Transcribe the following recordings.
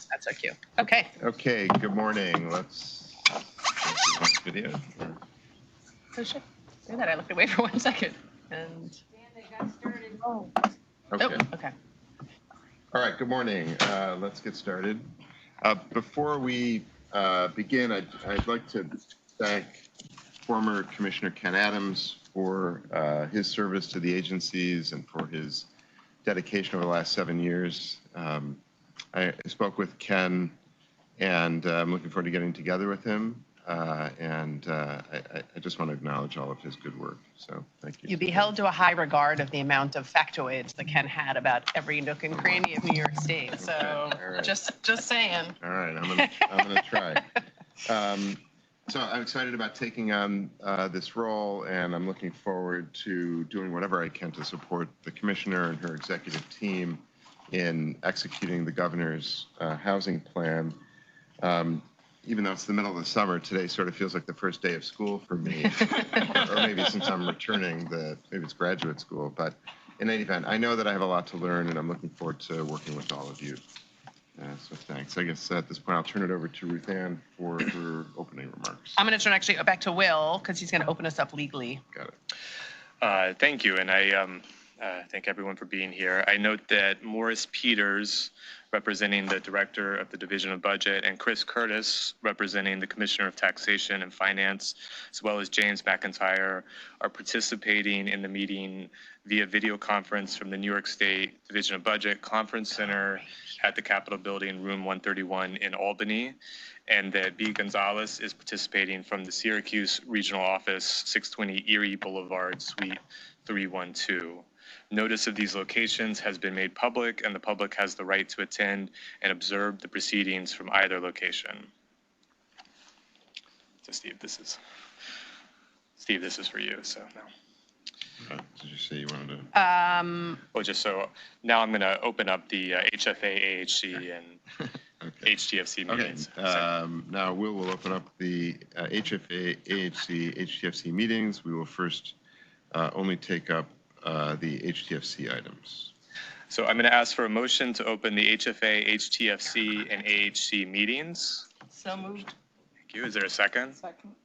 That's so cute. Okay. Okay, good morning. Let's watch video. Oh, shit. Say that. I looked away for 1 second. And They got started. oh, Okay. okay. All right, good morning. Let's get started. Before we begin, I'd like to thank former Commissioner Ken Adams for his service to the agencies and for his dedication over the last 7 years. I spoke with Ken, and I'm looking forward to getting together with him. I just want to acknowledge all of his good work. So thank you. You be held to a high regard of the amount of factoids that Ken had about every nook and cranny of New York State. So right. just saying. All right, I'm gonna try. So I'm excited about taking on this role, and I'm looking forward to doing whatever I can to support the commissioner and her executive team in executing the governor's housing plan. Even though it's the middle of the summer, today sort of feels like the first day of school for me, or maybe since I'm returning, maybe it's graduate school. But in any event, I know that I have a lot to learn, and I'm looking forward to working with all of you. So thanks. I guess at this point, I'll turn it over to Ruth Ann for her opening remarks. I'm going to turn actually back to Will because he's going to open us up legally. Got it. Thank you, and I thank everyone for being here. I note that Morris Peters, representing the Director of the Division of Budget, and Chris Curtis, representing the Commissioner of Taxation and Finance, as well as James McIntyre, are participating in the meeting via video conference from the New York State Division of Budget Conference Center at the Capitol Building, room 131 in Albany, and that B. Gonzalez is participating from the Syracuse Regional Office, 620 Erie Boulevard, Suite 312. Notice of these locations has been made public, and the public has the right to attend and observe the proceedings from either location. So Steve, this is for you, so no. Did you say you wanted to? Well, just so now I'm going to open up the HFA, AHC, and Okay. HTFC meetings. Okay. Now we'll open up the HFA, AHC, HTFC meetings. We will first only take up the HTFC items. So I'm going to ask for a motion to open the HFA, HTFC, and AHC meetings. So moved. Thank you. Is there a second? Second.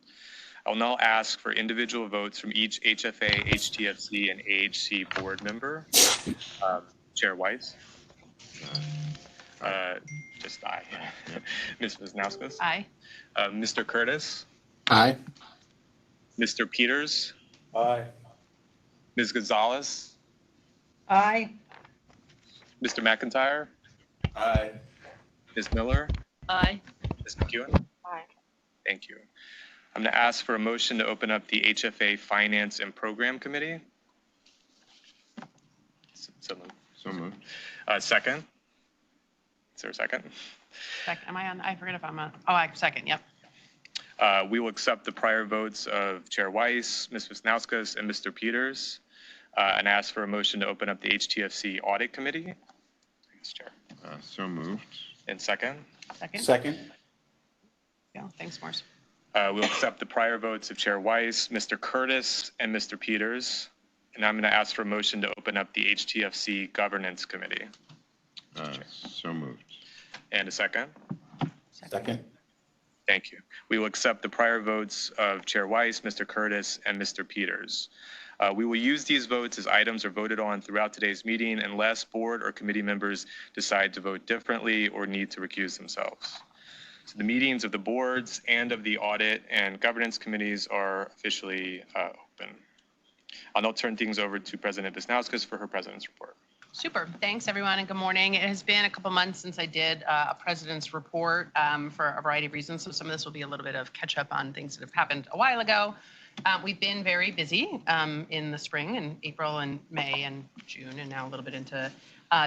I'll now ask for individual votes from each HFA, HTFC, and AHC board member. Chair Weiss? Just aye. Ms. Wisnauskas? Aye. Mr. Curtis? Aye. Mr. Peters? Aye. Ms. Gonzalez? Aye. Mr. McIntyre? Aye. Ms. Miller? Aye. Ms. McEwen? Aye. Thank you. I'm going to ask for a motion to open up the HFA Finance and Program Committee. So moved. So moved. Second? Is there a second? Second. Am I on? I forget if I'm on. Oh, second. Yep. We will accept the prior votes of Chair Weiss, Ms. Wisnauskas, and Mr. Peters, and ask for a motion to open up the HTFC Audit Committee. Yes, Chair. So moved. And second? Second. Second. Yeah. Thanks, Morris. We'll accept the prior votes of Chair Weiss, Mr. Curtis, and Mr. Peters, and I'm going to ask for a motion to open up the HTFC Governance Committee. So moved. And a second? Second. Thank you. We will accept the prior votes of Chair Weiss, Mr. Curtis, and Mr. Peters. We will use these votes as items are voted on throughout today's meeting unless board or committee members decide to vote differently or need to recuse themselves. So the meetings of the boards and of the audit and governance committees are officially open. I'll now turn things over to President Wisnauskas for her president's report. Super. Thanks, everyone, and good morning. It has been a couple months since I did a president's report for a variety of reasons. So some of this will be a little bit of catch up on things that have happened a while ago. We've been very busy in the spring and April and May and June and now a little bit into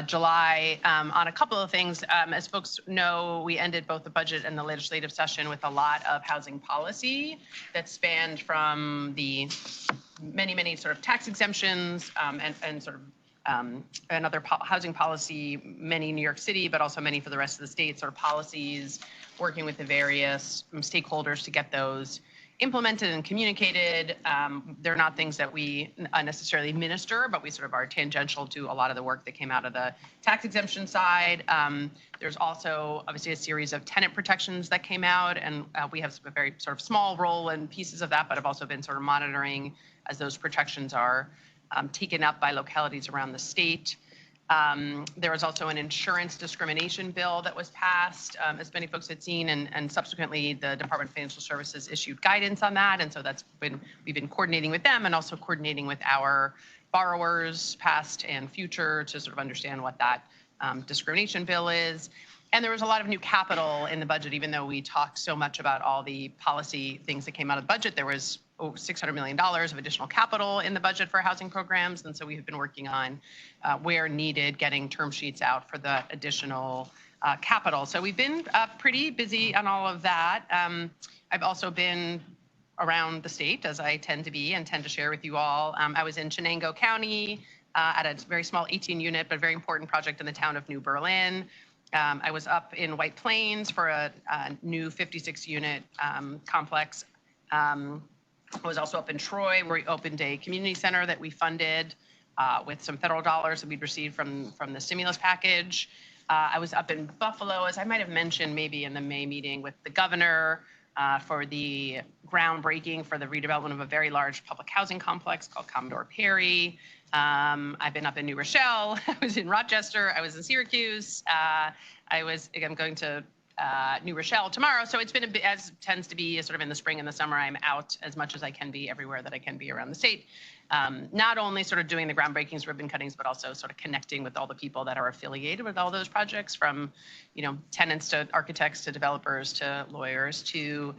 July on a couple of things. As folks know, we ended both the budget and the legislative session with a lot of housing policy that spanned from the many sort of tax exemptions and sort of and other housing policy, many in New York City, but also many for the rest of the state, sort of policies, working with the various stakeholders to get those implemented and communicated. They're not things that we necessarily minister, but we sort of are tangential to a lot of the work that came out of the tax exemption side. There's also obviously a series of tenant protections that came out, and we have a very sort of small role in pieces of that, but have also been sort of monitoring as those protections are taken up by localities around the state. There was also an insurance discrimination bill that was passed, as many folks had seen, and subsequently the Department of Financial Services issued guidance on that, and so we've been coordinating with them and also coordinating with our borrowers, past and future, to sort of understand what that discrimination bill is. And there was a lot of new capital in the budget, even though we talked so much about all the policy things that came out of the budget. There was $600 million of additional capital in the budget for housing programs. And so we have been working on, where needed, getting term sheets out for the additional capital. So we've been pretty busy on all of that. I've also been around the state, as I tend to be and tend to share with you all. I was in Chenango County at a very small 18-unit, but very important project in the town of New Berlin. I was up in White Plains for a new 56-unit complex. I was also up in Troy, where we opened a community center that we funded with some federal dollars that we'd received from the stimulus package. I was up in Buffalo, as I might have mentioned maybe in the May meeting, with the governor for the groundbreaking for the redevelopment of a very large public housing complex called Commodore Perry. I've been up in New Rochelle. I was in Rochester. I was in Syracuse. I'm going to New Rochelle tomorrow. So it's been a bit, as tends to be sort of in the spring and the summer, I'm out as much as I can be everywhere that I can be around the state. Not only sort of doing the groundbreakings, ribbon cuttings, but also sort of connecting with all the people that are affiliated with all those projects, from, tenants to architects to developers to lawyers to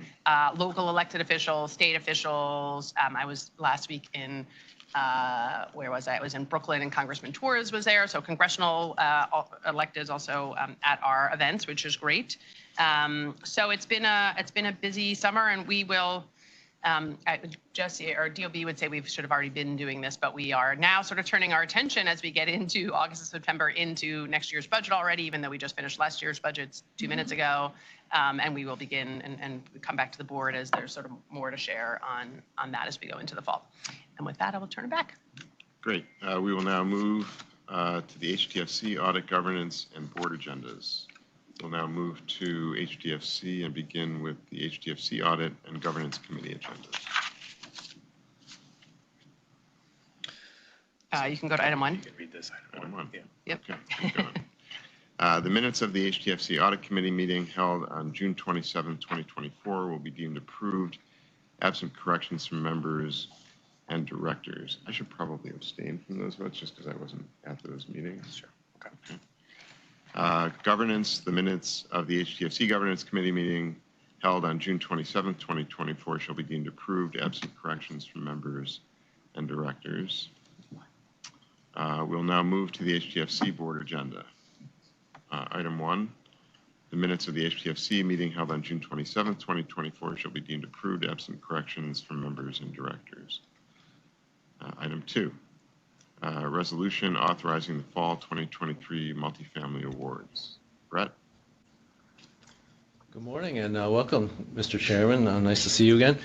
local elected officials, state officials. I was last week in where was I? I was in Brooklyn, and Congressman Torres was there. So congressional electeds also at our events, which is great. So it's been a busy summer, and we will. Jesse or DOB would say we should have already been doing this, but we are now sort of turning our attention as we get into August and September into next year's budget already, even though we just finished last year's budget 2 minutes ago. And we will begin and come back to the board as there's sort of more to share on that as we go into the fall. And with that, I will turn it back. Great. We will now move to the HTFC audit, governance, and board agendas. We'll now move to HTFC and begin with the HTFC audit and governance committee agendas. You can go to item 1. You can read this item 1. Yeah. Yep. Okay. The minutes of the HTFC audit committee meeting held on June 27, 2024 will be deemed approved, absent corrections from members and directors. I should probably abstain from those votes just because I wasn't at those meetings. Sure. Okay. Governance, the minutes of the HTFC governance committee meeting held on June 27, 2024 shall be deemed approved, absent corrections from members and directors. We'll now move to the HTFC board agenda. Item 1, the minutes of the HTFC meeting held on June 27, 2024 shall be deemed approved, absent corrections from members and directors. Item 2, resolution authorizing the fall 2023 multifamily awards. Brett? Good morning and welcome, Mr. Chairman. Nice to see you again.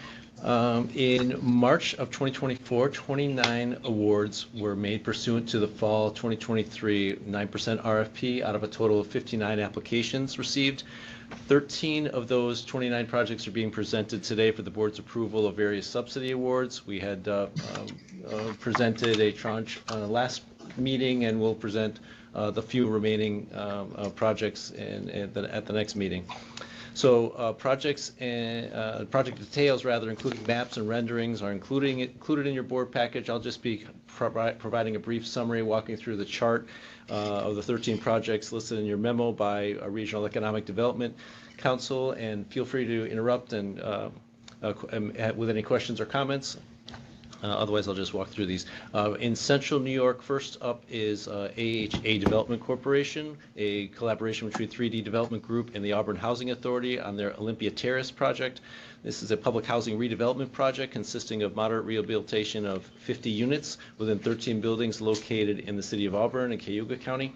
In March of 2024, 29 awards were made pursuant to the fall 2023 9% RFP out of a total of 59 applications received. 13 of those 29 projects are being presented today for the board's approval of various subsidy awards. We had presented a tranche last meeting, and we'll present the few remaining projects at the next meeting. So project details, including maps and renderings, are included in your board package. I'll just be providing a brief summary, walking through the chart of the 13 projects listed in your memo by Regional Economic Development Council, and feel free to interrupt and with any questions or comments. Otherwise, I'll just walk through these. In Central New York, first up is AHA Development Corporation, a collaboration between 3D Development Group and the Auburn Housing Authority on their Olympia Terrace project. This is a public housing redevelopment project consisting of moderate rehabilitation of 50 units within 13 buildings located in the city of Auburn and Cayuga County.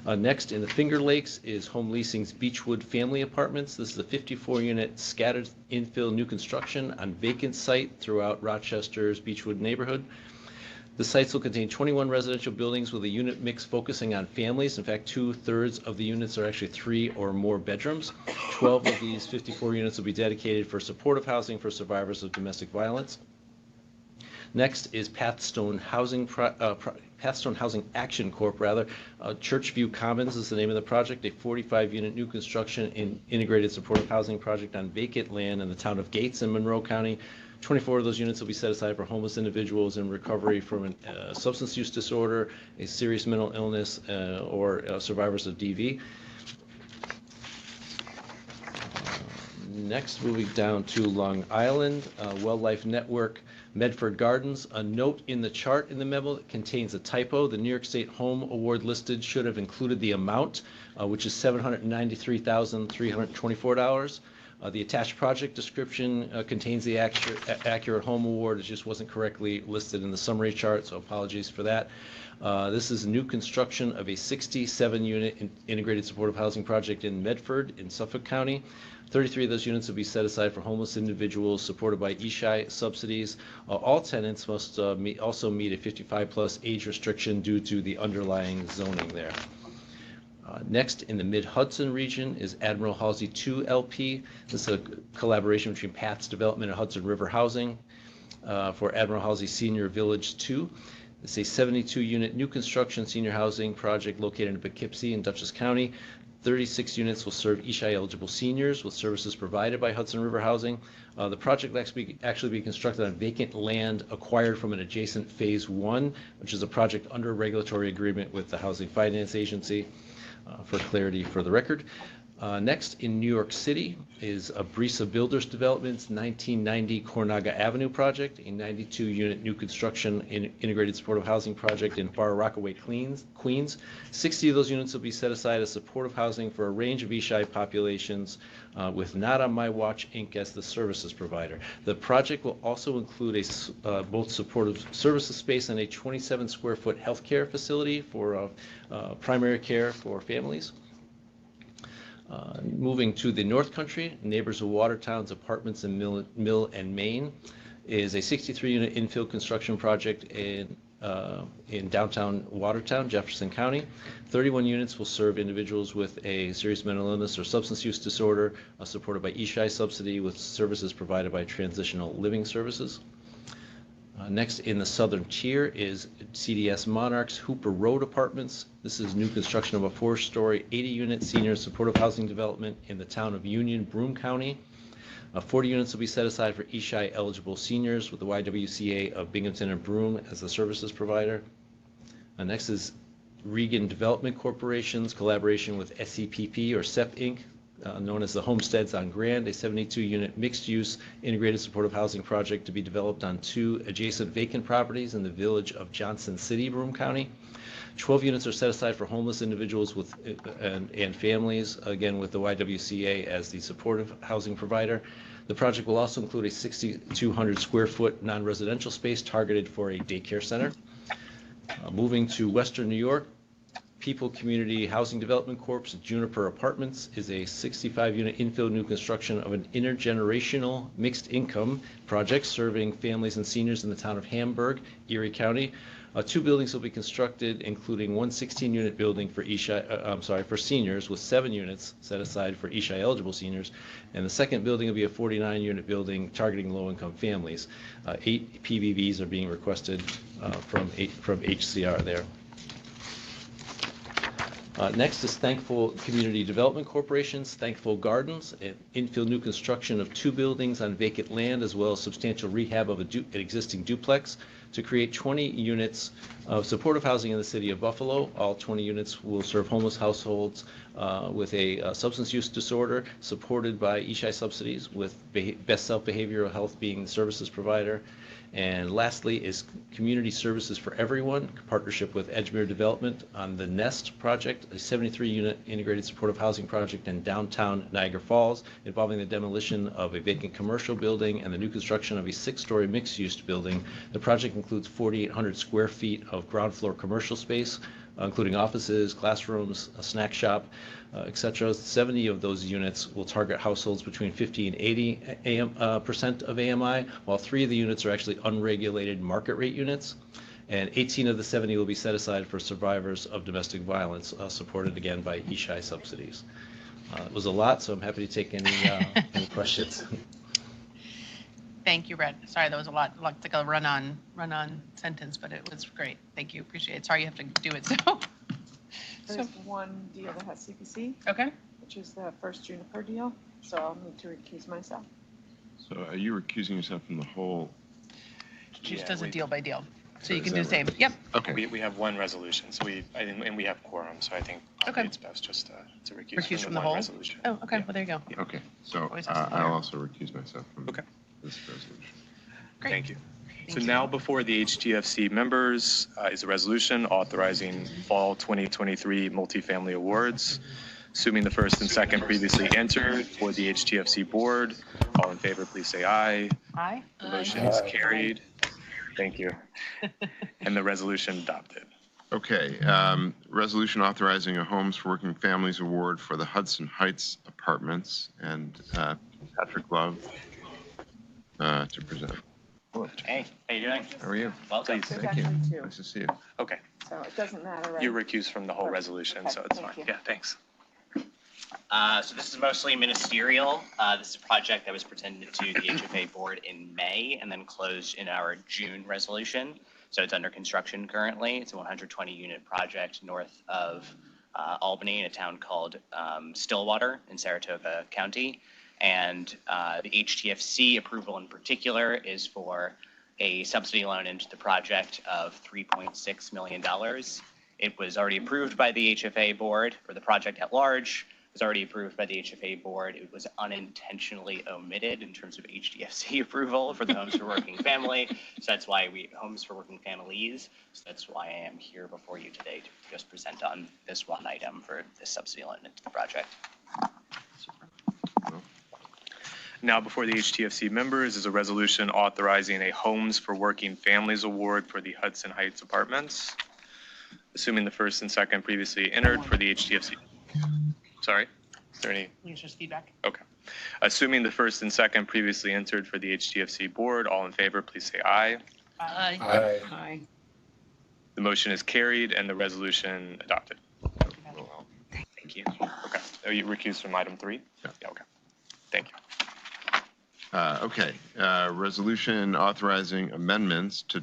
Next, in the Finger Lakes is Home Leasing's Beechwood Family Apartments. This is a 54-unit scattered infill new construction on vacant site throughout Rochester's Beechwood neighborhood. The sites will contain 21 residential buildings with a unit mix focusing on families. In fact, 2/3 of the units are actually 3 or more bedrooms. 12 of these 54 units will be dedicated for supportive housing for survivors of domestic violence. Next is Pathstone Housing Action Corp. Churchview Commons is the name of the project, a 45-unit new construction and integrated supportive housing project on vacant land in the town of Gates in Monroe County. 24 of those units will be set aside for homeless individuals in recovery from a substance use disorder, a serious mental illness, or survivors of DV. Next, moving down to Long Island, Wildlife Network, Medford Gardens. A note in the chart in the memo that contains a typo. The New York State Home Award listed should have included the amount, which is $793,324. The attached project description contains the accurate home award. It just wasn't correctly listed in the summary chart, so apologies for that. This is new construction of a 67-unit integrated supportive housing project in Medford in Suffolk County. 33 of those units will be set aside for homeless individuals supported by ESHI subsidies. All tenants must also meet a 55-plus age restriction due to the underlying zoning there. Next, in the Mid-Hudson region is Admiral Halsey 2 LP. This is a collaboration between Paths Development and Hudson River Housing for Admiral Halsey Senior Village 2. It's a 72-unit new construction senior housing project located in Poughkeepsie in Dutchess County. 36 units will serve ESHI-eligible seniors with services provided by Hudson River Housing. The project will actually be constructed on vacant land acquired from an adjacent Phase 1, which is a project under regulatory agreement with the Housing Finance Agency. For clarity for the record. Next, in New York City is Brisa Builders Development's 1990 Cornaga Avenue project, a 92-unit new construction integrated supportive housing project in Far Rockaway, Queens. 60 of those units will be set aside as supportive housing for a range of ESHI populations with Not On My Watch, Inc. as the services provider. The project will also include both supportive services space and a 27-square-foot healthcare facility for primary care for families. Moving to the North Country, Neighbors of Watertown's Apartments in Mill and Maine is a 63-unit infill construction project in downtown Watertown, Jefferson County. 31 units will serve individuals with a serious mental illness or substance use disorder, supported by ESHI subsidy with services provided by Transitional Living Services. Next in the southern tier is CDS Monarch's Hooper Road Apartments. This is new construction of a 4-story, 80-unit senior supportive housing development in the town of Union, Broome County. 40 units will be set aside for ESHI-eligible seniors with the YWCA of Binghamton and Broome as the services provider. Next is Regan Development Corporation's collaboration with SEPP or SEP Inc., known as the Homesteads on Grand, a 72-unit mixed-use integrated supportive housing project to be developed on 2 adjacent vacant properties in the village of Johnson City, Broome County. 12 units are set aside for homeless individuals and families, again with the YWCA as the supportive housing provider. The project will also include a 6,200-square-foot non-residential space targeted for a daycare center. Moving to Western New York, People Community Housing Development Corp's Juniper Apartments is a 65-unit infill new construction of an intergenerational mixed income project serving families and seniors in the town of Hamburg, Erie County. 2 buildings will be constructed, including one 16-unit building for for seniors with 7 units set aside for ESHI-eligible seniors, and the second building will be a 49-unit building targeting low-income families. 8 PBVs are being requested from HCR there. Next is Thankful Community Development Corporation's Thankful Gardens, an infill new construction of 2 buildings on vacant land, as well as substantial rehab of an existing duplex to create 20 units of supportive housing in the city of Buffalo. All 20 units will serve homeless households with a substance use disorder, supported by ESHI subsidies, with Best Self Behavioral Health being the services provider. And lastly is Community Services for Everyone, partnership with Edgemere Development on the Nest project, a 73-unit integrated supportive housing project in downtown Niagara Falls, involving the demolition of a vacant commercial building and the new construction of a 6-story mixed-use building. The project includes 4,800 square feet of ground floor commercial space, including offices, classrooms, a snack shop, et cetera. 70 of those units will target households between 50 and 80% of AMI, while 3 of the units are actually unregulated market rate units. And 18 of the 70 will be set aside for survivors of domestic violence, supported again by HI subsidies. It was a lot, so I'm happy to take any questions. Thank you, Brett. Sorry, that was a lot, like a run-on sentence, but it was great. Thank you, appreciate it. Sorry you have to do it, so. There's one deal that has CPC, Okay, which is the first Juniper deal, so I'll need to recuse myself. So are you recusing yourself from the whole? she just Yeah, does it we- deal by deal. So you Is can do that the same. right? Yep, Okay. We have one resolution, so and we have quorum, so I think Okay. it's best just to recuse Recuse from from the the one whole? resolution. oh, okay, Yeah. well, there you go. Okay, so Always has to I'll fire. also recuse myself from Okay. this resolution. Great. Thank you. So Thank you. now before the HTFC members is a resolution authorizing fall 2023 multifamily awards. Assuming the first and second previously entered for the HTFC board, all in favor, please say aye. Aye. The motion is carried. Thank you. And the resolution adopted. Okay, resolution authorizing a Homes for Working Families Award for the Hudson Heights Apartments, and Patrick Love to present. Hey, how you doing? How are you? Welcome. There's Thank you. actually two, Nice to see you. Okay, so it doesn't matter, right? you recuse from the whole resolution, so it's Thank fine. you. Yeah, thanks. So this is mostly ministerial. This is a project that was presented to the HFA board in May and then closed in our June resolution. So it's under construction currently. It's a 120 unit project north of Albany in a town called Stillwater in Saratoga County. And the HTFC approval in particular is for a subsidy loan into the project of $3.6 million. It was already approved by the HFA board for the project at large. It was already approved by the HFA board. It was unintentionally omitted in terms of HTFC approval for the Homes for Working Family. So that's why Homes for Working Families. So that's why I am here before you today to just present on this one item for this subsidy loan into the project. Now before the HTFC members is a resolution authorizing a Homes for Working Families Award for the Hudson Heights Apartments. Assuming the first and second previously entered for the HTFC. Sorry, is there any? It's just feedback. Okay. Assuming the first and second previously entered for the HTFC board, all in favor, please say aye. Aye. Aye. The motion is carried and the resolution adopted. Thank you. Okay. Are you recused from item 3? Yeah. Okay. Thank you. Okay, resolution authorizing amendments to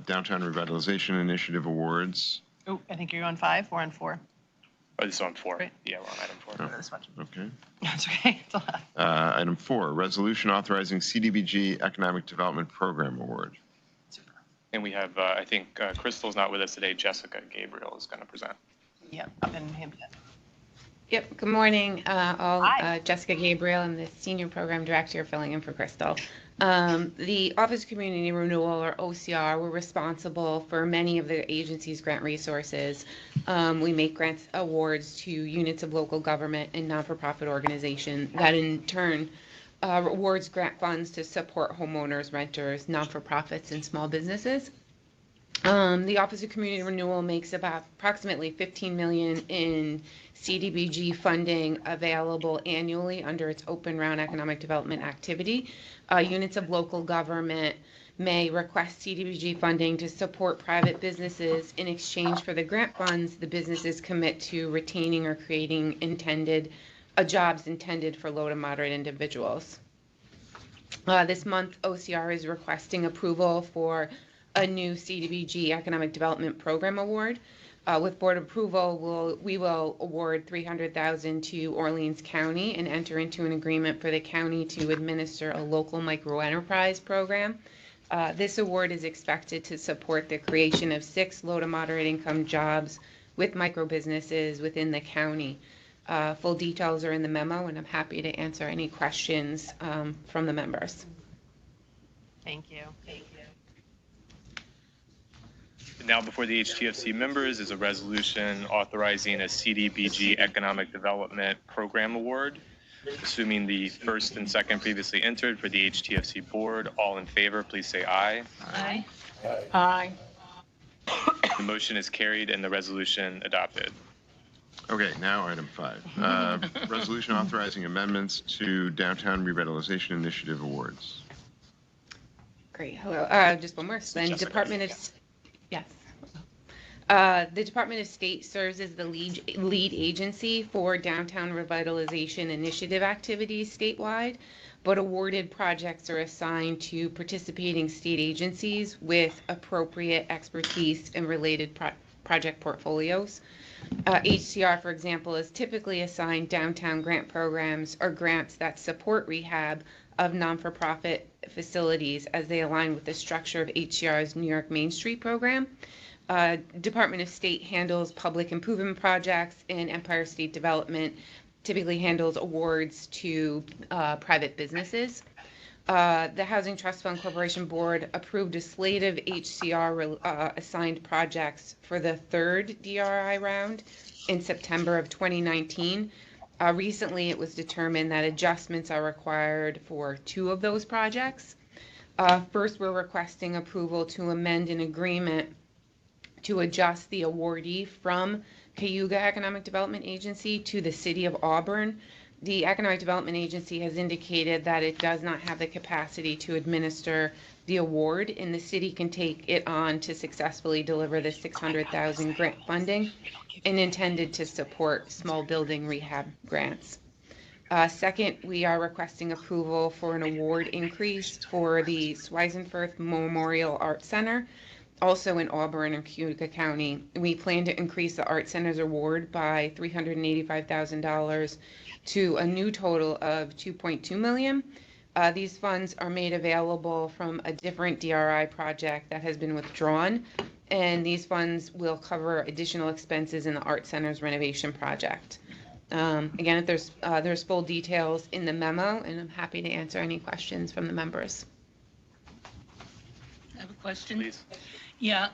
Downtown Revitalization Initiative Awards. Oh, I think you're on 5, we're on 4. Oh, this is on 4. Great. Yeah, we're on item 4. Go to this one. Okay. That's okay, it's a lot. Item 4, resolution authorizing CDBG Economic Development Program Award. Super. And we have, I think Crystal's not with us today. Jessica Gabriel is going to present. Yep, up in Hampton. Yep, good morning, Hi. Jessica Gabriel, I'm the Senior Program Director filling in for Crystal. The Office of Community Renewal, or OCR, we're responsible for many of the agency's grant resources. We make grants awards to units of local government and non-for-profit organizations that in turn awards grant funds to support homeowners, renters, non-for-profits, and small businesses. The Office of Community Renewal makes approximately $15 million in CDBG funding available annually under its open round economic development activity. Units of local government may request CDBG funding to support private businesses. In exchange for the grant funds, the businesses commit to retaining or creating jobs intended for low to moderate individuals. This month, OCR is requesting approval for a new CDBG Economic Development Program Award. With board approval, we will award $300,000 to Orleans County and enter into an agreement for the county to administer a local microenterprise program. This award is expected to support the creation of 6 low to moderate income jobs with micro businesses within the county. Full details are in the memo, and I'm happy to answer any questions from the members. Thank you. Thank you. Now before the HTFC members is a resolution authorizing a CDBG Economic Development Program Award. Assuming the first and second previously entered for the HTFC board, all in favor, please say aye. Aye. Aye. Aye. The motion is carried and the resolution adopted. Okay, now item 5. Resolution authorizing amendments to Downtown Revitalization Initiative awards. Great. Hello. Just one more. Then Jessica, Department of, yeah. yes. The Department of State serves as the lead agency for downtown revitalization initiative activities statewide, but awarded projects are assigned to participating state agencies with appropriate expertise and related project portfolios. HCR, for example, is typically assigned downtown grant programs or grants that support rehab of non-for-profit facilities as they align with the structure of HCR's New York Main Street program. Department of State handles public improvement projects, and Empire State Development typically handles awards to private businesses. The Housing Trust Fund Corporation Board approved a slate of HCR assigned projects for the third DRI round in September of 2019. Recently, it was determined that adjustments are required for 2 of those projects. First, we're requesting approval to amend an agreement to adjust the awardee from Cayuga Economic Development Agency to the City of Auburn. The Economic Development Agency has indicated that it does not have the capacity to administer the award, and the city can take it on to successfully deliver the $600,000 grant funding and intended to support small building rehab grants. Second, we are requesting approval for an award increase for the Swisenfirth Memorial Art Center, also in Auburn and Cayuga County. We plan to increase the Art Center's award by $385,000 to a new total of $2.2 million. These funds are made available from a different DRI project that has been withdrawn, and these funds will cover additional expenses in the Art Center's renovation project. Again, if there's full details in the memo, and I'm happy to answer any questions from the members. I have a question. Please. Yeah,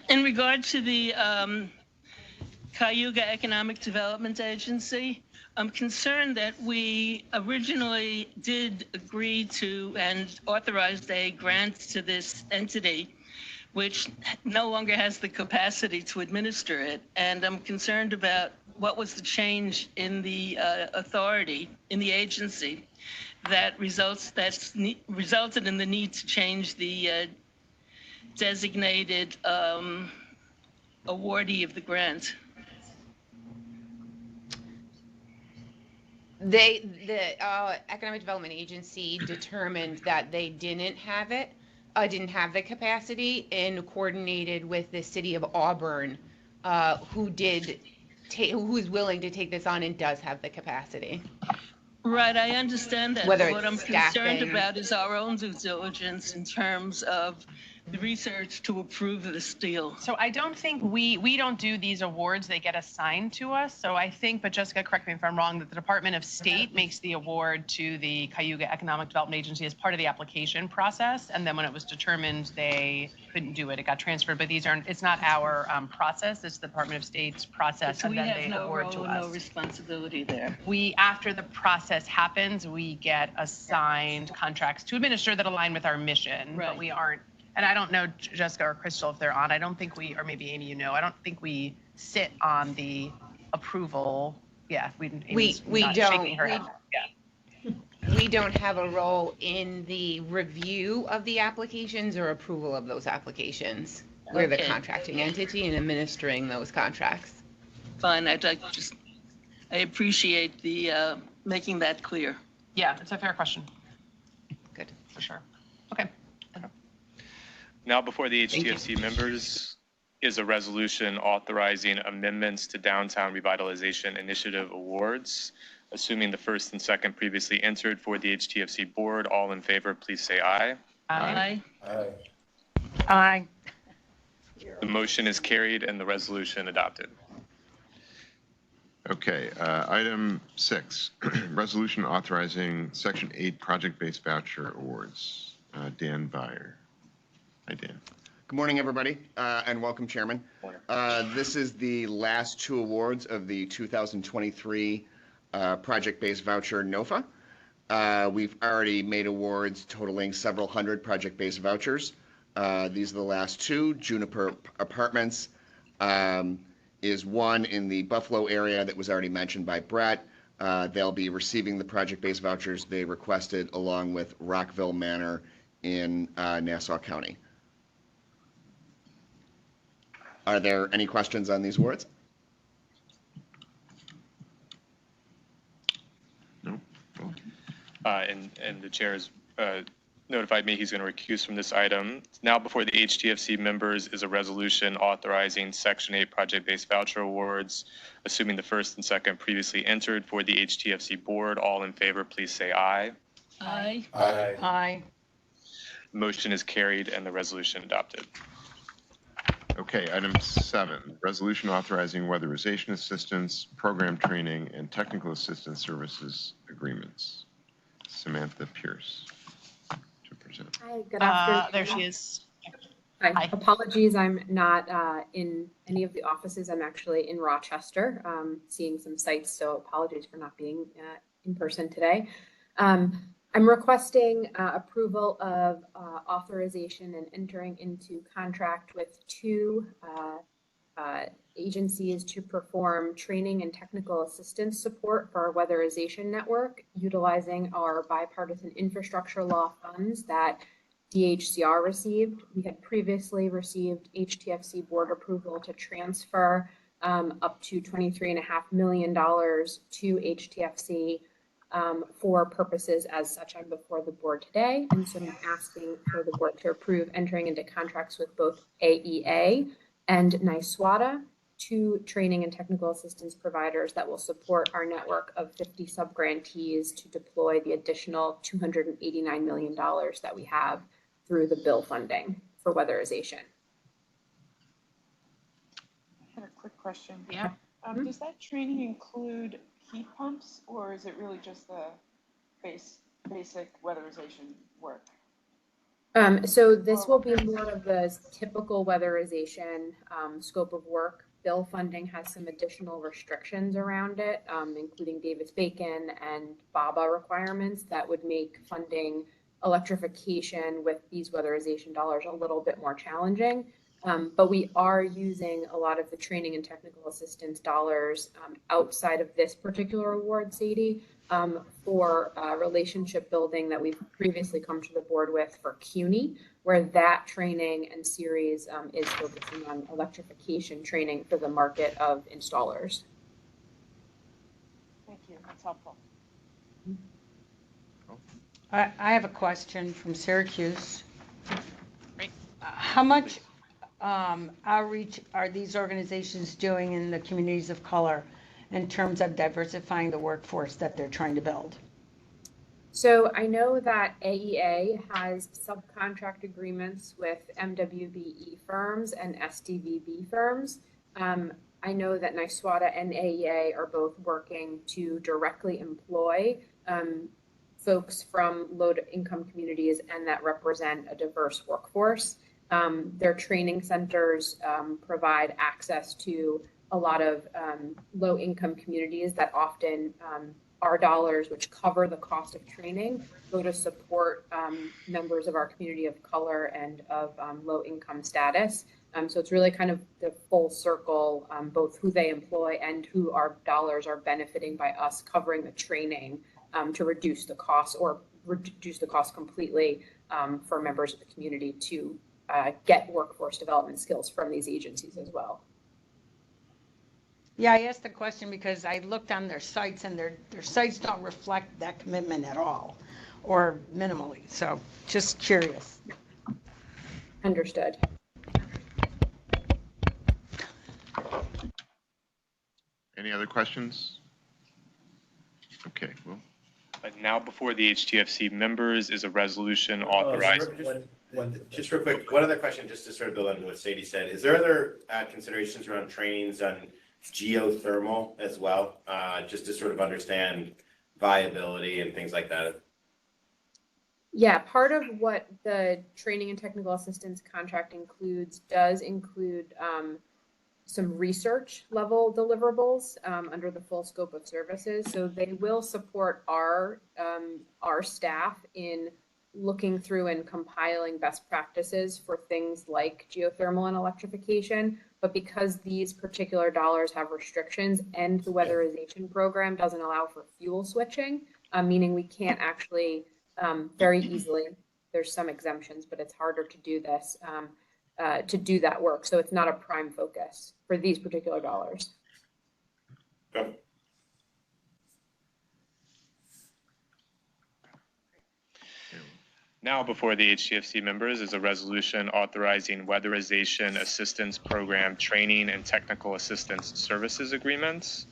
in regard to the Cayuga Economic Development Agency, I'm concerned that we originally did agree to and authorized a grant to this entity, which no longer has the capacity to administer it. And I'm concerned about what was the change in the authority in the agency that resulted in the need to change the designated awardee of the grant. The Economic Development Agency determined that they didn't have the capacity, and coordinated with the City of Auburn, who is willing to take this on and does have the capacity. Right, I understand that. Whether What I'm it's concerned staffing. about is our own due diligence in terms of the research to approve this deal. So I don't think we don't do these awards, they get assigned to us. So I think, but Jessica, correct me if I'm wrong, that the Department of State makes the award to the Cayuga Economic Development Agency as part of the application process. And then when it was determined they couldn't do it, it got transferred. But it's not our process, it's the Department of State's process. So and we then have they no award to role, us. no responsibility there. After the process happens, we get assigned contracts to administer that align with our mission, but Right. we aren't. And I don't know, Jessica or Crystal, if they're on. I don't think or maybe Amy, I don't think we sit on the approval. Yeah, Amy's We not don't. shaking her head. Yeah. We don't have a role in the review of the applications or approval of those applications. We're the Okay. contracting entity and administering those contracts. Fine, I appreciate the making that clear. Yeah, it's a fair question, Good. for sure. Okay. Now before the Thank you. HTFC members is a resolution authorizing amendments to Downtown Revitalization Initiative awards. Assuming the first and second previously entered for the HTFC board, all in favor, please say aye. Aye. Aye. Aye. The motion is carried and the resolution adopted. Okay, item 6, resolution authorizing Section 8 project-based voucher awards. Dan Byer. Hi, Dan. Good morning, everybody, and welcome, Chairman. This is the last 2 awards of the 2023 project-based voucher NOFA. We've already made awards totaling several hundred project-based vouchers. These are the last 2, Juniper Apartments, is one in the Buffalo area that was already mentioned by Brett. They'll be receiving the project-based vouchers they requested along with Rockville Manor in Nassau County. Are there any questions on these awards? No? Cool. And the chair has notified me he's going to recuse from this item. Now before the HTFC members is a resolution authorizing Section 8 project-based voucher awards, assuming the first and second previously entered for the HTFC board. All in favor, please say aye. Aye. Aye. Aye. Motion is carried and the resolution adopted. Okay, item 7, resolution authorizing weatherization assistance, program training, and technical assistance services agreements. Samantha Pierce to present. Hi, good afternoon. There she is. Hi. Hi. Apologies, I'm not in any of the offices. I'm actually in Rochester, seeing some sites, so apologies for not being in person today. I'm requesting approval of authorization and entering into contract with 2 agencies to perform training and technical assistance support for our weatherization network, utilizing our bipartisan infrastructure law funds that DHCR received. We had previously received HTFC board approval to transfer up to $23.5 million to HTFC for purposes as such. I'm before the board today, and so I'm asking for the board to approve entering into contracts with both AEA and NYSWADA, 2 training and technical assistance providers that will support our network of 50 subgrantees to deploy the additional $289 million that we have through the bill funding for weatherization. I had a quick question. Yeah. Does that training include heat pumps, or is it really just the basic weatherization work? So this will be more of the typical weatherization scope of work. Bill funding has some additional restrictions around it, including Davis-Bacon and BABA requirements that would make funding electrification with these weatherization dollars a little bit more challenging. But we are using a lot of the training and technical assistance dollars outside of this particular award, Sadie, for relationship building that we've previously come to the board with for CUNY, where that training and series is focusing on electrification training for the market of installers. Thank you, that's helpful. I have a question from Syracuse. Great. How much outreach are these organizations doing in the communities of color in terms of diversifying the workforce that they're trying to build? So I know that AEA has subcontract agreements with MWBE firms and SDVB firms. I know that NYSWADA and AEA are both working to directly employ folks from low-income communities and that represent a diverse workforce. Their training centers provide access to a lot of low-income communities that often our dollars, which cover the cost of training, go to support members of our community of color and of low-income status. So it's really kind of the full circle, both who they employ and who our dollars are benefiting by us covering the training to reduce the cost or reduce the cost completely for members of the community to get workforce development skills from these agencies as well. Yeah, I asked the question because I looked on their sites and their sites don't reflect that commitment at all or minimally. So just curious. Understood. Any other questions? Okay, well. Now before the HTFC members is a resolution authorizing. Just real quick, one other question, just to sort of build on what Sadie said. Is there other considerations around trainings on geothermal as well, just to sort of understand viability and things like that? Yeah, part of what the training and technical assistance contract does include some research level deliverables under the full scope of services. So they will support our staff in looking through and compiling best practices for things like geothermal and electrification. But because these particular dollars have restrictions and the weatherization program doesn't allow for fuel switching, meaning we can't actually very easily, there's some exemptions, but it's harder to do this, to do that work. So it's not a prime focus for these particular dollars. Okay. Now before the HTFC members is a resolution authorizing weatherization assistance program training and technical assistance services agreements.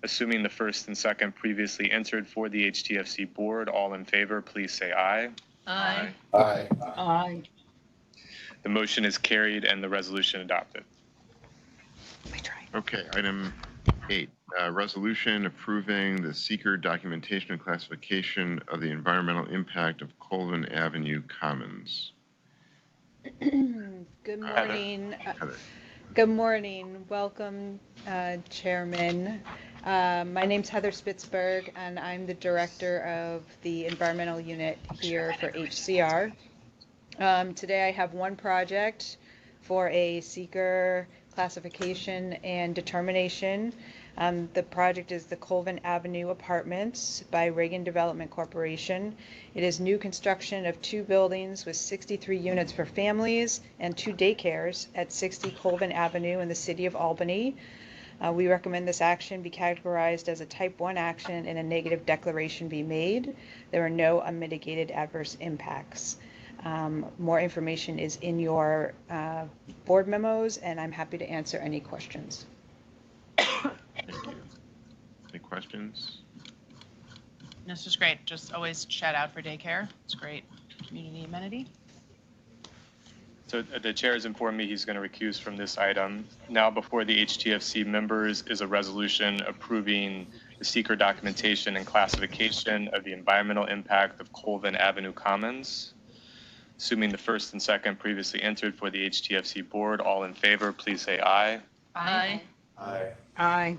Assuming the first and second previously entered for the HTFC board, all in favor, please say aye. Aye. Aye. Aye. The motion is carried and the resolution adopted. Okay, item 8, resolution approving the seeker documentation and classification of the environmental impact of Colvin Avenue Commons. Good morning. Good morning. Welcome, Chairman. My name's Heather Spitzberg, and I'm the director of the environmental unit here for HCR. Today I have one project for a seeker classification and determination. The project is the Colvin Avenue Apartments by Reagan Development Corporation. It is new construction of 2 buildings with 63 units for families and 2 daycares at 60 Colvin Avenue in the city of Albany. We recommend this action be categorized as a type 1 action and a negative declaration be made. There are no unmitigated adverse impacts. More information is in your board memos, and I'm happy to answer any questions. Thank you. Any questions? This is great. Just always shout out for daycare. It's a great community amenity. So the chair has informed me he's going to recuse from this item. Now before the HTFC members is a resolution approving the seeker documentation and classification of the environmental impact of Colvin Avenue Commons. Assuming the first and second previously entered for the HTFC board, all in favor, please say aye. Aye. Aye. Aye.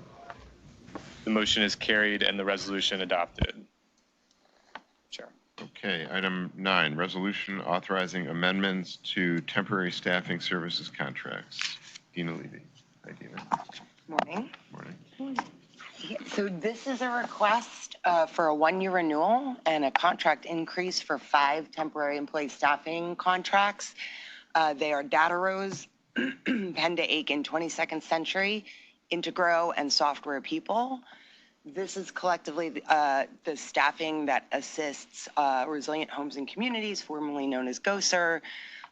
The motion is carried and the resolution adopted. Chair. Okay, item 9, resolution authorizing amendments to temporary staffing services contracts. Dina Levy. Hi, Dina. Morning. Morning. So this is a request for a 1-year renewal and a contract increase for 5 temporary employee staffing contracts. They are Data Rose, Penda Aiken, 22nd Century, Integro, and Software People. This is collectively the staffing that assists Resilient Homes and Communities, formerly known as GOSER,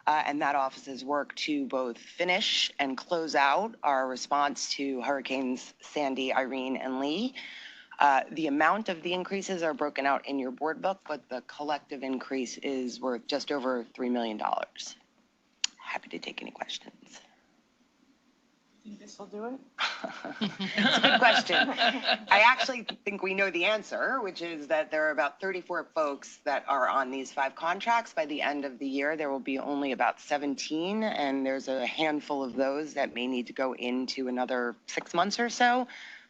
and that office's work to both finish and close out our response to Hurricanes Sandy, Irene, and Lee. The amount of the increases are broken out in your board book, but the collective increase is worth just over $3 million. Happy to take any questions. Think this will do it? It's a good question. I actually think we know the answer, which is that there are about 34 folks that are on these 5 contracts. By the end of the year, there will be only about 17, and there's a handful of those that may need to go into another 6 months or so,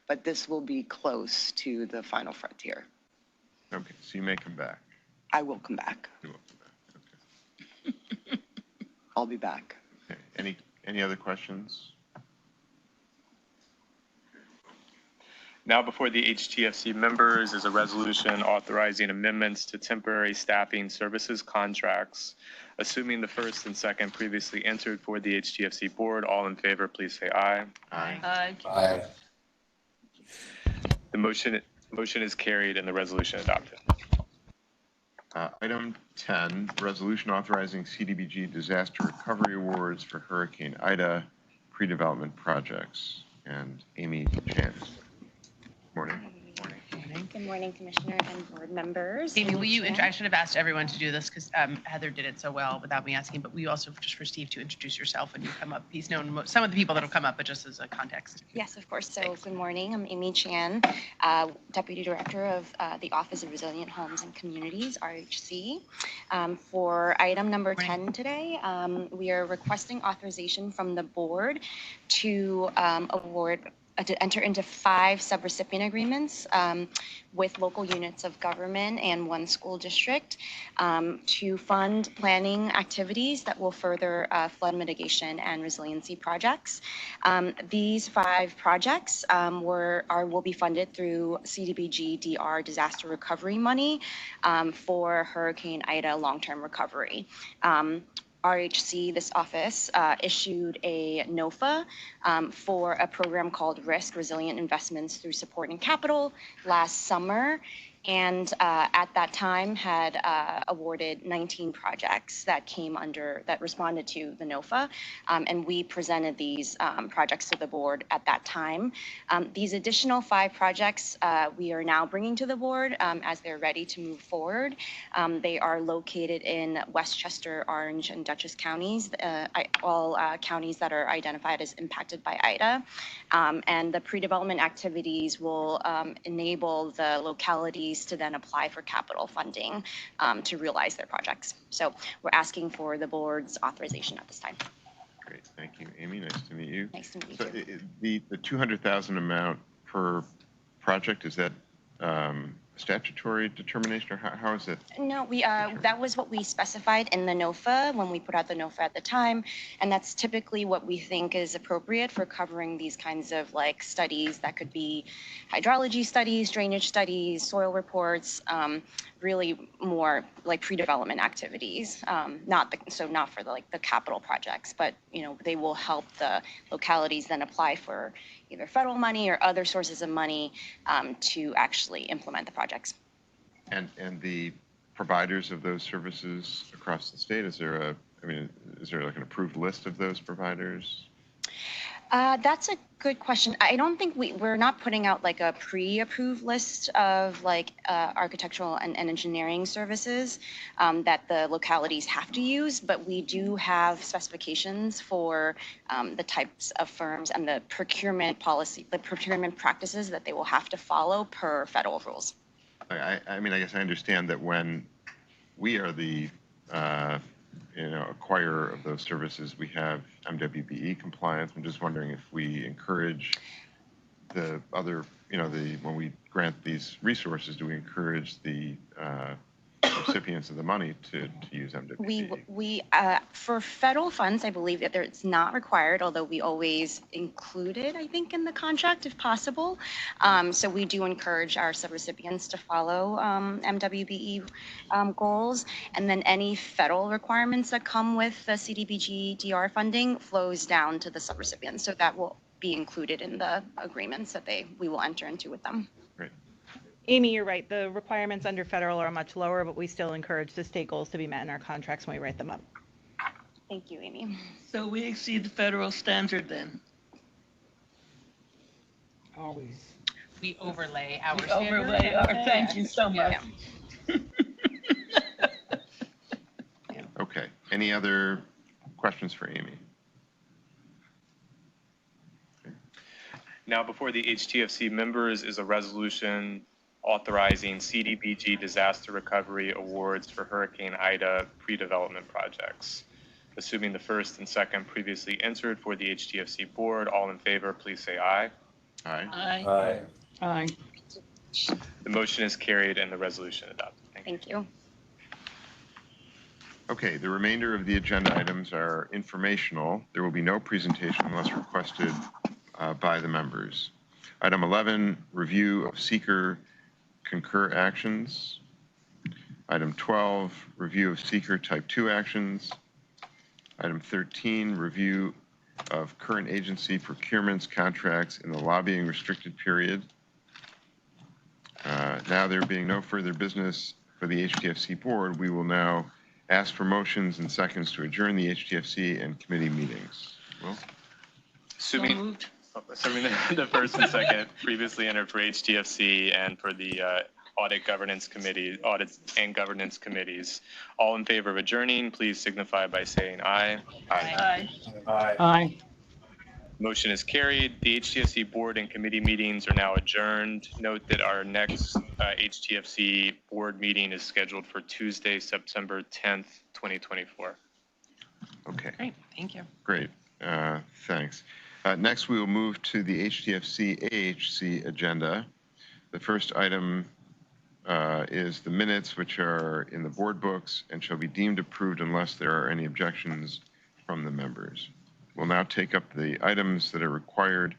but this will be close to the final frontier. Okay, so you may come back. I will come back. You will come back. Okay. I'll be back. Okay. Any other questions? Now before the HTFC members is a resolution authorizing amendments to temporary staffing services contracts. Assuming the first and second previously entered for the HTFC board, all in favor, please say aye. Aye. Aye. Aye. The motion is carried and the resolution adopted. Item 10, resolution authorizing CDBG disaster recovery awards for Hurricane Ida pre-development projects. And Amy Chan. Morning. Good morning, Commissioner and board members. Amy, will you, I should have asked everyone to do this because Heather did it so well without me asking, but will you also, just for Steve, to introduce yourself when you come up? He's known some of the people that will come up, but just as a context. Yes, of course. So good morning. I'm Amy Chan, Deputy Director of the Office of Resilient Homes and Communities, AHC. For item number 10 today, we are requesting authorization from the board to award to enter into 5 subrecipient agreements with local units of government and 1 school district to fund planning activities that will further flood mitigation and resiliency projects. These 5 projects will be funded through CDBG DR disaster recovery money for Hurricane Ida long-term recovery. RHC, this office, issued a NOFA for a program called Risk Resilient Investments Through Support and Capital last summer. And at that time had awarded 19 projects that responded to the NOFA. And we presented these projects to the board at that time. These additional 5 projects we are now bringing to the board as they're ready to move forward. They are located in Westchester, Orange, and Dutchess counties, all counties that are identified as impacted by Ida. And the pre-development activities will enable the localities to then apply for capital funding to realize their projects. So we're asking for the board's authorization at this time. Great, thank you, Amy. Nice to meet you. Nice to meet so you. The $200,000 amount per project, is that statutory determination, or how is it? No, that was what we specified in the NOFA when we put out the NOFA at the time, and that's typically what we think is appropriate for covering these kinds of like studies that could be hydrology studies, drainage studies, soil reports, really more like pre-development activities, not for the capital projects, but they will help the localities then apply for either federal money or other sources of money to actually implement the projects. And the providers of those services across the state, is there like an approved list of those providers? That's a good question. I don't think we're not putting out like a pre-approved list of like architectural and engineering services that the localities have to use, but we do have specifications for the types of firms and the procurement policy, the procurement practices that they will have to follow per federal rules. I guess I understand that when we are the acquirer of those services, we have MWBE compliance. I'm just wondering if we encourage the other, when we grant these resources, do we encourage the recipients of the money to use MWBE? We for federal funds, I believe that it's not required, although we always include it, I think, in the contract if possible. So we do encourage our subrecipients to follow MWBE goals, and then any federal requirements that come with the CDBG DR funding flows down to the subrecipients. So that will be included in the agreements that we will enter into with them. Amy, you're right. The requirements under federal are much lower, but we still encourage the state goals to be met in our contracts when we write them up. Thank you, Amy. So we exceed the federal standard then? Always. We overlay our We overlay our, thank you so much. Yeah. Okay. Any other questions for Amy? Okay. Now before the HTFC members is a resolution authorizing CDBG disaster recovery awards for Hurricane Ida pre-development projects. Assuming the first and second previously entered for the HTFC board, all in favor, please say aye. Aye. Aye. Aye. The motion is carried and the resolution adopted. Thank you. Okay, the remainder of the agenda items are informational. There will be no presentation unless requested by the members. Item 11, review of seeker concur actions. Item 12, review of seeker type 2 actions. Item 13, review of current agency procurements contracts in the lobbying restricted period. Now there being no further business for the HTFC board, we will now ask for motions and seconds to adjourn the HTFC and committee meetings. Will? Assuming the first and second previously entered for HTFC and for the audit and governance committees. All in favor of adjourning, please signify by saying aye. Aye. Aye. Aye. Motion is carried. The HTFC board and committee meetings are now adjourned. Note that our next HTFC board meeting is scheduled for Tuesday, September 10th, 2024. Okay. Great, thank you. Great, thanks. Next, we will move to the HTFC AHC agenda. The first item is the minutes, which are in the board books and shall be deemed approved unless there are any objections from the members. We'll now take up the items that are required,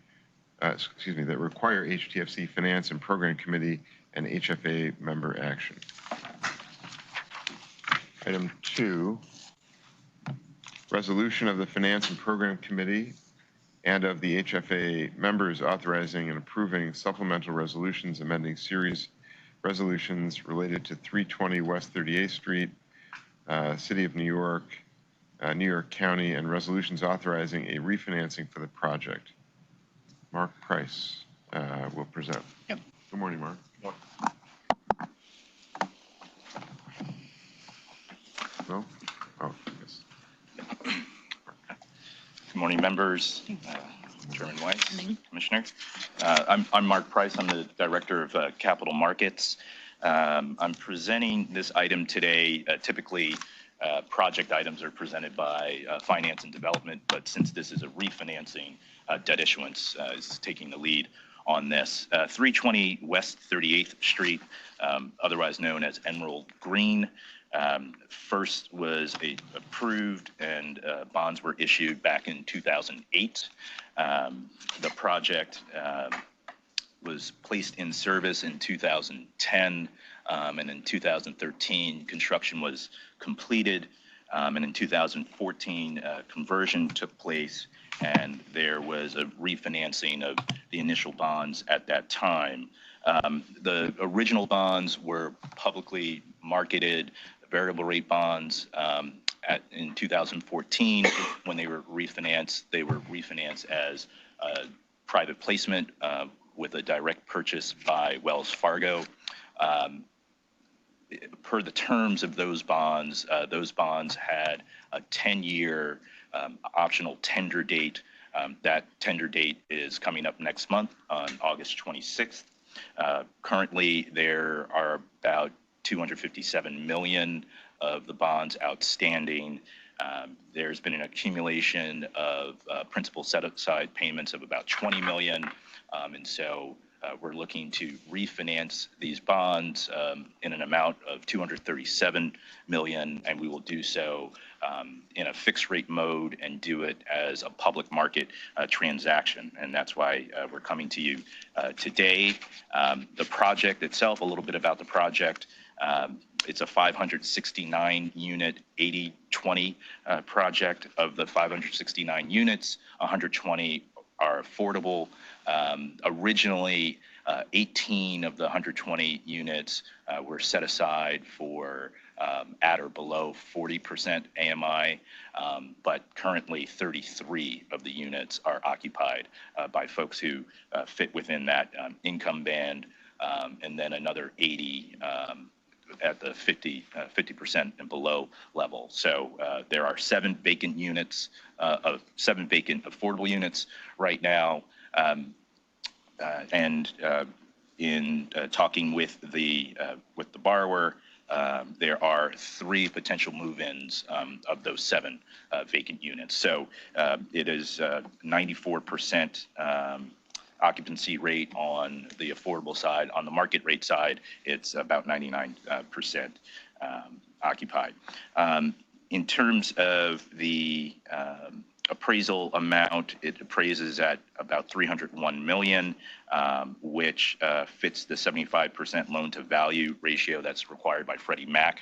that require HTFC Finance and Program Committee and HFA member action. Item 2, resolution of the Finance and Program Committee and of the HFA members authorizing and approving supplemental resolutions amending series resolutions related to 320 West 38th Street, City of New York, New York County, and resolutions authorizing a refinancing for the project. Mark Price will present. Yep. Good morning, Mark. No? Oh, yes. Good morning, members, Chairman Weiss, Commissioner. I'm Mark Price. I'm the Director of Capital Markets. I'm presenting this item today. Typically, project items are presented by Finance and Development, but since this is a refinancing, debt issuance is taking the lead on this. 320 West 38th Street, otherwise known as Emerald Green. First was approved and bonds were issued back in 2008. The project was placed in service in 2010, and in 2013 construction was completed, and in 2014 conversion took place, and there was a refinancing of the initial bonds at that time. The original bonds were publicly marketed variable rate bonds. In 2014, when they were refinanced as a private placement with a direct purchase by Wells Fargo. Per the terms of those bonds had a 10-year optional tender date. That tender date is coming up next month on August 26th. Currently, there are about 257 million of the bonds outstanding. There's been an accumulation of principal set-aside payments of about 20 million, and so we're looking to refinance these bonds in an amount of 237 million, and we will do so in a fixed rate mode and do it as a public market transaction, and that's why we're coming to you today. The project itself, a little bit about the project. It's a 569 unit 80-20 project. Of the 569 units, 120 are affordable. Originally, 18 of the 120 units were set aside for at or below 40% AMI, but currently 33 of the units are occupied by folks who fit within that income band, and then another 80 at the 50% and below level. So there are 7 vacant units, 7 vacant affordable units right now. And in talking with the borrower, there are 3 potential move-ins of those 7 vacant units. So it is 94% occupancy rate on the affordable side. On the market rate side, it's about 99% occupied. In terms of the appraisal amount, it appraises at about 301 million, which fits the 75% loan to value ratio that's required by Freddie Mac.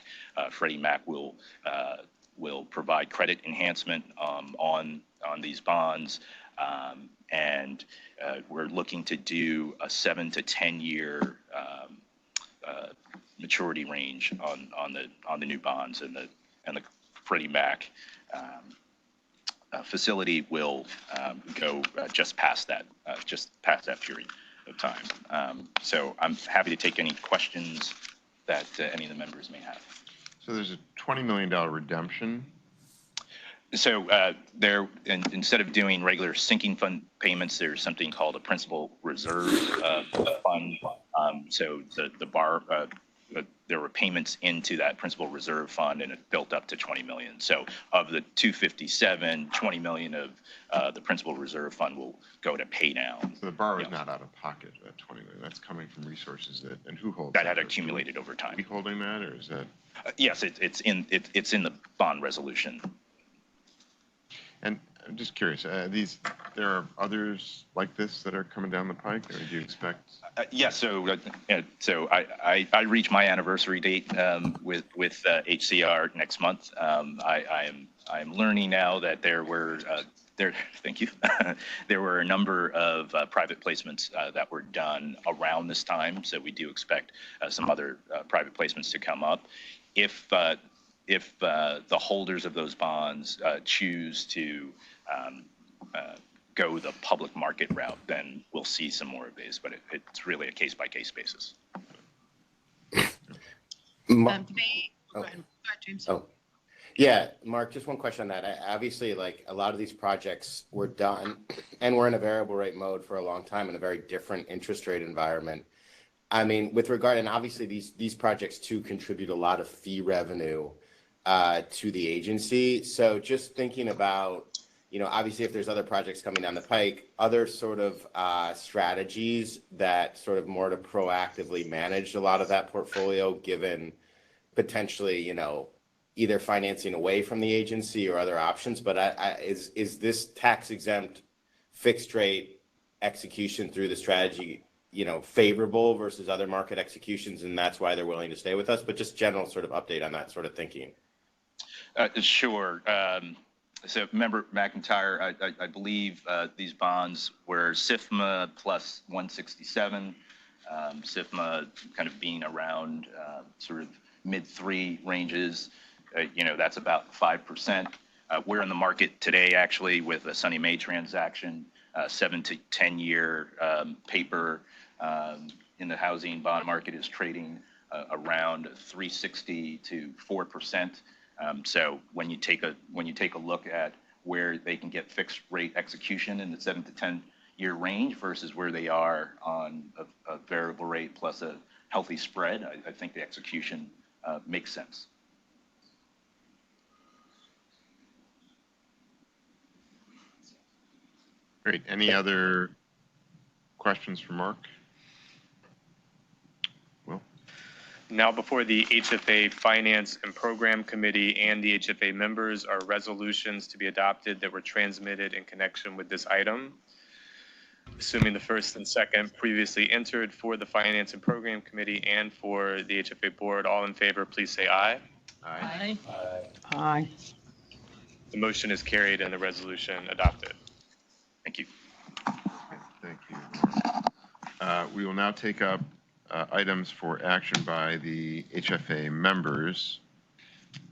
Freddie Mac will provide credit enhancement on these bonds, and we're looking to do a 7 to 10 year maturity range on the new bonds, and the Freddie Mac facility will go just past that period of time. So I'm happy to take any questions that any of the members may have. So there's a $20 million redemption. So instead of doing regular sinking fund payments, there's something called a principal reserve fund. So the there were payments into that principal reserve fund, and it built up to 20 million. So of the 257, 20 million of the principal reserve fund will go to pay down. So the borrower is not out of pocket at 20 million. That's coming from resources and who holds that? Had accumulated over time. Are we holding that, or is that? Yes, it's in the bond resolution. And I'm just curious, there are others like this that are coming down the pike, or do you expect? Yes, so I reach my anniversary date with HCR next month. I'm learning now that there were thank you. There were a number of private placements that were done around this time, so we do expect some other private placements to come up. If the holders of those bonds choose to go the public market route, then we'll see some more of these, but it's really a case-by-case basis. Go ahead, James. Oh, yeah, Mark, just one question on that. Obviously, like a lot of these projects were done and we're in a variable rate mode for a long time in a very different interest rate environment. I mean, with regard, and obviously these projects too contribute a lot of fee revenue to the agency. So just thinking about, obviously if there's other projects coming down the pike, other sort of strategies that sort of more to proactively manage a lot of that portfolio, given potentially, either financing away from the agency or other options. But is this tax exempt fixed rate execution through the strategy, favorable versus other market executions, and that's why they're willing to stay with us? But just general sort of update on that sort of thinking. Sure. So member McIntyre, I believe these bonds were SIFMA plus 167, SIFMA kind of being around sort of mid-3 ranges. That's about 5%. We're in the market today actually with a SONYMA transaction, 7 to 10 year paper in the housing bond market is trading around 360 to 4%. So when you take a look at where they can get fixed rate execution in the 7 to 10 year range versus where they are on a variable rate plus a healthy spread, I think the execution makes sense. Great. Any other questions for Mark? Will? Now before the HFA Finance and Program Committee and the HFA members are resolutions to be adopted that were transmitted in connection with this item. Assuming the first and second previously entered for the Finance and Program Committee and for the HFA Board, all in favor, please say aye. Aye. Aye. The motion is carried and the resolution adopted. Thank you. Thank you. We will now take up items for action by the HFA members.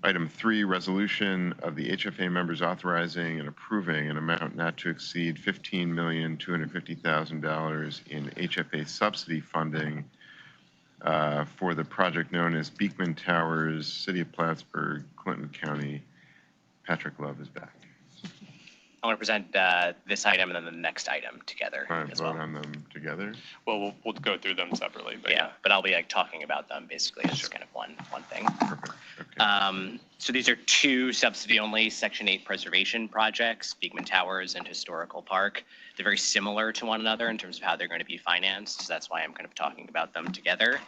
Item 3, resolution of the HFA members authorizing and approving an amount not to exceed $15,250,000 in HFA subsidy funding for the project known as Beekman Towers, City of Plattsburgh, Clinton County. Patrick Love is back. I want to present this item and then the next item together as well. Vote on them together? Well, we'll go through them separately. But yeah, but I'll be talking about them basically as kind of one thing. Perfect. Okay. So these are two subsidy-only Section 8 preservation projects, Beekman Towers and Historical Park. They're very similar to one another in terms of how they're going to be financed. So that's why I'm kind of talking about them together.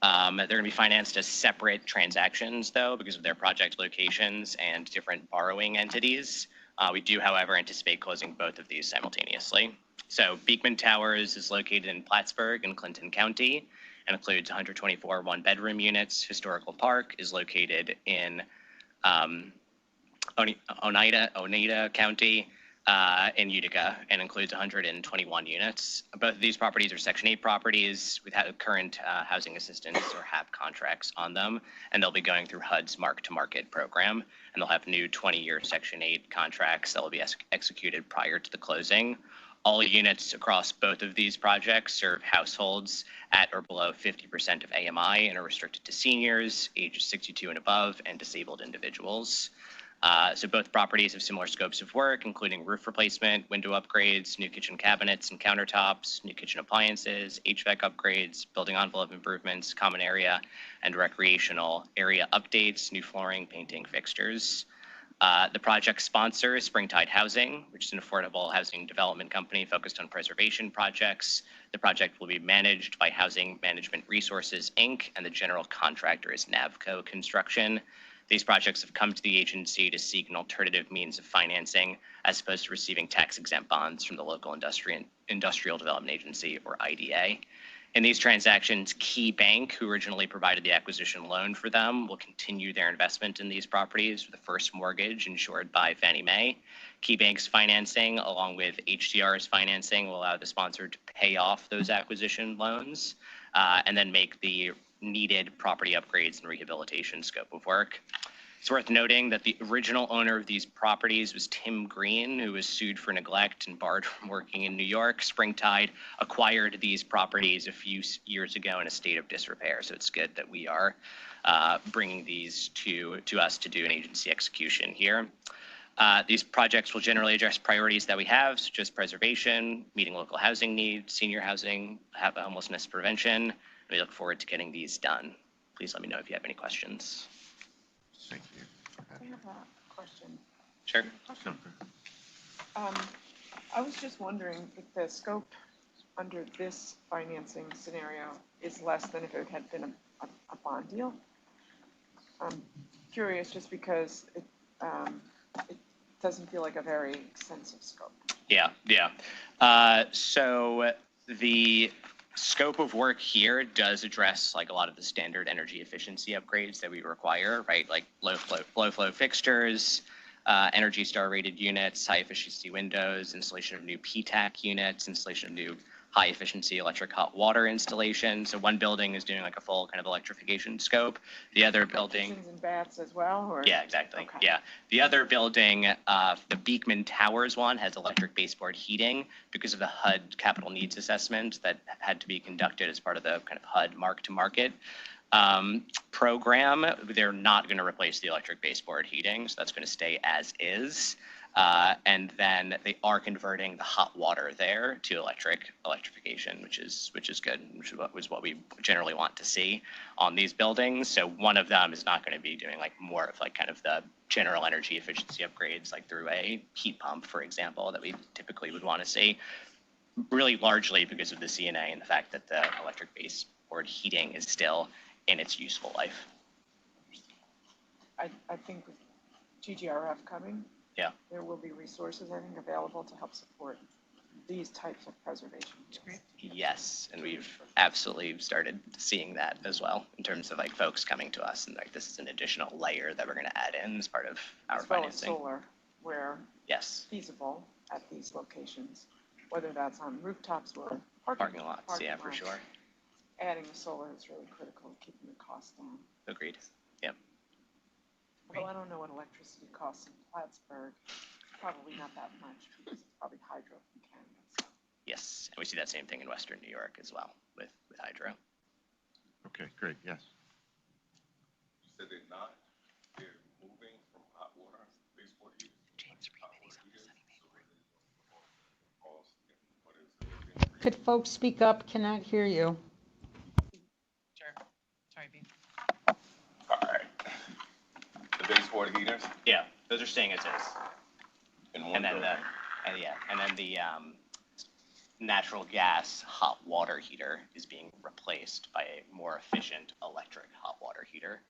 They're going to be financed as separate transactions, though, because of their project locations and different borrowing entities. We do, however, anticipate closing both of these simultaneously. So Beekman Towers is located in Plattsburgh in Clinton County and includes 124 one-bedroom units. Historical Park is located in Oneida County in Utica and includes 121 units. Both of these properties are Section 8 properties with current housing assistance or HAP contracts on them, and they'll be going through HUD's mark-to-market program, and they'll have new 20-year Section 8 contracts that will be executed prior to the closing. All units across both of these projects serve households at or below 50% of AMI and are restricted to seniors, ages 62 and above, and disabled individuals. So both properties have similar scopes of work, including roof replacement, window upgrades, new kitchen cabinets and countertops, new kitchen appliances, HVAC upgrades, building envelope improvements, common area and recreational area updates, new flooring, painting, fixtures. The project sponsor is Springtide Housing, which is an affordable housing development company focused on preservation projects. The project will be managed by Housing Management Resources, Inc., and the general contractor is Navco Construction. These projects have come to the agency to seek an alternative means of financing as opposed to receiving tax-exempt bonds from the local industrial development agency, or IDA. In these transactions, Key Bank, who originally provided the acquisition loan for them, will continue their investment in these properties with the first mortgage insured by Fannie Mae. Key Bank's financing, along with HDR's financing, will allow the sponsor to pay off those acquisition loans and then make the needed property upgrades and rehabilitation scope of work. It's worth noting that the original owner of these properties was Tim Green, who was sued for neglect and barred from working in New York. Springtide acquired these properties a few years ago in a state of disrepair, so it's good that we are bringing these to us to do an agency execution here. These projects will generally address priorities that we have, such as preservation, meeting local housing needs, senior housing, homelessness prevention. We look forward to getting these done. Please let me know if you have any questions. Thank you. I have a question. Sure. I was just wondering if the scope under this financing scenario is less than if it had been a bond deal. I'm curious just because it doesn't feel like a very extensive scope. Yeah. So the scope of work here does address like a lot of the standard energy efficiency upgrades that we require, right? Like low flow fixtures, Energy Star rated units, high efficiency windows, installation of new PTAC units, installation of new high efficiency electric hot water installation. So one building is doing like a full kind of electrification scope. The other building. Kitchens and baths as well, or? Yeah, exactly. Okay. Yeah. The other building, the Beekman Towers one, has electric baseboard heating because of the HUD capital needs assessment that had to be conducted as part of the kind of HUD mark to market program. They're not going to replace the electric baseboard heating, so that's going to stay as is. And then they are converting the hot water there to electrification, which is good, which is what we generally want to see on these buildings. So one of them is not going to be doing like more of like kind of the general energy efficiency upgrades, like through a heat pump, for example, that we typically would want to see, really largely because of the CNA and the fact that the electric baseboard heating is still in its useful life. I think with GGRF coming, yeah, there will be resources, I think, available to help support these types of preservation. Yes, and we've absolutely started seeing that as well in terms of like folks coming to us and like this is an additional layer that we're going to add in as part of our financing. As well as solar, where yes, feasible at these locations, whether that's on rooftops or parking lots. Yeah, for sure. Adding the solar is really critical, keeping the cost down. Agreed. Yep. Well, I don't know what electricity costs in Plattsburgh. Probably not that much because it's probably hydro from Canada. So. Yes, and we see that same thing in Western New York as well with hydro. Okay, great. Yes. You said they're moving from hot water, baseboard heat. James Freeman, he's on the Sunny Bay board. Could folks speak up? Cannot hear you. Sure. Sorry, B. All right. The baseboard heaters? Yeah, those are staying as is. And then the natural gas hot water heater is being replaced by a more efficient electric hot water heater.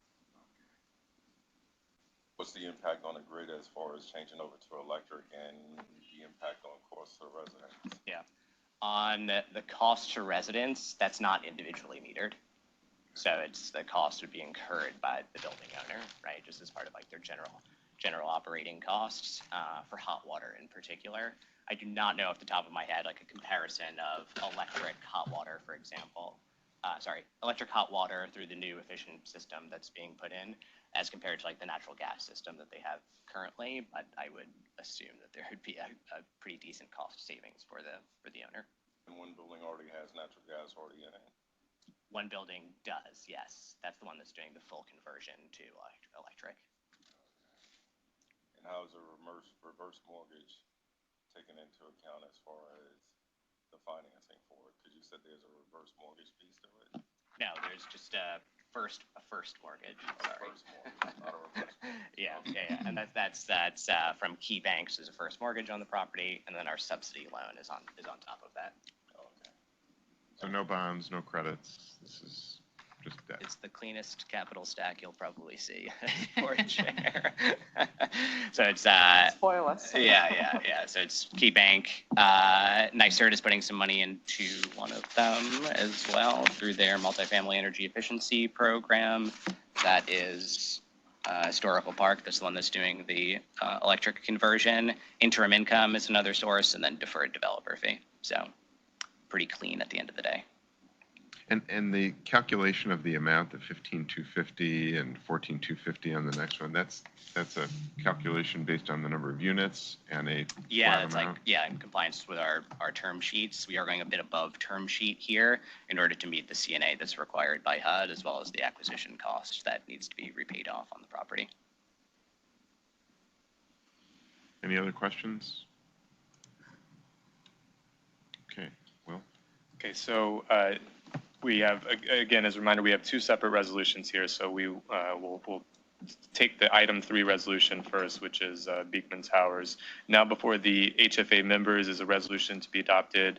What's the impact on the grid as far as changing over to electric and the impact on costs to residents? Yeah. On the cost to residents, that's not individually metered. So it's the cost would be incurred by the building owner, right? Just as part of like their general operating costs for hot water in particular. I do not know off the top of my head like a comparison of electric hot water, for example. Electric hot water through the new efficient system that's being put in as compared to like the natural gas system that they have currently. But I would assume that there would be a pretty decent cost savings for the owner. And one building already has natural gas already in it. One building does, yes. That's the one that's doing the full conversion to electric. how is a reverse mortgage taken into account as far as the financing for it? Because you said there's a reverse mortgage piece to it. No, there's just a first mortgage. Sorry. First mortgage, not a reverse mortgage. Yeah. And that's from Key Banks as a first mortgage on the property, and then our subsidy loan is on top of that. Okay. So no bonds, no credits. This is just debt. It's the cleanest capital stack you'll probably see for a chair. So it's Spoil us. Yeah. So it's Key Bank. NYSERD is putting some money into one of them as well through their multifamily energy efficiency program. That is Historical Park. That's the one that's doing the electric conversion. Interim income is another source, and then deferred developer fee. So pretty clean at the end of the day. And the calculation of the amount, the 15,250 and 14,250 on the next one, that's a calculation based on the number of units and a flat That's amount? in compliance with our term sheets. We are going a bit above term sheet here in order to meet the CNA that's required by HUD, as well as the acquisition cost that needs to be repaid off on the property. Any other questions? Okay, Will? Okay, so we have, again, as a reminder, we have two separate resolutions here. So we'll take the item 3 resolution first, which is Beekman Towers. Now before the HFA members is a resolution to be adopted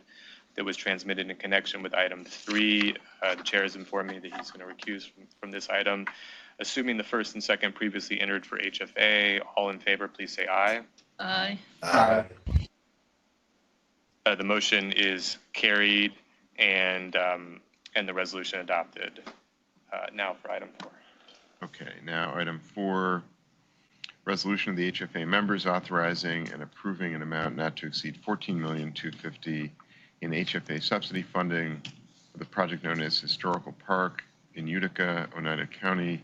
that was transmitted in connection with item 3. The chair has informed me that he's going to recuse from this item. Assuming the first and second previously entered for HFA, all in favor, please say aye. Aye. Aye. The motion is carried and the resolution adopted. Now for item 4. Okay, now item 4, resolution of the HFA members authorizing and approving an amount not to exceed $14,250,000 in HFA subsidy funding for the project known as Historical Park in Utica, Oneida County.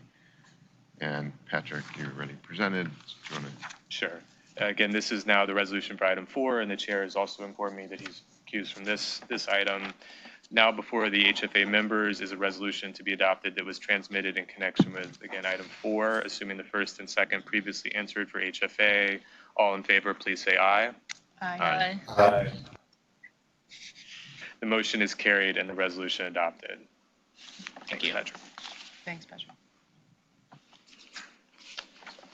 And Patrick, you're already presented. Do you want to? Sure. Again, this is now the resolution for item 4, and the chair has also informed me that he's recused from this item. Now before the HFA members is a resolution to be adopted that was transmitted in connection with, again, item 4, assuming the first and second previously entered for HFA. All in favor, please say aye. Aye. Aye. The motion is carried and the resolution adopted. Thank you. Patrick. Thanks, Patrick.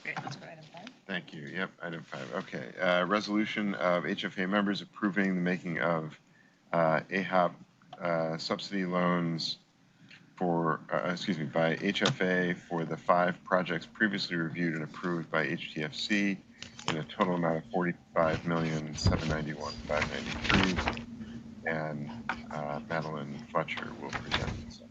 Great, let's go to item 5. Thank you. Yep, item 5. Okay, resolution of HFA members approving the making of AHOP subsidy loans for, by HFA for the 5 projects previously reviewed and approved by HTFC in a total amount of $45,791,593. And Madeline Fletcher will present this.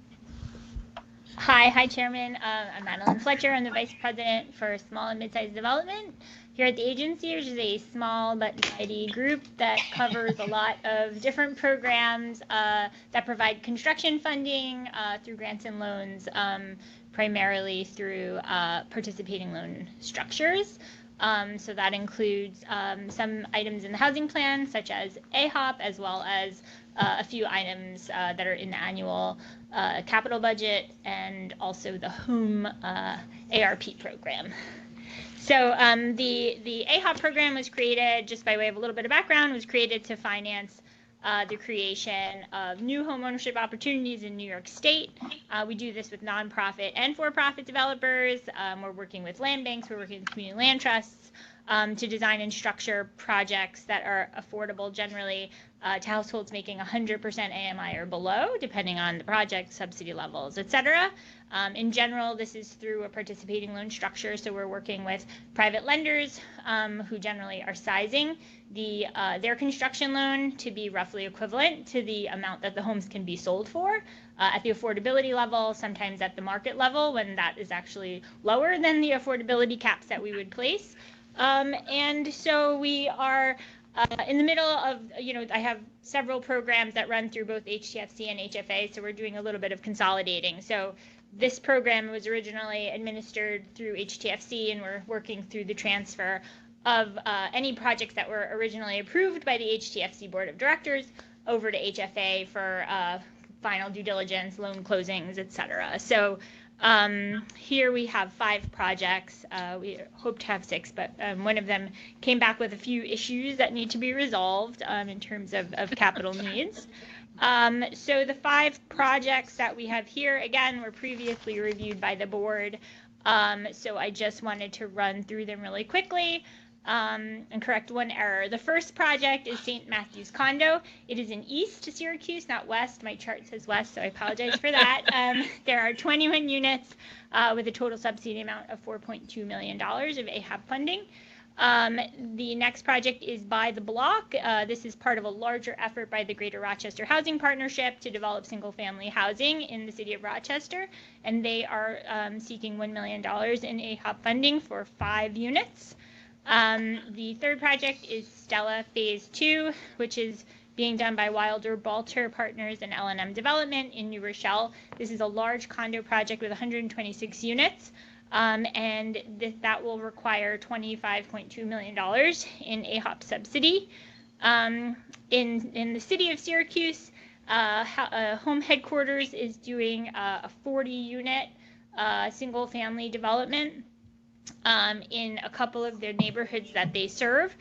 Hi, Chairman. I'm Madeline Fletcher. I'm the Vice President for Small and Mid-Sized Development here at the agency, which is a small but mighty group that covers a lot of different programs that provide construction funding through grants and loans, primarily through participating loan structures. So that includes some items in the housing plan, such as AHOP, as well as a few items that are in the annual capital budget, and also the HOME ARP program. So the AHOP program was created, just by way of a little bit of background, was created to finance the creation of new home ownership opportunities in New York State. We do this with nonprofit and for-profit developers. We're working with land banks, we're working with community land trusts to design and structure projects that are affordable generally to households making 100% AMI or below, depending on the project, subsidy levels, et cetera. In general, this is through a participating loan structure, so we're working with private lenders who generally are sizing their construction loan to be roughly equivalent to the amount that the homes can be sold for at the affordability level, sometimes at the market level, when that is actually lower than the affordability caps that we would place. And so we are in the middle of, I have several programs that run through both HTFC and HFA, so we're doing a little bit of consolidating. So this program was originally administered through HTFC, and we're working through the transfer of any projects that were originally approved by the HTFC Board of Directors over to HFA for final due diligence, loan closings, et cetera. So here we have 5 projects. We hope to have 6, but one of them came back with a few issues that need to be resolved in terms of capital needs. So the 5 projects that we have here, again, were previously reviewed by the board. So I just wanted to run through them really quickly and correct one error. The first project is St. Matthew's Condo. It is in East Syracuse, not West. My chart says West, so I apologize for that. There are 21 units with a total subsidy amount of $4.2 million of AHAP funding. The next project is By the Block. This is part of a larger effort by the Greater Rochester Housing Partnership to develop single-family housing in the city of Rochester, and they are seeking $1 million in AHAP funding for 5 units. The third project is Stella Phase 2, which is being done by Wilder Balter Partners and L&M Development in New Rochelle. This is a large condo project with 126 units. And that will require $25.2 million in AHOP subsidy. In the city of Syracuse, Home Headquarters is doing a 40-unit single-family development in a couple of their neighborhoods that they serve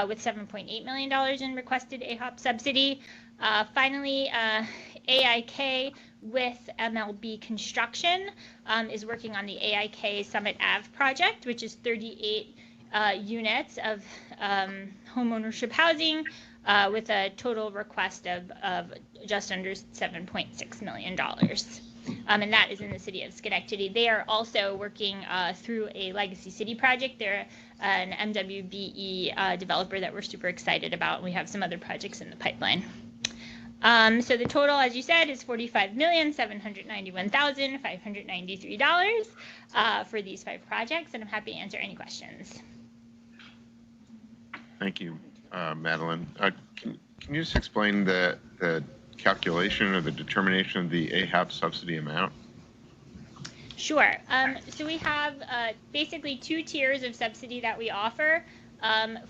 with $7.8 million in requested AHOP subsidy. Finally, AIK with MLB Construction is working on the AIK Summit Ave project, which is 38 units of homeownership housing with a total request of just under $7.6 million. And that is in the city of Schenectady. They are also working through a Legacy City project. They're an MWBE developer that we're super excited about. We have some other projects in the pipeline. So the total, as you said, is $45,791,593 for these 5 projects, and I'm happy to answer any questions. Thank you, Madeline. Can you just explain the calculation or the determination of the AHAP subsidy amount? Sure. So we have basically 2 tiers of subsidy that we offer.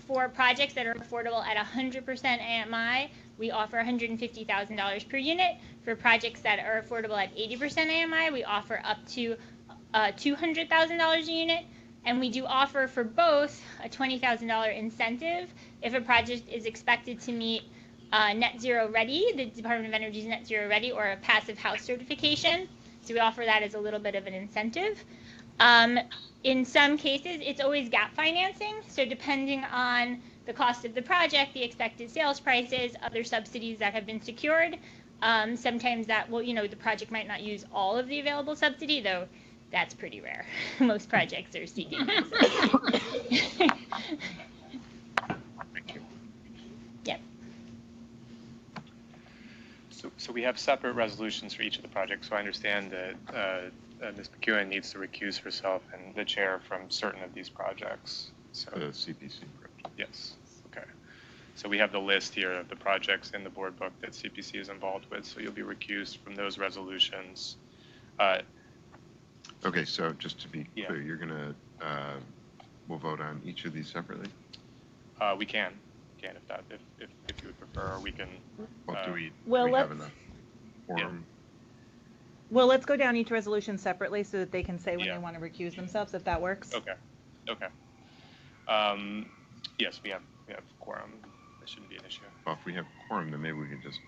For projects that are affordable at 100% AMI, we offer $150,000 per unit. For projects that are affordable at 80% AMI, we offer up to $200,000 a unit. And we do offer for both a $20,000 incentive if a project is expected to meet Net Zero Ready, the Department of Energy's Net Zero Ready, or a passive house certification. So we offer that as a little bit of an incentive. In some cases, it's always gap financing. So depending on the cost of the project, the expected sales prices, other subsidies that have been secured, sometimes that will, the project might not use all of the available subsidy, though that's pretty rare. Most projects are seeking that. Thank you. Yep. So we have separate resolutions for each of the projects. So I understand that Ms. McEwen needs to recuse herself and the chair from certain of these projects. So the CPC project. Yes. Okay. So we have the list here of the projects in the board book that CPC is involved with. So you'll be recused from those resolutions. Okay. So just to be clear, you're gonna we'll vote on each of these separately. We can if you would prefer, or we can. Well, do we Well, have enough quorum? Well, let's go down each resolution separately so that they can say when they want to recuse themselves, if that works. Okay. Yes, we have quorum. That shouldn't be an issue. Well, if we have quorum, then maybe we could just,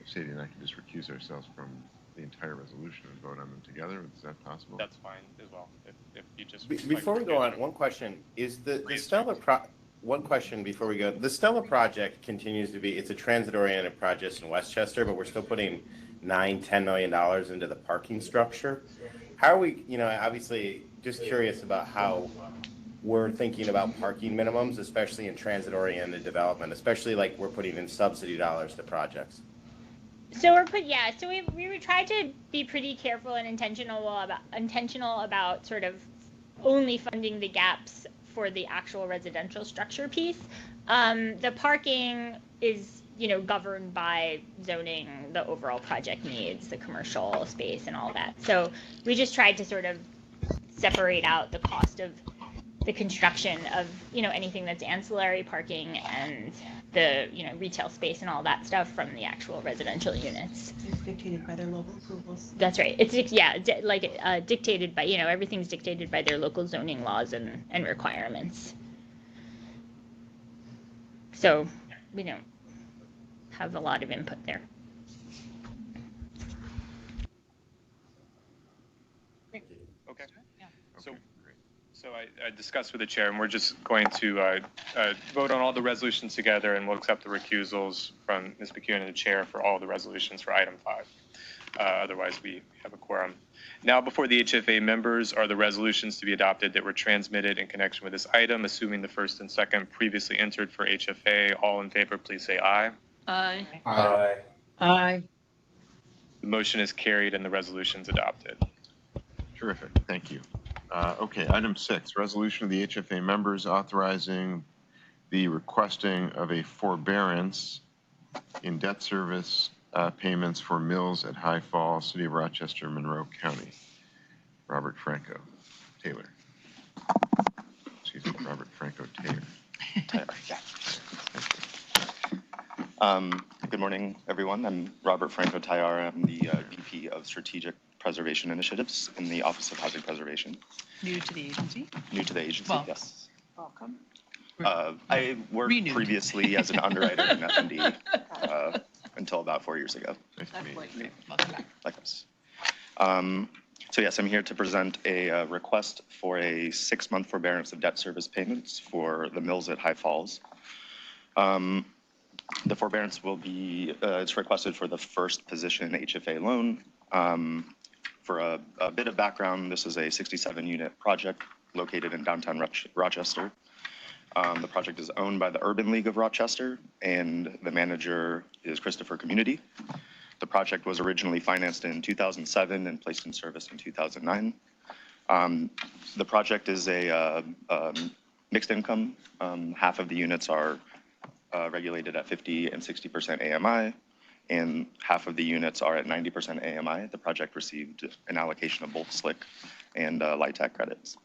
Sadie and I could just recuse ourselves from the entire resolution and vote on them together. Is that possible? That's fine as well. If you just Before we go on, one question is the Stella one question before we go. The Stella project continues to be, it's a transit-oriented project in Westchester, but we're still putting $9-10 million into the parking structure. How are we, obviously just curious about how we're thinking about parking minimums, especially in transit-oriented development, especially like we're putting in subsidy dollars to projects. So we would try to be pretty careful and intentional about sort of only funding the gaps for the actual residential structure piece. The parking is, governed by zoning, the overall project needs, the commercial space and all that. So we just tried to sort of separate out the cost of the construction of, anything that's ancillary parking and the, retail space and all that stuff from the actual residential units. It's dictated by their local approvals. That's right. It's, dictated by, everything's dictated by their local zoning laws and requirements. So we don't have a lot of input there. Okay. So I discussed with the chair, and we're just going to vote on all the resolutions together, and we'll accept the recusals from Ms. McEwen and the chair for all the resolutions for item 5. Otherwise, we have a quorum. Now, before the HFA members are the resolutions to be adopted that were transmitted in connection with this item, assuming the first and second previously entered for HFA. All in favor, please say aye. Aye. Aye. Aye. The motion is carried and the resolution is adopted. Terrific, thank you. Okay, item 6, resolution of the HFA members authorizing the requesting of a forbearance in debt service payments for mills at High Falls, City of Rochester, Monroe County. Robert Franco Taylor. Excuse me, Robert Franco Taylor. Good morning, everyone. I'm Robert Franco Tayara. I'm the VP of Strategic Preservation Initiatives in the Office of Housing Preservation. New to the agency? New to the agency, Well, yes. Welcome. I worked previously as an underwriter in F&D until about 4 years ago. Nice to meet you. Likewise. So yes, I'm here to present a request for a 6-month forbearance of debt service payments for the mills at High Falls. The forbearance will be, it's requested for the first position HFA loan. For a bit of background, this is a 67-unit project located in downtown Rochester. The project is owned by the Urban League of Rochester, and the manager is Christopher Community. The project was originally financed in 2007 and placed in service in 2009. The project is a mixed income. Half of the units are regulated at 50 and 60% AMI, and half of the units are at 90% AMI. The project received an allocation of both SLIC and LIHTC credits.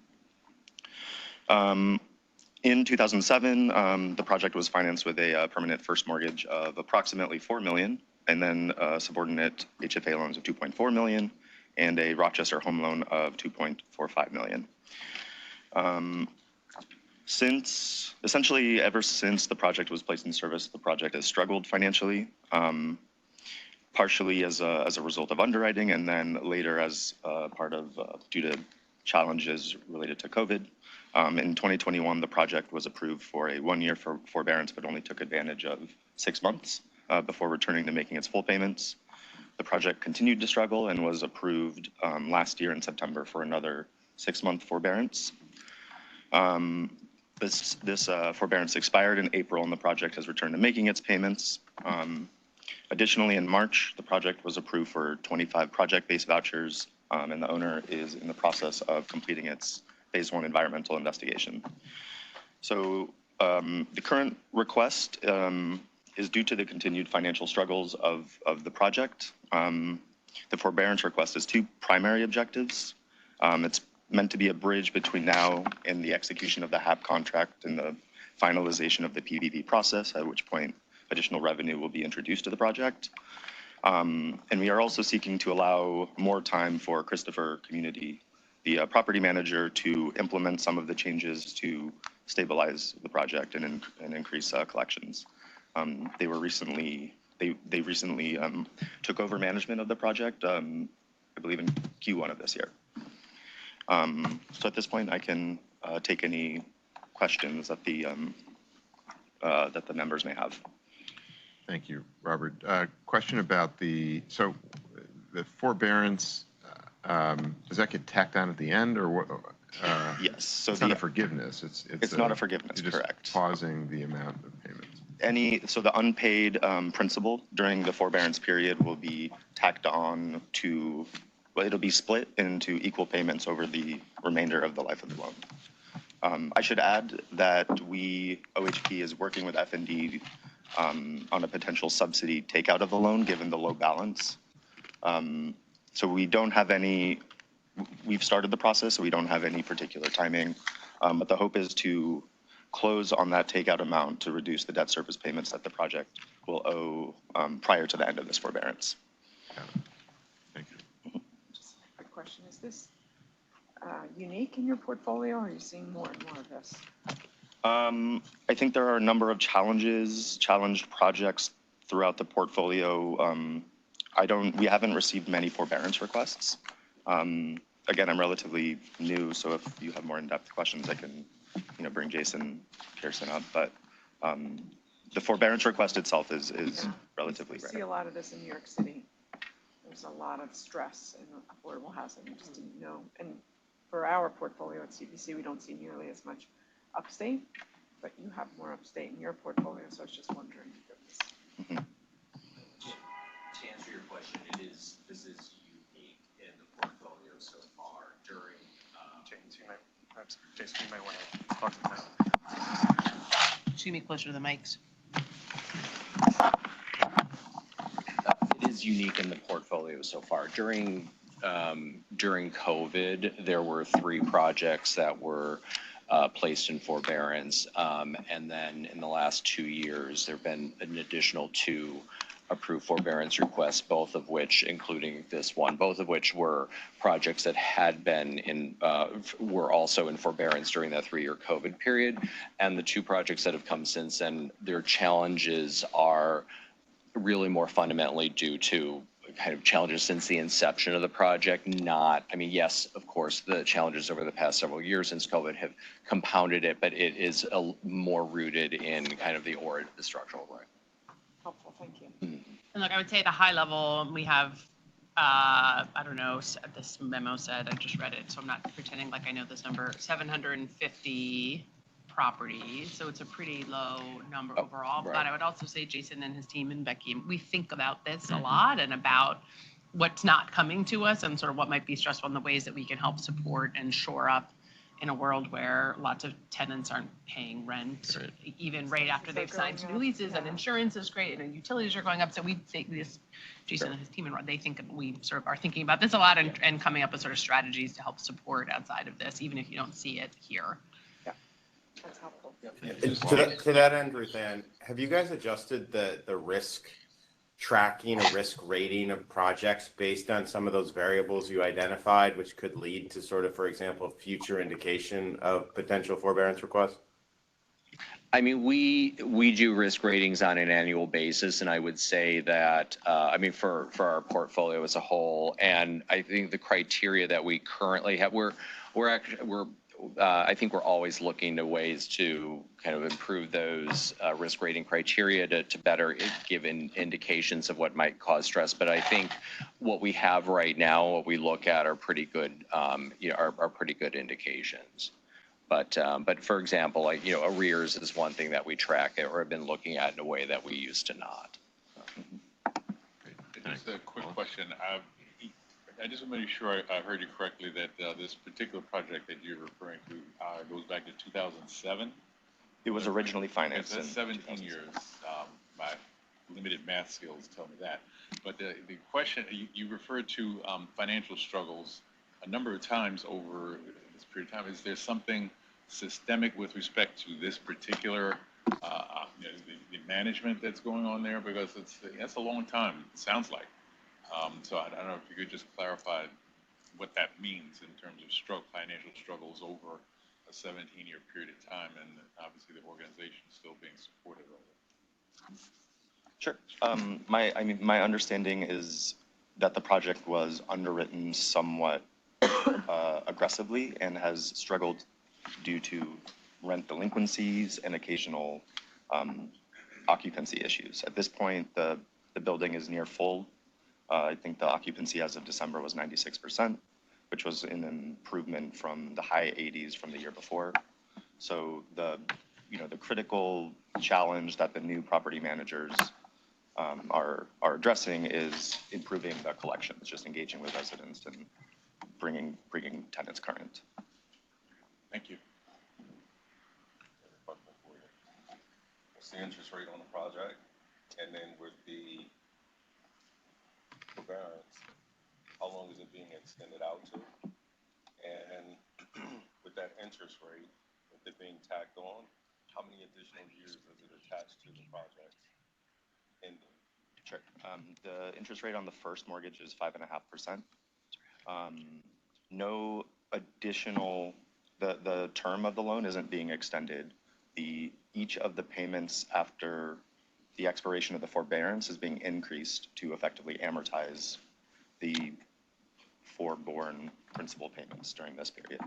In 2007, the project was financed with a permanent first mortgage of approximately $4 million, and then subordinate HFA loans of $2.4 million, and a Rochester home loan of $2.45 million. Essentially, ever since the project was placed in service, the project has struggled financially, partially as a result of underwriting, and then later as part of due to challenges related to COVID. In 2021, the project was approved for a 1-year forbearance, but only took advantage of 6 months before returning to making its full payments. The project continued to struggle and was approved last year in September for another 6-month forbearance. This forbearance expired in April, and the project has returned to making its payments. Additionally, in March, the project was approved for 25 project-based vouchers, and the owner is in the process of completing its Phase 1 environmental investigation. So the current request is due to the continued financial struggles of the project. The forbearance request has 2 primary objectives. It's meant to be a bridge between now and the execution of the HAP contract and the finalization of the PVV process, at which point additional revenue will be introduced to the project. And we are also seeking to allow more time for Christopher Community, the property manager, to implement some of the changes to stabilize the project and increase collections. They recently took over management of the project, I believe in Q1 of this year. So at this point, I can take any questions that the members may have. Thank you, Robert. Question about the forbearance, does that get tacked on at the end, or what? Yes. So it's not a forgiveness. It's not a forgiveness, you're just correct. pausing the amount of payments. So the unpaid principal during the forbearance period will be tacked on to, well, it'll be split into equal payments over the remainder of the life of the loan. I should add that OHP is working with F&D on a potential subsidy takeout of the loan, given the low balance. So we don't have any, we've started the process, so we don't have any particular timing. But the hope is to close on that takeout amount to reduce the debt service payments that the project will owe prior to the end of this forbearance. Thank you. Just a quick question. Is this unique in your portfolio, or are you seeing more and more of this? I think there are a number of challenged projects throughout the portfolio. We haven't received many forbearance requests. Again, I'm relatively new, so if you have more in-depth questions, I can, bring Jason Pearson up. But the forbearance request itself is relatively We rare. see a lot of this in New York City. There's a lot of stress in affordable housing. I just didn't know. And for our portfolio at CPC, we don't see nearly as much upstate, but you have more upstate in your portfolio, so I was just wondering if it was. To answer your question, this is unique in the portfolio so far during. Jason, you might want to talk to that. Should be closer to the mics. It is unique in the portfolio so far. During COVID, there were 3 projects that were placed in forbearance, and then in the last 2 years, there have been an additional 2 approved forbearance requests, both of which, including this one, both of which were projects that had been were also in forbearance during that 3-year COVID period. And the 2 projects that have come since then, their challenges are really more fundamentally due to kind of challenges since the inception of the project, yes, of course, the challenges over the past several years since COVID have compounded it, but it is more rooted in kind of the structural right. Helpful, thank you. And look, I would say at the high level, we have, I don't know, this memo said, I just read it, so I'm not pretending like I know this number, 750 properties. So it's a pretty low number overall. Right. But I would also say Jason and his team and Becky, we think about this a lot and about what's not coming to us and sort of what might be stressful and the ways that we can help support and shore up in a world where lots of tenants aren't paying rent, even right after they've signed new leases, and insurance is great, and utilities are going up. So we think this, Jason and his team, and they think we sort of are thinking about this a lot and coming up with sort of strategies to help support outside of this, even if you don't see it here. Yeah, that's helpful. To that end, Ruth Ann, have you guys adjusted the risk tracking or risk rating of projects based on some of those variables you identified, which could lead to sort of, for example, future indication of potential forbearance requests? I mean, we do risk ratings on an annual basis, and I would say that, for our portfolio as a whole, and I think the criteria that we currently have, I think we're always looking to ways to kind of improve those risk rating criteria to better give indications of what might cause stress. But I think what we have right now, what we look at, are pretty good, are pretty good indications. But for example, arrears is one thing that we track or have been looking at in a way that we used to not. Just a quick question. I just want to make sure I heard you correctly that this particular project that you're referring to goes back to 2007? It was originally financed. That's 17 years. My limited math skills tell me that. But the question, you referred to financial struggles a number of times over this period of time. Is there something systemic with respect to this particular the management that's going on there? Because that's a long time, it sounds like. So I don't know if you could just clarify what that means in terms of financial struggles over a 17-year period of time, and obviously the organization still being supported over it. Sure. My understanding is that the project was underwritten somewhat aggressively and has struggled due to rent delinquencies and occasional occupancy issues. At this point, the building is near full. I think the occupancy as of December was 96%, which was an improvement from the high 80s from the year before. So the critical challenge that the new property managers are addressing is improving the collections, just engaging with residents and bringing tenants current. Thank you. What's the interest rate on the project? And then with the forbearance, how long is it being extended out to? And with that interest rate, it being tacked on, how many additional years does it attach to the project ending? Sure. The interest rate on the first mortgage is 5.5%. No additional, the term of the loan isn't being extended. Each of the payments after the expiration of the forbearance is being increased to effectively amortize the foreborn principal payments during this period.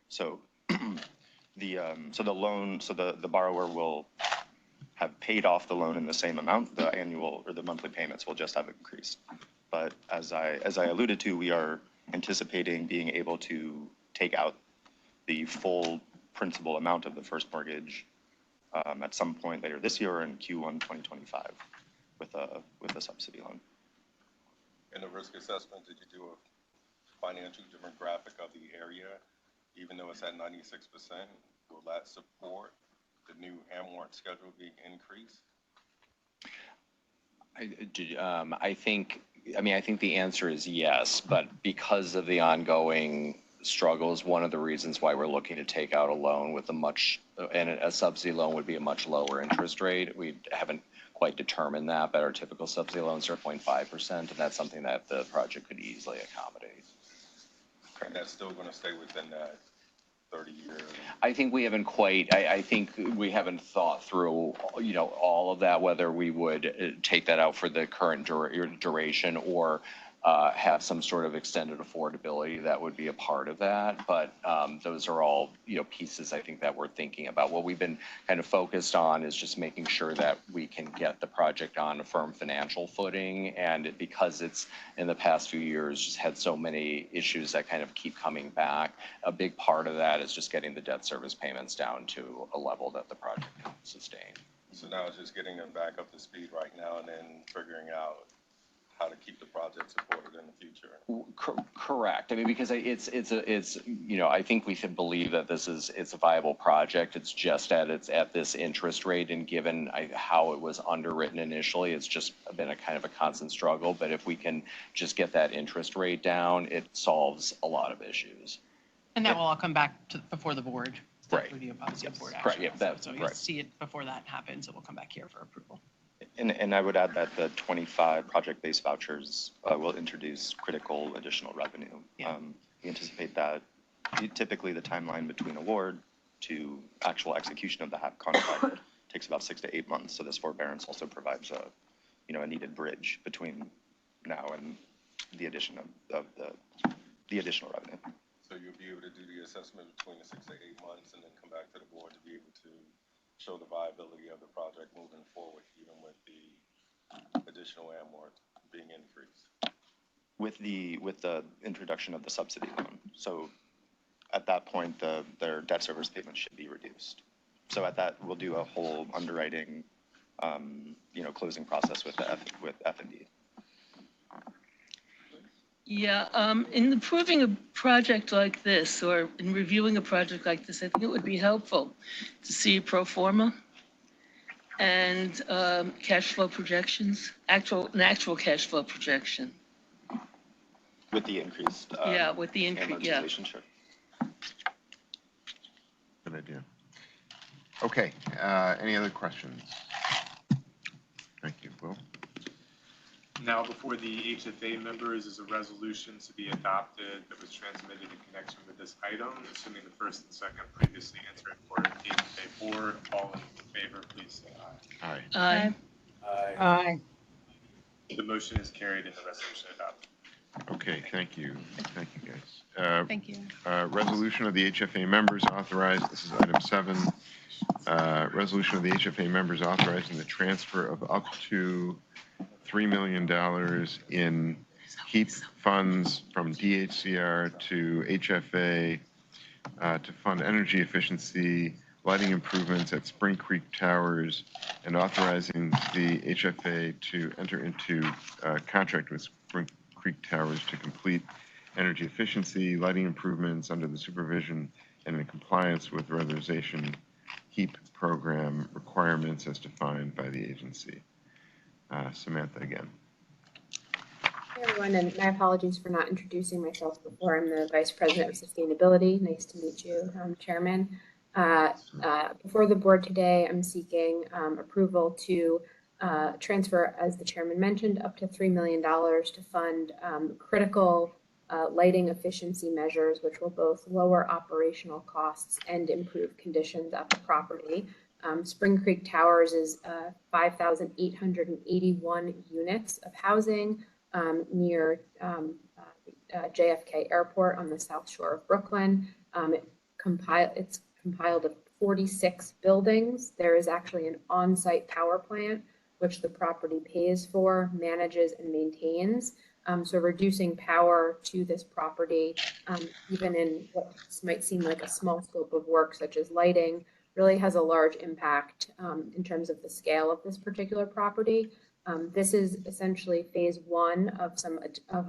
So the borrower will have paid off the loan in the same amount. The annual or the monthly payments will just have increased. But as I alluded to, we are anticipating being able to take out the full principal amount of the first mortgage at some point later this year or in Q1 2025 with a subsidy loan. In the risk assessment, did you do a financial demographic of the area? Even though it's at 96%, will that support the new amort schedule being increased? I think the answer is yes, but because of the ongoing struggles, one of the reasons why we're looking to take out a loan with a subsidy loan would be a much lower interest rate. We haven't quite determined that, but our typical subsidy loans are 0.5%, and that's something that the project could easily accommodate. And that's still going to stay within that 30-year? I think we haven't thought through, all of that, whether we would take that out for the current duration or have some sort of extended affordability that would be a part of that. But those are all, pieces I think that we're thinking about. What we've been kind of focused on is just making sure that we can get the project on a firm financial footing. And because it's in the past few years just had so many issues that kind of keep coming back, a big part of that is just getting the debt service payments down to a level that the project can sustain. So now it's just getting them back up to speed right now and then figuring out how to keep the project supported in the future. Correct. I mean, because it's I think we should believe that it's a viable project. It's just at this interest rate, and given how it was underwritten initially, it's just been a kind of a constant struggle. But if we can just get that interest rate down, it solves a lot of issues. And that will all come back before the board. Right. That would be obviously a board Right. action. Yeah, So you'll see it before that happens. It will come back here for approval. And I would add that the 25 project-based vouchers will introduce critical additional revenue. Yeah. We anticipate that typically the timeline between award to actual execution of the HAP contract takes about 6 to 8 months. So this forbearance also provides a needed bridge between now and the addition of the additional revenue. So you'll be able to do the assessment between the 6 to 8 months and then come back to the board to be able to show the viability of the project moving forward, even with the additional amort being increased. With the introduction of the subsidy loan. So at that point, their debt service payments should be reduced. So at that, we'll do a whole underwriting, closing process with F&D. Yeah, in approving a project like this, or in reviewing a project like this, I think it would be helpful to see a pro forma and cash flow projections, an actual cash flow projection. With the increased with the increase, yeah. Sure. Good idea. Okay, any other questions? Thank you, Will. Now before the HFA members is a resolution to be adopted that was transmitted in connection with this item, assuming the first and second previously answered for the HFA board. All in favor, please say aye. Aye. Aye. Aye. The motion is carried and the resolution adopted. Okay, thank you. Thank you, guys. Thank you. Resolution of the HFA members authorized, this is item 7. Resolution of the HFA members authorizing the transfer of up to $3 million in HEAP funds from DHCR to HFA to fund energy efficiency, lighting improvements at Spring Creek Towers, and authorizing the HFA to enter into a contract with Spring Creek Towers to complete energy efficiency, lighting improvements under the supervision and in compliance with weatherization HEAP program requirements as defined by the agency. Samantha again. Hey everyone, and my apologies for not introducing myself before. I'm the Vice President of Sustainability. Nice to meet you, Chairman. Before the board today, I'm seeking approval to transfer, as the chairman mentioned, up to $3 million to fund critical lighting efficiency measures, which will both lower operational costs and improve conditions at the property. Spring Creek Towers is 5,881 units of housing near JFK Airport on the South Shore of Brooklyn. It's compiled of 46 buildings. There is actually an on-site power plant, which the property pays for, manages, and maintains. So reducing power to this property, even in what might seem like a small scope of work, such as lighting, really has a large impact in terms of the scale of this particular property. This is essentially phase one of some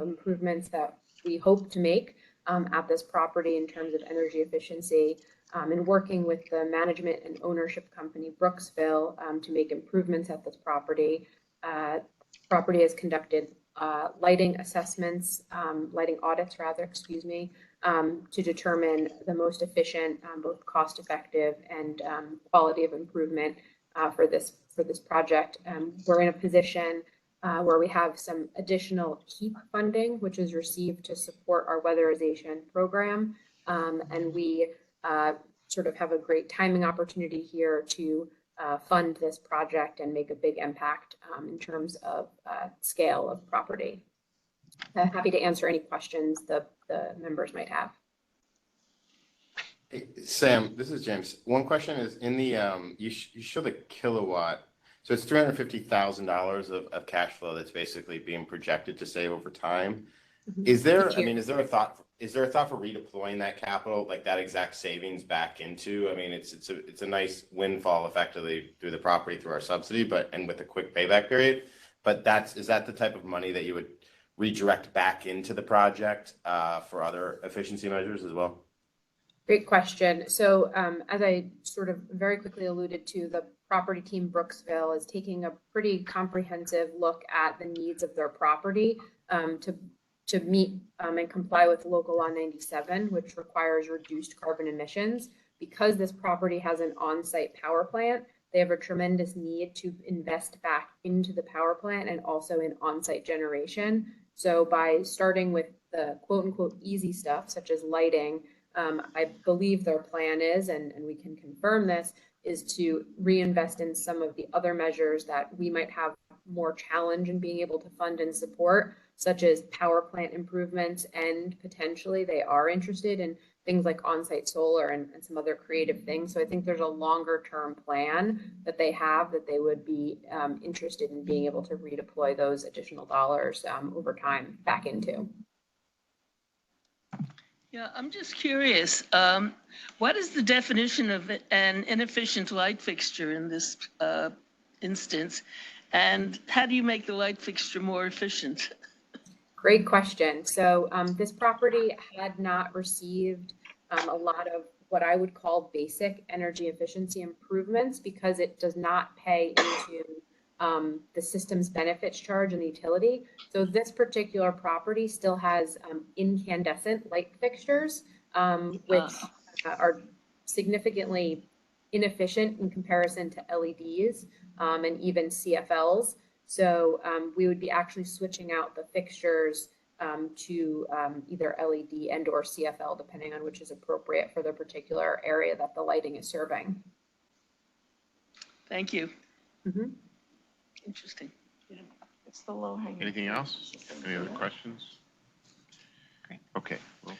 improvements that we hope to make at this property in terms of energy efficiency, and working with the management and ownership company Brooksville to make improvements at this property. Property has conducted lighting assessments, lighting audits rather, excuse me, to determine the most efficient, both cost effective and quality of improvement for this project. We're in a position where we have some additional HEAP funding, which is received to support our weatherization program. And we sort of have a great timing opportunity here to fund this project and make a big impact in terms of scale of property. Happy to answer any questions the members might have. Hey, Sam, this is James. One question is in the, you show the kilowatt, so it's $350,000 of cash flow that's basically being projected to save over time. Is there, I mean, is there a thought for redeploying that capital, like that exact savings back into, I mean, it's a nice windfall effectively through the property through our subsidy, and with a quick payback period, but is that the type of money that you would redirect back into the project for other efficiency measures as well? Great question. So as I sort of very quickly alluded to, the property team Brooksville is taking a pretty comprehensive look at the needs of their property to meet and comply with Local Law 97, which requires reduced carbon emissions. Because this property has an on-site power plant, they have a tremendous need to invest back into the power plant and also in on-site generation. So by starting with the quote unquote easy stuff, such as lighting, I believe their plan is, and we can confirm this, is to reinvest in some of the other measures that we might have more challenge in being able to fund and support, such as power plant improvements, and potentially they are interested in things like on-site solar and some other creative things. So I think there's a longer term plan that they have that they would be interested in being able to redeploy those additional dollars over time back into. Yeah, I'm just curious, what is the definition of an inefficient light fixture in this instance? And how do you make the light fixture more efficient? Great question. So this property had not received a lot of what I would call basic energy efficiency improvements because it does not pay into the system's benefits charge and the utility. So this particular property still has incandescent light fixtures, which are significantly inefficient in comparison to LEDs and even CFLs. So we would be actually switching out the fixtures to either LED and or CFL, depending on which is appropriate for the particular area that the lighting is serving. Thank you. Mm-hmm. Interesting. Yeah. It's the low hanging. Anything else? Any other questions? Great. Okay. Well,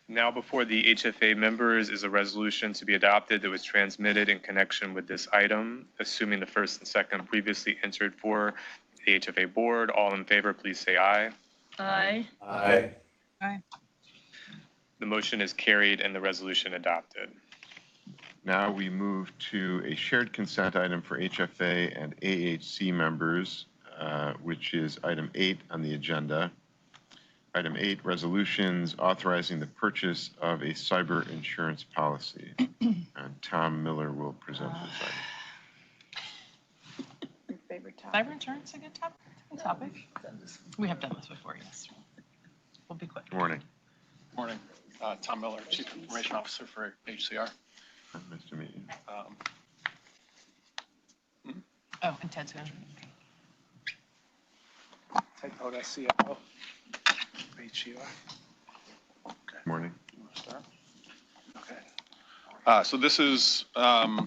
Now before the HFA members is a resolution to be adopted that was transmitted in connection with this item, assuming the first and second previously entered for the HFA board. All in favor, please say aye. Aye. Aye. Aye. The motion is carried and the resolution adopted. now we move to a shared consent item for HFA and AHC members, which is item 8 on the agenda. Item 8, resolutions authorizing the purchase of a cyber insurance policy. And Tom Miller will present this item. Your favorite topic. Cyber insurance a good topic? We have done this before, yes. We'll be quick. Morning. Morning. Tom Miller, Chief Information Officer for HCR. Nice to meet Oh, and Ted's going. Ted Hoda, CFO. Meet Sheila. Morning. Okay. So this is a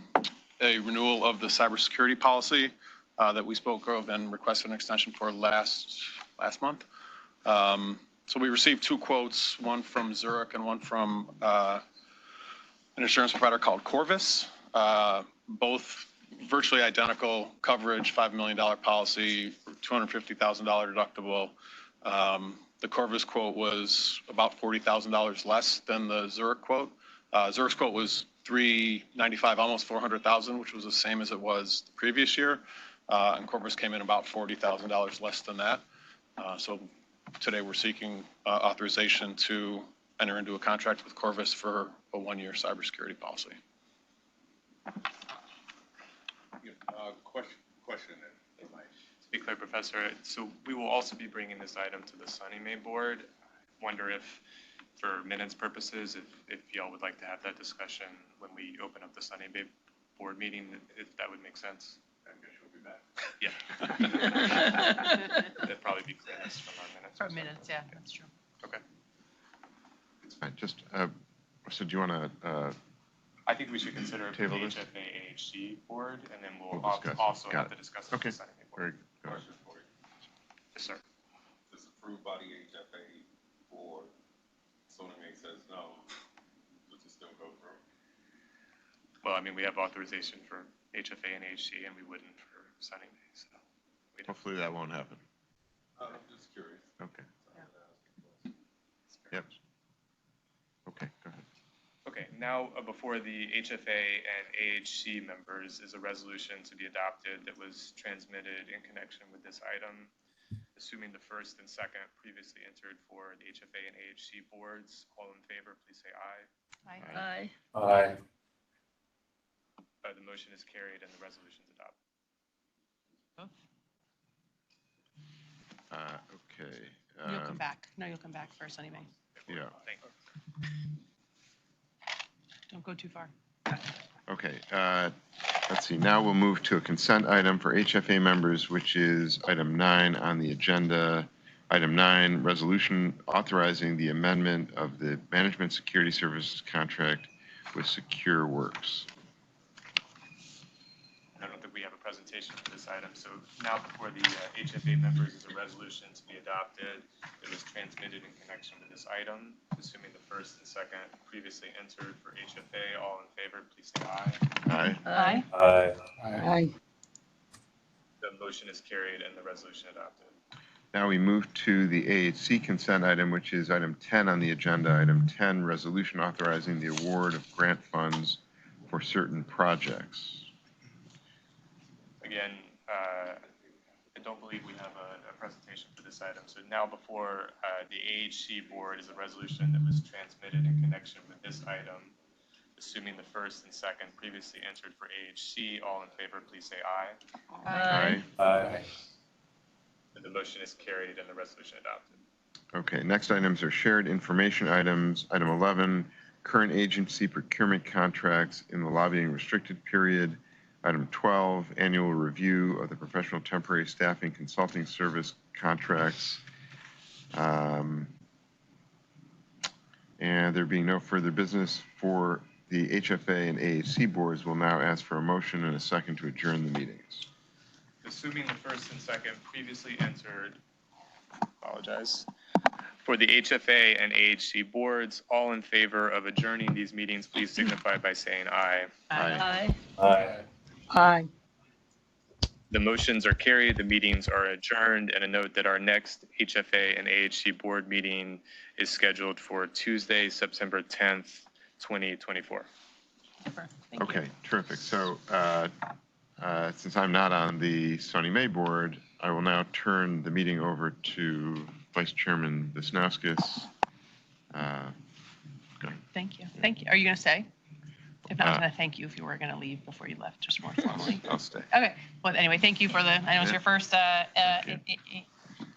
renewal of the cybersecurity policy that we spoke of and requested an extension for last month. So we received 2 quotes, one from Zurich and one from an insurance provider called Corvus. Both virtually identical coverage, $5 million policy, $250,000 deductible. The Corvus quote was about $40,000 less than the Zurich quote. Zurich's quote was $395,000, almost $400,000, which was the same as it was the previous year. And Corvus came in about $40,000 less than that. So today we're seeking authorization to enter into a contract with Corvus for a 1-year cybersecurity policy. Question. To be clear, Professor, so we will also be bringing this item to the SONYMA board. I wonder if, for minutes purposes, if y'all would like to have that discussion when we open up the SONYMA board meeting, if that would make sense. I guess you'll be back. Yeah. That'd probably be clearest from our minutes. For minutes, yeah, that's true. Okay. It's fine. Just, so do you want to, I think we should consider it for the table this? HFA AHC board, and then we'll discuss it. also Got have it. to discuss it with Okay. the SONYMA board. Very good. Go ahead. Question for you. Yes, sir. This approved by the HFA board, SONYMA says no, does it still go through? Well, I mean, we have authorization for HFA and AHC, and we wouldn't for SONYMA, so. hopefully that won't happen. I'm just curious. Okay. Yep. Okay, go ahead. Okay, now before the HFA and AHC members is a resolution to be adopted that was transmitted in connection with this item. Assuming the first and second previously entered for the HFA and AHC boards, all in favor, please say aye. Aye. Aye. The motion is carried and the resolution is adopted. Okay. You'll come back. No, you'll come back for Sunny May. Yeah. Thank you. Don't go too far. Okay. Let's see. Now we'll move to a consent item for HFA members, which is item 9 on the agenda. Item 9, resolution authorizing the amendment of the management security services contract with Secure Works. I don't think we have a presentation for this item, so now before the HFA members is a resolution to be adopted. It was transmitted in connection with this item. Assuming the first and second previously entered for HFA, all in favor, please say aye. Aye. Aye. Aye. The motion is carried and the resolution adopted. Now we move to the AHC consent item, which is item 10 on the agenda. Item 10, resolution authorizing the award of grant funds for certain projects. Again, I don't believe we have a presentation for this item. So now before the AHC board is a resolution that was transmitted in connection with this item. Assuming the first and second previously entered for AHC, all in favor, please say aye. Aye. Aye. The motion is carried and the resolution adopted. Okay, next items are shared information items. Item 11, current agency procurement contracts in the lobbying restricted period. Item 12, annual review of the professional temporary staffing consulting service contracts. And there being no further business for the HFA and AHC boards, we'll now ask for a motion and a second to adjourn the meetings. Assuming the first and second previously entered, for the HFA and AHC boards, all in favor of adjourning these meetings, please signify by saying aye. Aye. Aye. Aye. The motions are carried, the meetings are adjourned, and a note that our next HFA and AHC board meeting is scheduled for Tuesday, September 10th, 2024. Okay, terrific. So since I'm not on the SONYMA board, I will now turn the meeting over to Vice Chairman Wisnauskas. Thank you. Thank you. Are you going to stay? If not, I was going to thank you if you were going to leave before you left, just more formally. I'll stay. Okay. Well, anyway, thank you for the, I know it's your first HFA,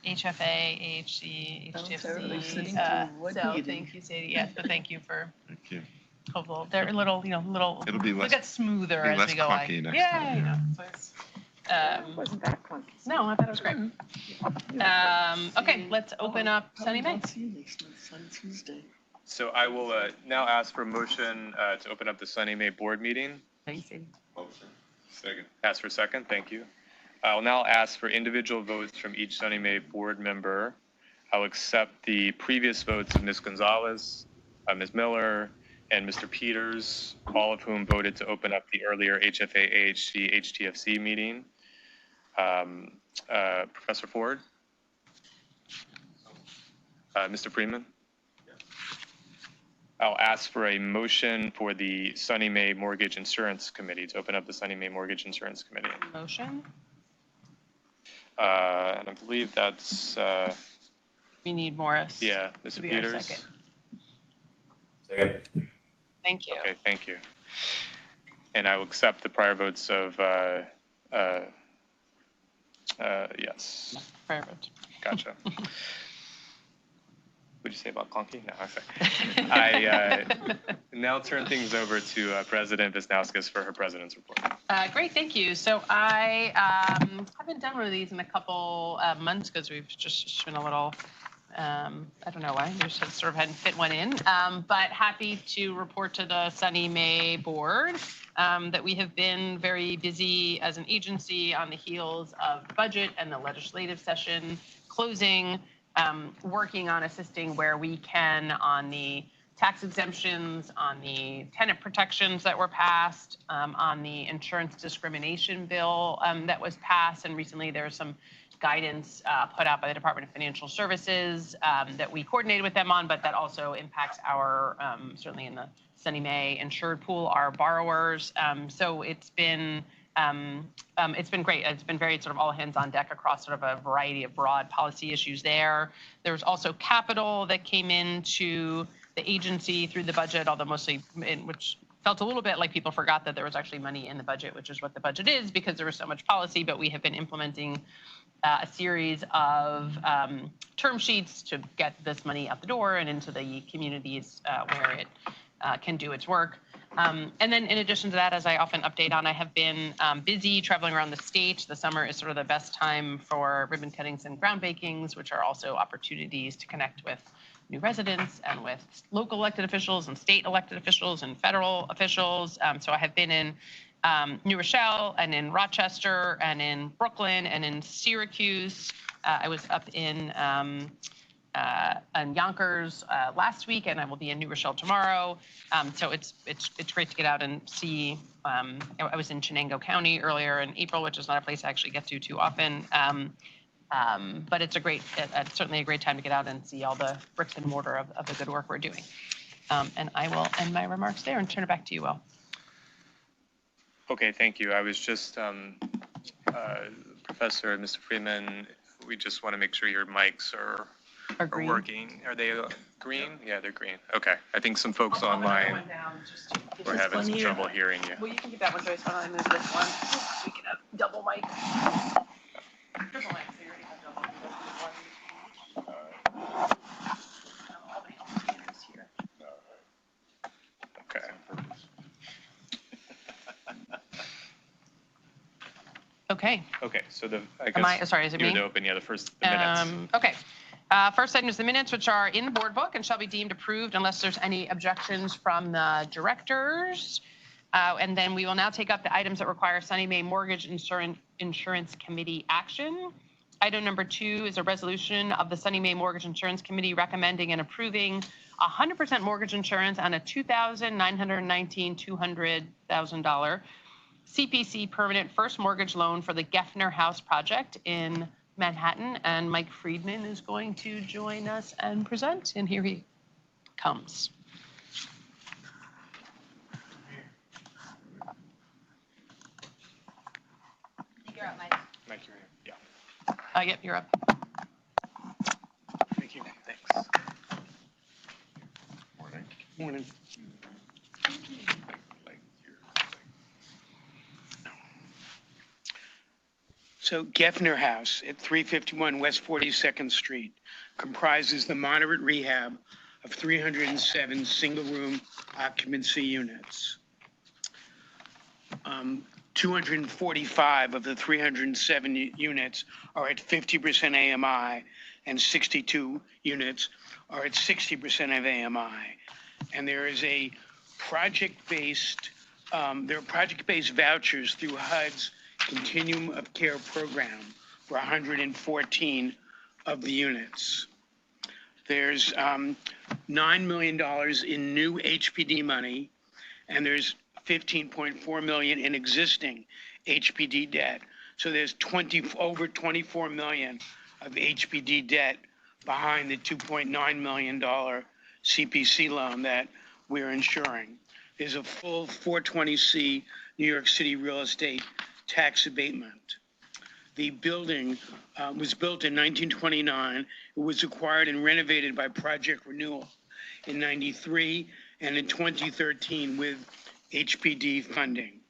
AHC, HTFC. So thank you, Sadie. Yes, but thank you for Hopefully, they're a little, little. It'll be less- They get smoother be as less we go on. clunky next Yeah, time. you know. So it's, Wasn't that clunky? no, I thought it was great. Okay, let's open up Sunny May. So I will now ask for a motion to open up the Sunny May board meeting. Thanks, Sadie. Motion. Second. Ask for a second, thank you. I will now ask for individual votes from each Sunny May board member. I'll accept the previous votes of Ms. Gonzalez, Ms. Miller, and Mr. Peters, all of whom voted to open up the earlier HFA, AHC, HTFC meeting. Professor Ford? Mr. Freeman? I'll ask for a motion for the Sunny May Mortgage Insurance Committee to open up the Sunny May Mortgage Insurance Committee. Motion. And I believe that's, We need Morris. yeah, Mr. To be our Peters. second. Second. Thank you. Okay, thank you. And I will accept the prior votes of, yes, Prior vote. gotcha. What'd you say about clunky? No, okay. I now turn things over to President Wisniewski for her president's report. Great, thank you. So I haven't done one of these in a couple months because we've just been a little, I don't know why, we just sort of hadn't fit one in. But happy to report to the Sunny May board that we have been very busy as an agency on the heels of the budget and the legislative session closing, working on assisting where we can on the tax exemptions, on the tenant protections that were passed, on the insurance discrimination bill that was passed. And recently there was some guidance put out by the Department of Financial Services that we coordinated with them on, but that also impacts our, certainly in the Sunny May insured pool, our borrowers. So it's been great. It's been very sort of all hands on deck across sort of a variety of broad policy issues there. There was also capital that came into the agency through the budget, although mostly which felt a little bit like people forgot that there was actually money in the budget, which is what the budget is because there was so much policy, but we have been implementing a series of term sheets to get this money out the door and into the communities where it can do its work. And then in addition to that, as I often update on, I have been busy traveling around the state. The summer is sort of the best time for ribbon cuttings and ground bakings, which are also opportunities to connect with new residents and with local elected officials and state elected officials and federal officials. So I have been in New Rochelle and in Rochester and in Brooklyn and in Syracuse. I was up in Yonkers last week, and I will be in New Rochelle tomorrow. So it's great to get out and see. I was in Chenango County earlier in April, which is not a place I actually get to too often. But it's certainly a great time to get out and see all the bricks and mortar of the good work we're doing. And I will end my remarks there and turn it back to you, Will. Okay, thank you. I was just, Professor and Mr. Freeman, we just want to make sure your mics are working. Are they green? Yeah, they're green. Okay. I think some folks online were having some trouble hearing you. Well, you can get that one, Joyce. Why don't I move this one? We can have double mic. Triple mic, so you already have double. All the help is here. Okay. Okay. Okay, so Sorry, is it me? you would open, the minutes. Okay. First item is the minutes, which are in the board book and shall be deemed approved unless there's any objections from the directors. And then we will now take up the items that require Sunny May Mortgage Insurance Committee action. Item number 2 is a resolution of the Sunny May Mortgage Insurance Committee recommending and approving 100% mortgage insurance on a $2,919 $200,000 CPC permanent first mortgage loan for the Geffner House project in Manhattan. And Mike Friedman is going to join us and present. And here he comes. You're up, Mike. Mike, you're here. Yeah. Yep, you're up. Thank you. Thanks. Morning. Morning. So Geffner House at 351 West 42nd Street comprises the moderate rehab of 307 single-room occupancy units. 245 of the 307 units are at 50% AMI, and 62 units are at 60% of AMI. And there is a project-based, there are project-based vouchers through HUD's Continuum of Care program for 114 of the units. There's $9 million in new HPD money, and there's $15.4 million in existing HPD debt. So there's over $24 million of HPD debt behind the $2.9 million CPC loan that we're insuring. There's a full 420C New York City real estate tax abatement. The building was built in 1929. It was acquired and renovated by Project Renewal in 93 and in 2013 with HPD funding.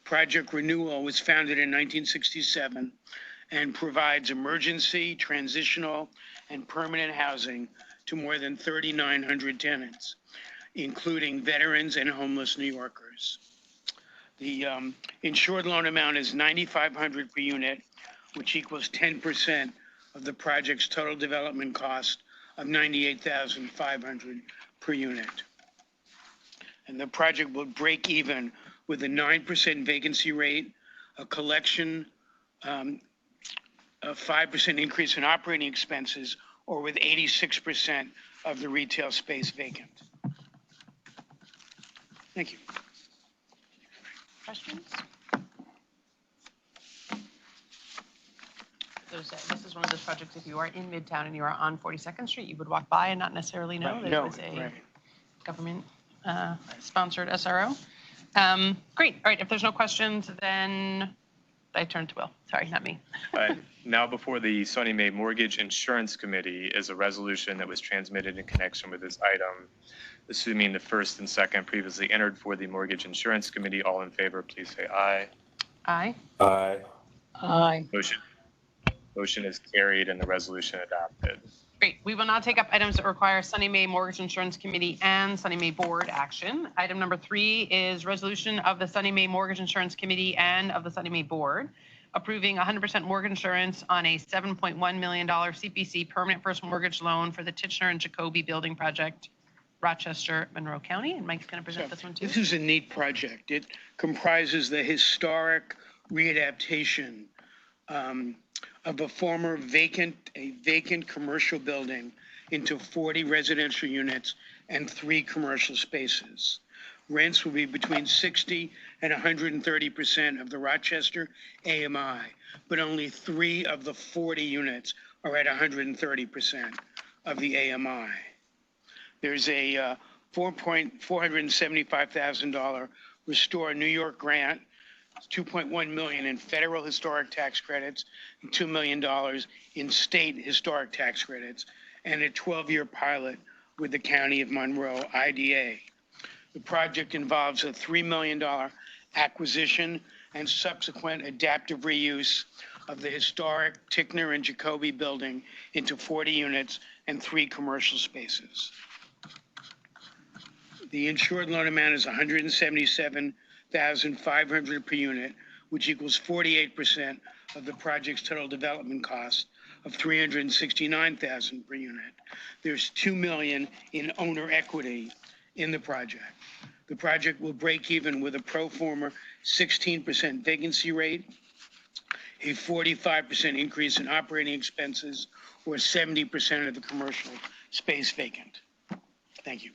Project Renewal was founded in 1967 and provides emergency, transitional, and permanent housing to more than 3,900 tenants, including veterans and homeless New Yorkers. The insured loan amount is $9,500 per unit, which equals 10% of the project's total development cost of $98,500 per unit. And the project will break even with a 9% vacancy rate, a collection, a 5% increase in operating expenses, or with 86% of the retail space vacant. Thank you. Questions? This is one of those projects, if you are in Midtown and you are on 42nd Street, you would walk by and not necessarily know that it was a government sponsored SRO. Great. All right. If there's no questions, then I turn to Will. Sorry, not me. Now before the SONYMA Mortgage Insurance Committee is a resolution that was transmitted in connection with this item. Assuming the first and second previously entered for the Mortgage Insurance Committee, all in favor, please say aye. Aye. Aye. Aye. Motion is carried and the resolution adopted. Great. We will now take up items that require SONYMA Mortgage Insurance Committee and SONYMA Board action. Item number 3 is resolution of the SONYMA Mortgage Insurance Committee and of the SONYMA Board approving 100% mortgage insurance on a $7.1 million CPC permanent first mortgage loan for the Titchener and Jacoby Building Project, Rochester, Monroe County. And Mike's going to present this one too. This is a neat project. It comprises the historic readaptation of a former vacant commercial building into 40 residential units and 3 commercial spaces. Rents will be between 60 and 130% of the Rochester AMI, but only 3 of the 40 units are at 130% of the AMI. There's a $475,000 Restore New York grant, $2.1 million in federal historic tax credits, and $2 million in state historic tax credits, and a 12-year pilot with the County of Monroe IDA. The project involves a $3 million acquisition and subsequent adaptive reuse of the historic Titchener and Jacoby building into 40 units and 3 commercial spaces. The insured loan amount is $177,500 per unit, which equals 48% of the project's total development cost of $369,000 per unit. There's $2 million in owner equity in the project. The project will break even with a pro forma 16% vacancy rate, a 45% increase in operating expenses, or 70% of the commercial space vacant. Thank you.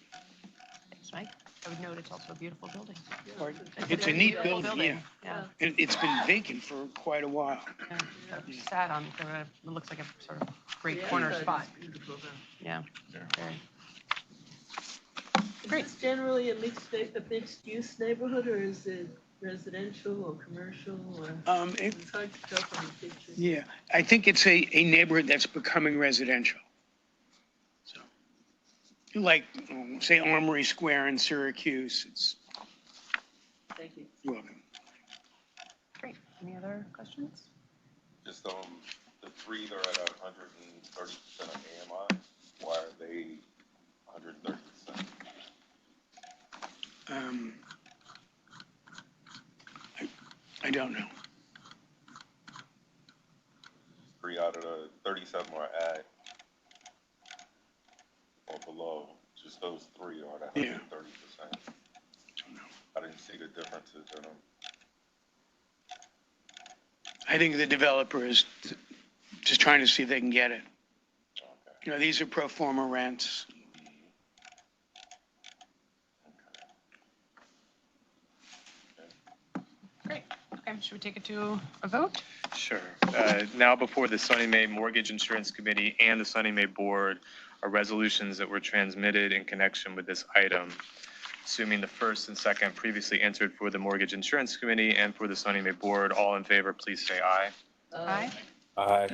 Thanks, Mike. I would note it's also a beautiful building. It's a neat building, yeah. And it's been vacant for quite a while. Yeah. Sat on, it looks like a sort of great corner spot. Yeah. Very. Great. Is this generally a mixed use neighborhood, or is it residential or commercial? Or it's hard to tell from the pictures. Yeah, I think it's a neighborhood that's becoming residential. So, like, say, Armory Square in Syracuse. Thank you. You're welcome. Great. Any other questions? Just the 3 that are at 130% of AMI, why are they 130%? I don't know. 3 out of the 37 are ag or below. Just those 3 are at 130%. I didn't see the differences in them. I think the developer is just trying to see if they can get it. You know, these are pro forma rents. Great. Okay, should we take it to a vote? Sure. Now before the SONYMA Mortgage Insurance Committee and the SONYMA Board are resolutions that were transmitted in connection with this item. Assuming the first and second previously answered for the Mortgage Insurance Committee and for the SONYMA Board, all in favor, please say aye. Aye. Aye.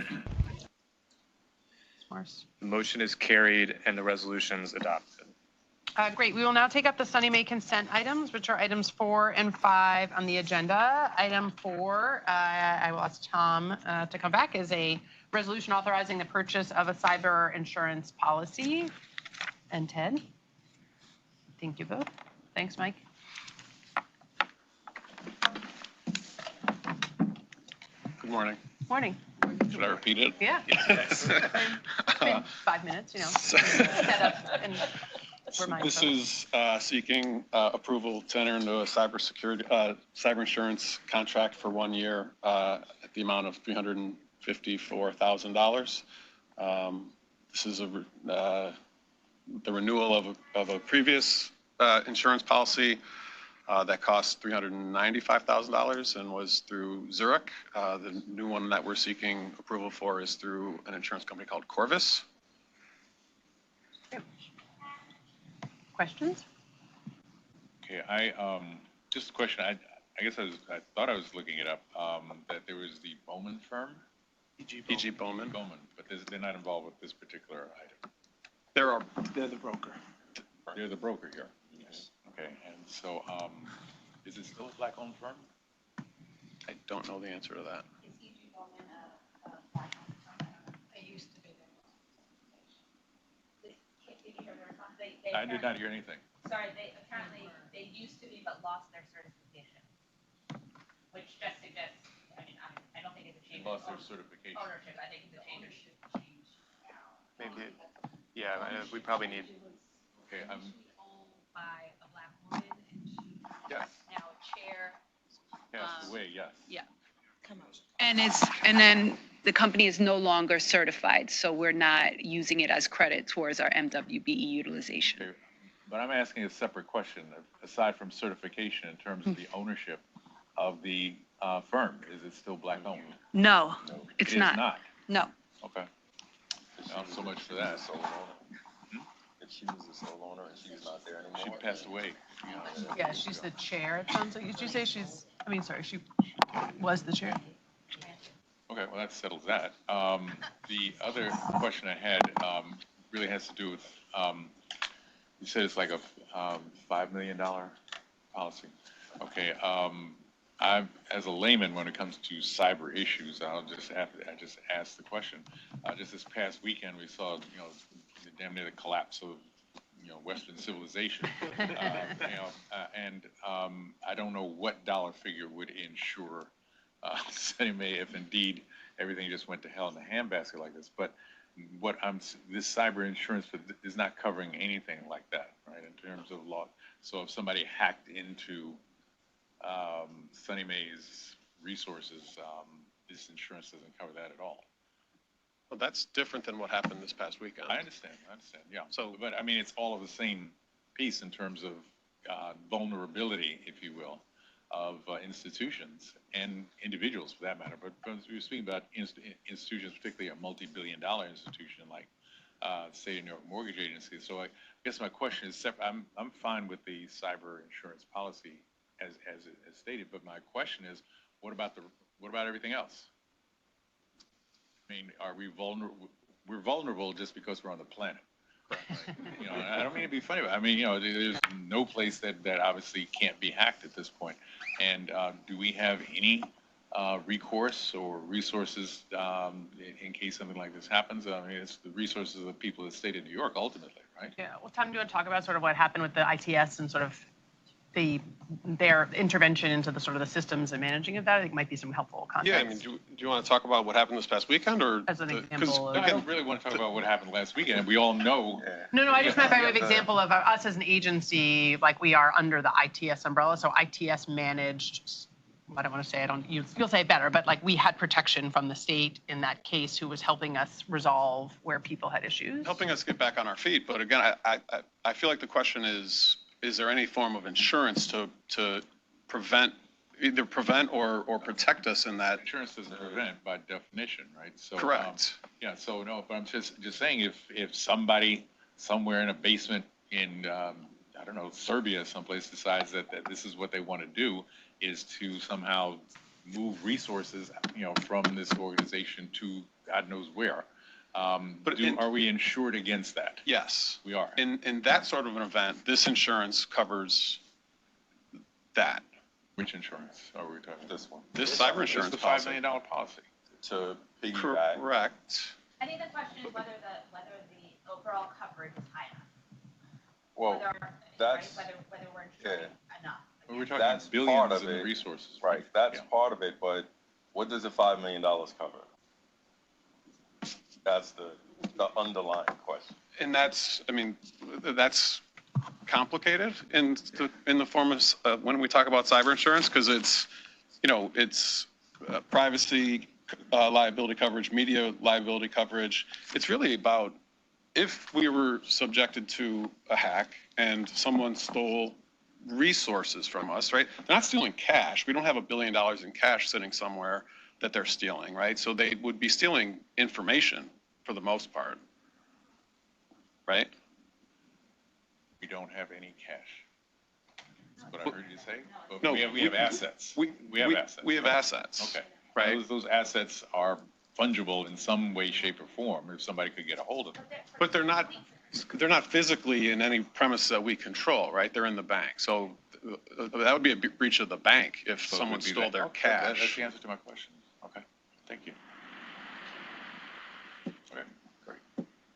The motion is carried and the resolutions adopted. Great. We will now take up the SONYMA consent items, which are items 4 and 5 on the agenda. Item 4, I will ask Tom to come back, is a resolution authorizing the purchase of a cyber insurance policy. And Ted? Thank you both. Thanks, Mike. Good morning. Morning. Should I repeat it? Yeah. Yes. 5 minutes, you know. Set up and remind This folks. is seeking approval to enter into a cyber insurance contract for 1 year at the amount of $354,000. This is the renewal of a previous insurance policy that cost $395,000 and was through Zurich. The new one that we're seeking approval for is through an insurance company called Corvus. Questions? Okay, just a question. I guess I thought I was looking it up, that there was the Bowman firm? E.G. Bowman. But they're not involved with this particular item. They're the broker. They're the broker here. Yes. Okay, and so, is it still a black-owned firm? I don't know the answer to that. I did not hear anything. Sorry, they used to be, but lost their certification, which just suggests, I mean, I don't think it's a change. Lost their certification. Ownership, I think it's a change. Maybe, yeah, we probably need. Okay, Owned by a black woman, and she's Yes. now chair. Passed away, yes. Yeah. And then the company is no longer certified, so we're not using it as credit towards our MWBE utilization. Okay. But I'm asking a separate question, aside from certification, in terms of the ownership of the firm. Is it still black-owned? No, it's It is not. not? No. Okay. So much for that. If she was the sole owner and she's not there anymore. She passed away. Yeah, she's the chair, it sounds like. Did you say she was the chair? Okay, well, that settles that. The other question I had really has to do with, you said it's like a $5 million policy. Okay, as a layman, when it comes to cyber issues, I just ask the question. Just this past weekend, we saw, damn near the collapse of, Western civilization. And I don't know what dollar figure would insure SONYMA if indeed everything just went to hell in a handbasket like this. But this cyber insurance is not covering anything like that, right? In terms of law. So if somebody hacked into SONYMA's resources, this insurance doesn't cover that at all. Well, that's different than what happened this past weekend. I understand, yeah. So, but I mean, it's all of the same piece in terms of vulnerability, if you will, of institutions and individuals for that matter. But we're speaking about institutions, particularly a multi-billion-dollar institution like State of New York Mortgage Agency. So I guess my question is separate. I'm fine with the cyber insurance policy as stated, but my question is, what about everything else? I mean, are we vulnerable? We're vulnerable just because we're on the planet. I don't mean to be funny, but I mean, there's no place that obviously can't be hacked at this point. And do we have any recourse or resources in case something like this happens? I mean, it's the resources of the people of the state of New York ultimately, right? Yeah, well, Tom, do you want to talk about sort of what happened with the ITS and sort of their intervention into the sort of the systems and managing of that? I think might be some helpful context. Yeah, I mean, do you want to talk about what happened this past weekend, or? As an example. I don't really want to talk about what happened last weekend. We all know. No, I just meant by way of example of us as an agency, like we are under the ITS umbrella. So ITS managed, I don't want to say, you'll say it better, but like we had protection from the state in that case who was helping us resolve where people had issues. Helping us get back on our feet. But again, I feel like the question is there any form of insurance to either prevent or protect us in that? Insurance doesn't prevent by definition, right? So correct. Yeah. So no, but I'm just saying if somebody somewhere in a basement in I don't know, Serbia someplace decides that this is what they want to do, is to somehow move resources, from this organization to God knows where. Are we insured against that? Yes, we are. In that sort of an event, this insurance covers that. Which insurance are we talking? This one. This cyber insurance policy. The $5 million policy. To piggyback. Correct. I think the question is whether the overall coverage is high enough. Well, that's whether we're insuring enough. We're talking billions in resources. Right. That's part of it, but what does the $5 million cover? That's the underlying question. And that's complicated in the form of when we talk about cyber insurance, because it's privacy liability coverage, media liability coverage. It's really about if we were subjected to a hack and someone stole resources from us, right? They're not stealing cash. We don't have $1 billion in cash sitting somewhere that they're stealing, right? So they would be stealing information for the most part, right? We don't have any cash. That's what I heard you say. But no, we have assets. We have assets. We have assets. Okay. Right. Those assets are fungible in some way, shape, or form if somebody could get a hold of them. But they're not physically in any premise that we control, right? They're in the bank. So that would be a breach of the bank if someone stole their cash. That's the answer to my question. Okay. Thank you. Okay. Great.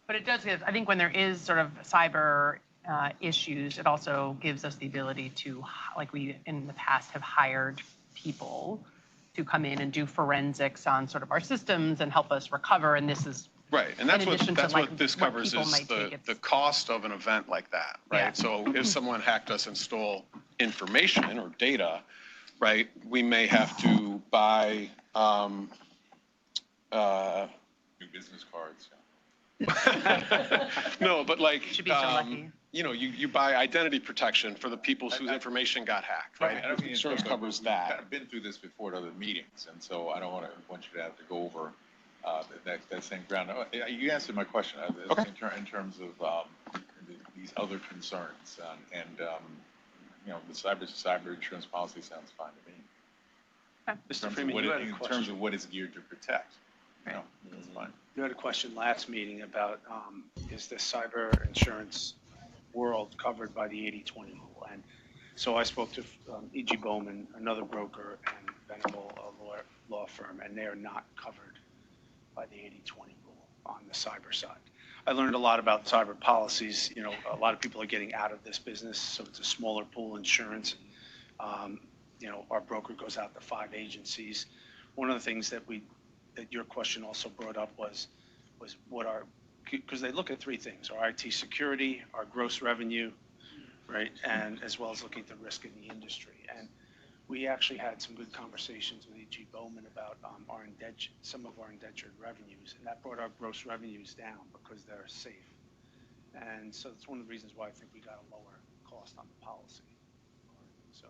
But it does give, I think when there is sort of cyber issues, it also gives us the ability to, like we in the past have hired people to come in and do forensics on sort of our systems and help us recover. And this is right. And that's what like this covers is the cost of an event like that, right? Yeah. So if someone hacked us and stole information or data, right, we may have to buy new business cards. No, but like, should be so lucky. You buy identity protection for the people whose information got hacked, right? I don't mean insurance covers I've that. kind of been through this before at other meetings, and so I don't want you to have to go over that same ground. You answered my question Okay. in terms of these other concerns, and the cyber insurance policy sounds fine to me. Mr. Freeman, you had a question. In terms of what it's geared to protect. Right. That's fine. You had a question last meeting about is the cyber insurance world covered by the 80-20 rule? And so I spoke to E.G. Bowman, another broker and Venable law firm, and they are not covered by the 80-20 rule on the cyber side. I learned a lot about cyber policies. A lot of people are getting out of this business, so it's a smaller pool insurance. Our broker goes out to 5 agencies. One of the things that your question also brought up was because they look at 3 things: our IT security, our gross revenue, right, and as well as looking at the risk in the industry. And we actually had some good conversations with E.G. Bowman about some of our indentured revenues, and that brought our gross revenues down because they're safe. And so that's one of the reasons why I think we got a lower cost on the policy. So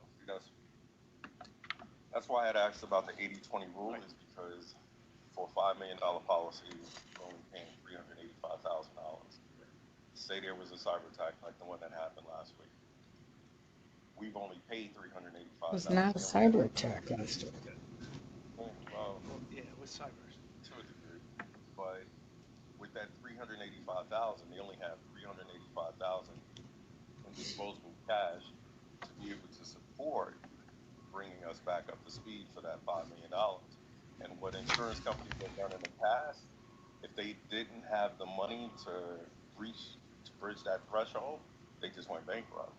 that's why I had asked about the 80-20 rule, is because for a $5 million policy, we're only paying $385,000. Say there was a cyber attack like the one that happened last week. We've only paid $385,000. It was not a cyber attack last week. Well, yeah, it was cyber. To a degree. But with that $385,000, they only have $385,000 in disposable cash to be able to support bringing us back up to speed for that $5 million. And what insurance companies have done in the past, if they didn't have the money to bridge that threshold, they just went bankrupt.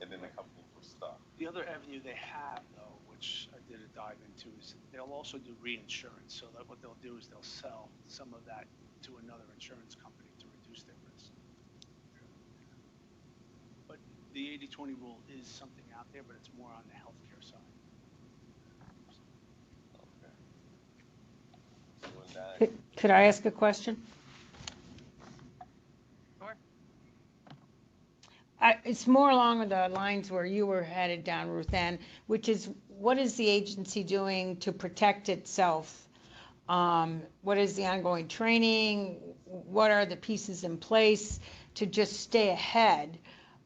And then the company was stuck. The other avenue they have, though, which I did a dive into, is they'll also do reinsurance. So that what they'll do is they'll sell some of that to another insurance company to reduce their risk. But the 80-20 rule is something out there, but it's more on the healthcare side. Could I ask a question? Sure. It's more along the lines where you were headed down, Ruth Ann, which is, what is the agency doing to protect itself? What is the ongoing training? What are the pieces in place to just stay ahead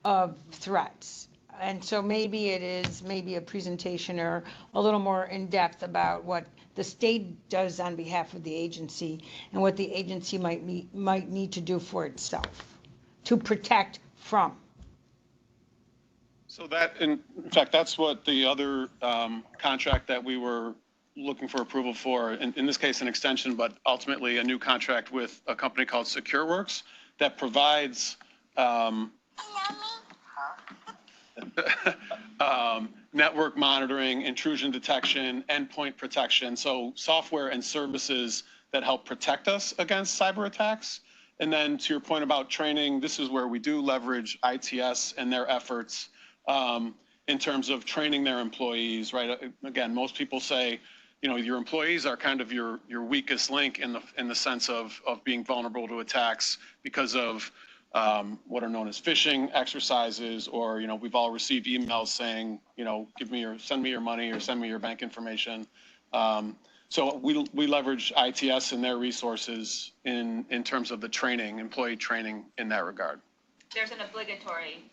of threats? And so maybe it is maybe a presentation or a little more in depth about what the state does on behalf of the agency and what the agency might need to do for itself to protect from. So that, in fact, that's what the other contract that we were looking for approval for, in this case, an extension, but ultimately a new contract with a company called SecureWorks that provides network monitoring, intrusion detection, endpoint protection, so software and services that help protect us against cyber attacks. And then to your point about training, this is where we do leverage ITS and their efforts in terms of training their employees, right? Again, most people say, you know, your employees are kind of your weakest link in the sense of being vulnerable to attacks because of what are known as phishing exercises, or, you know, we've all received emails saying, you know, send me your money or send me your bank information. So we leverage ITS and their resources in terms of the training, employee training in that regard. There's an obligatory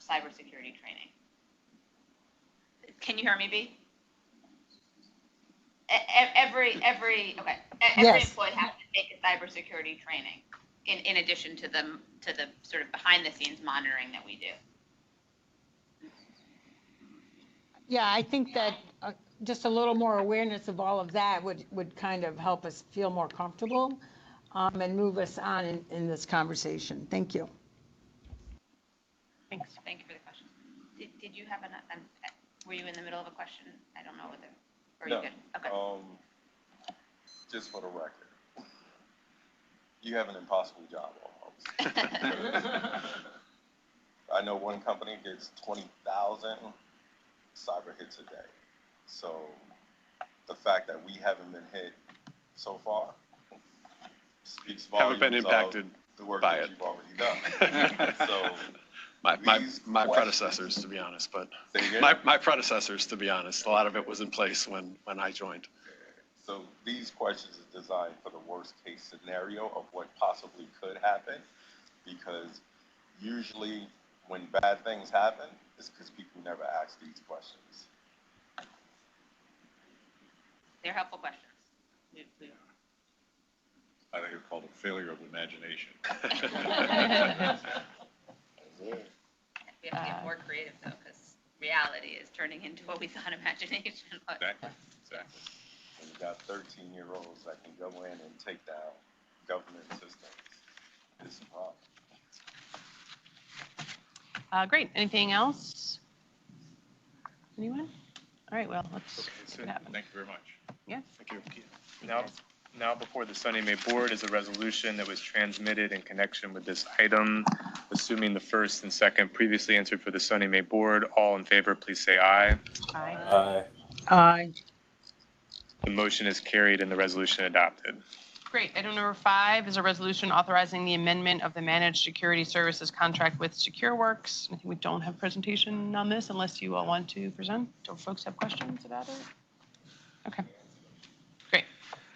cybersecurity training. Can you hear me, B? Every Yes. employee has to take a cybersecurity training in addition to the sort of behind the scenes monitoring that we do. Yeah, I think that just a little more awareness of all of that would kind of help us feel more comfortable and move us on in this conversation. Thank you. Thanks. Thank you for the question. Did you have were you in the middle of a question? I don't know whether, or No, you good? Okay. Just for the record, you have an impossible job almost. I know one company gets 20,000 cyber hits a day. So the fact that we haven't been hit so far speaks volumes. Haven't been impacted of the work by that it. you've already done. So my predecessors, to be honest, but my predecessors, to be honest, a lot of it was in place when I joined. So these questions are designed for the worst case scenario of what possibly could happen, because usually when bad things happen, it's because people never ask these questions. They're helpful questions. I think it's called a failure of imagination. We have to get more creative though, because reality is turning into what we thought imagination was. Exactly. When you got 13-year-olds that can go in and take down government systems, it's a problem. Great. Anything else? Anyone? All right, well, let's see what happens. Thank you very much. Yes. Thank you. Now before the SONYMA board is a resolution that was transmitted in connection with this item. Assuming the first and second previously answered for the SONYMA board, all in favor, please say aye. Aye. Aye. Aye. The motion is carried and the resolution adopted. Great. Item number 5 is a resolution authorizing the amendment of the managed security services contract with SecureWorks. I think we don't have presentation on this unless you all want to present. Do folks have questions about it? Okay. Great.